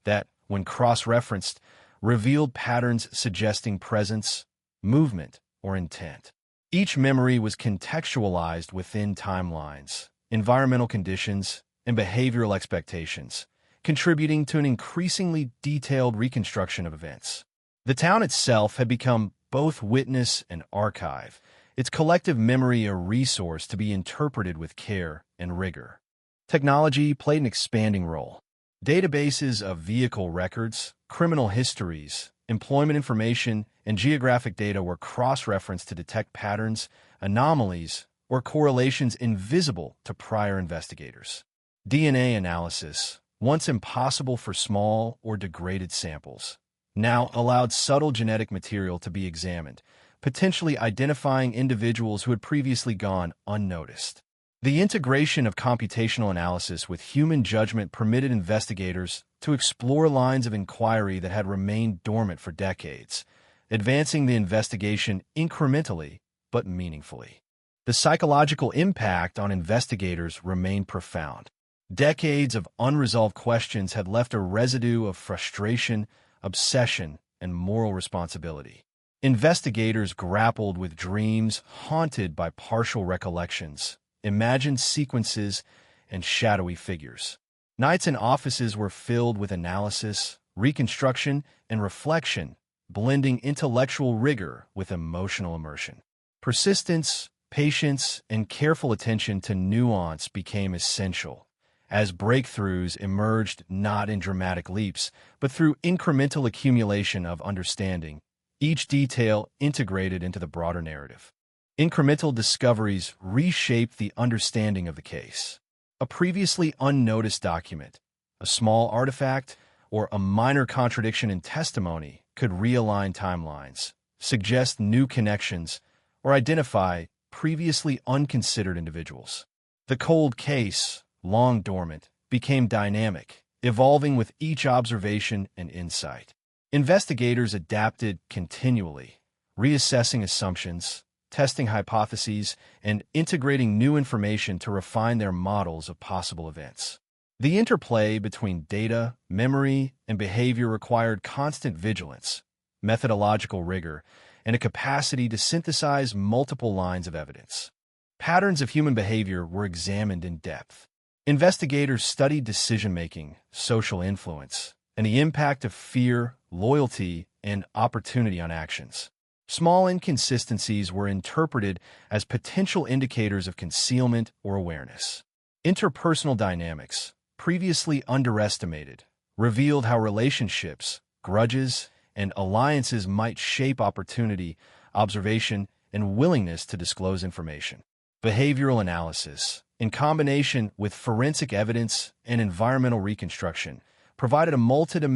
that, when cross-referenced, revealed patterns suggesting presence, movement, or intent. Each memory was contextualized within timelines, environmental conditions, and behavioral expectations, contributing to an increasingly detailed reconstruction of events. The town itself had become both witness and archive, its collective memory a resource to be interpreted with care and rigor. Technology played an expanding role. Databases of vehicle records, criminal histories, employment information, and geographic data were cross-referenced to detect patterns, anomalies, or correlations invisible to prior investigators. DNA analysis, once impossible for small or degraded samples, now allowed subtle genetic material to be examined, potentially identifying individuals who had previously gone unnoticed. The integration of computational analysis with human judgment permitted investigators to explore lines of inquiry that had remained dormant for decades, advancing the investigation incrementally but meaningfully. The psychological impact on investigators remained profound. Decades of unresolved questions had left a residue of frustration, obsession, and moral responsibility. Investigators grappled with dreams haunted by partial recollections, imagined sequences, and shadowy figures. Nights in offices were filled with analysis, reconstruction, and reflection, blending intellectual rigor with emotional immersion. Persistence, patience, and careful attention to nuance became essential, as breakthroughs emerged not in dramatic leaps, but through incremental accumulation of understanding, each detail integrated into the broader narrative. Incremental discoveries reshaped the understanding of the case. A previously unnoticed document, a small artifact, or a minor contradiction in testimony could realign timelines, suggest new connections, or identify previously unconsidered individuals. The cold case, long dormant, became dynamic, evolving with each observation and insight. Investigators adapted continually, reassessing assumptions, testing hypotheses, and integrating new information to refine their models of possible events. The interplay between data, memory, and behavior required constant vigilance, methodological rigor, and a capacity to synthesize multiple lines of evidence. Patterns of human behavior were examined in depth. Investigators studied decision-making, social influence, and the impact of fear, loyalty, and opportunity on actions. Small inconsistencies were interpreted as potential indicators of concealment or awareness. Interpersonal dynamics, previously underestimated, revealed how relationships, grudges, and alliances might shape opportunity, observation, and willingness to disclose information. Behavioral analysis, in combination with forensic evidence and environmental reconstruction, provided a multidimensional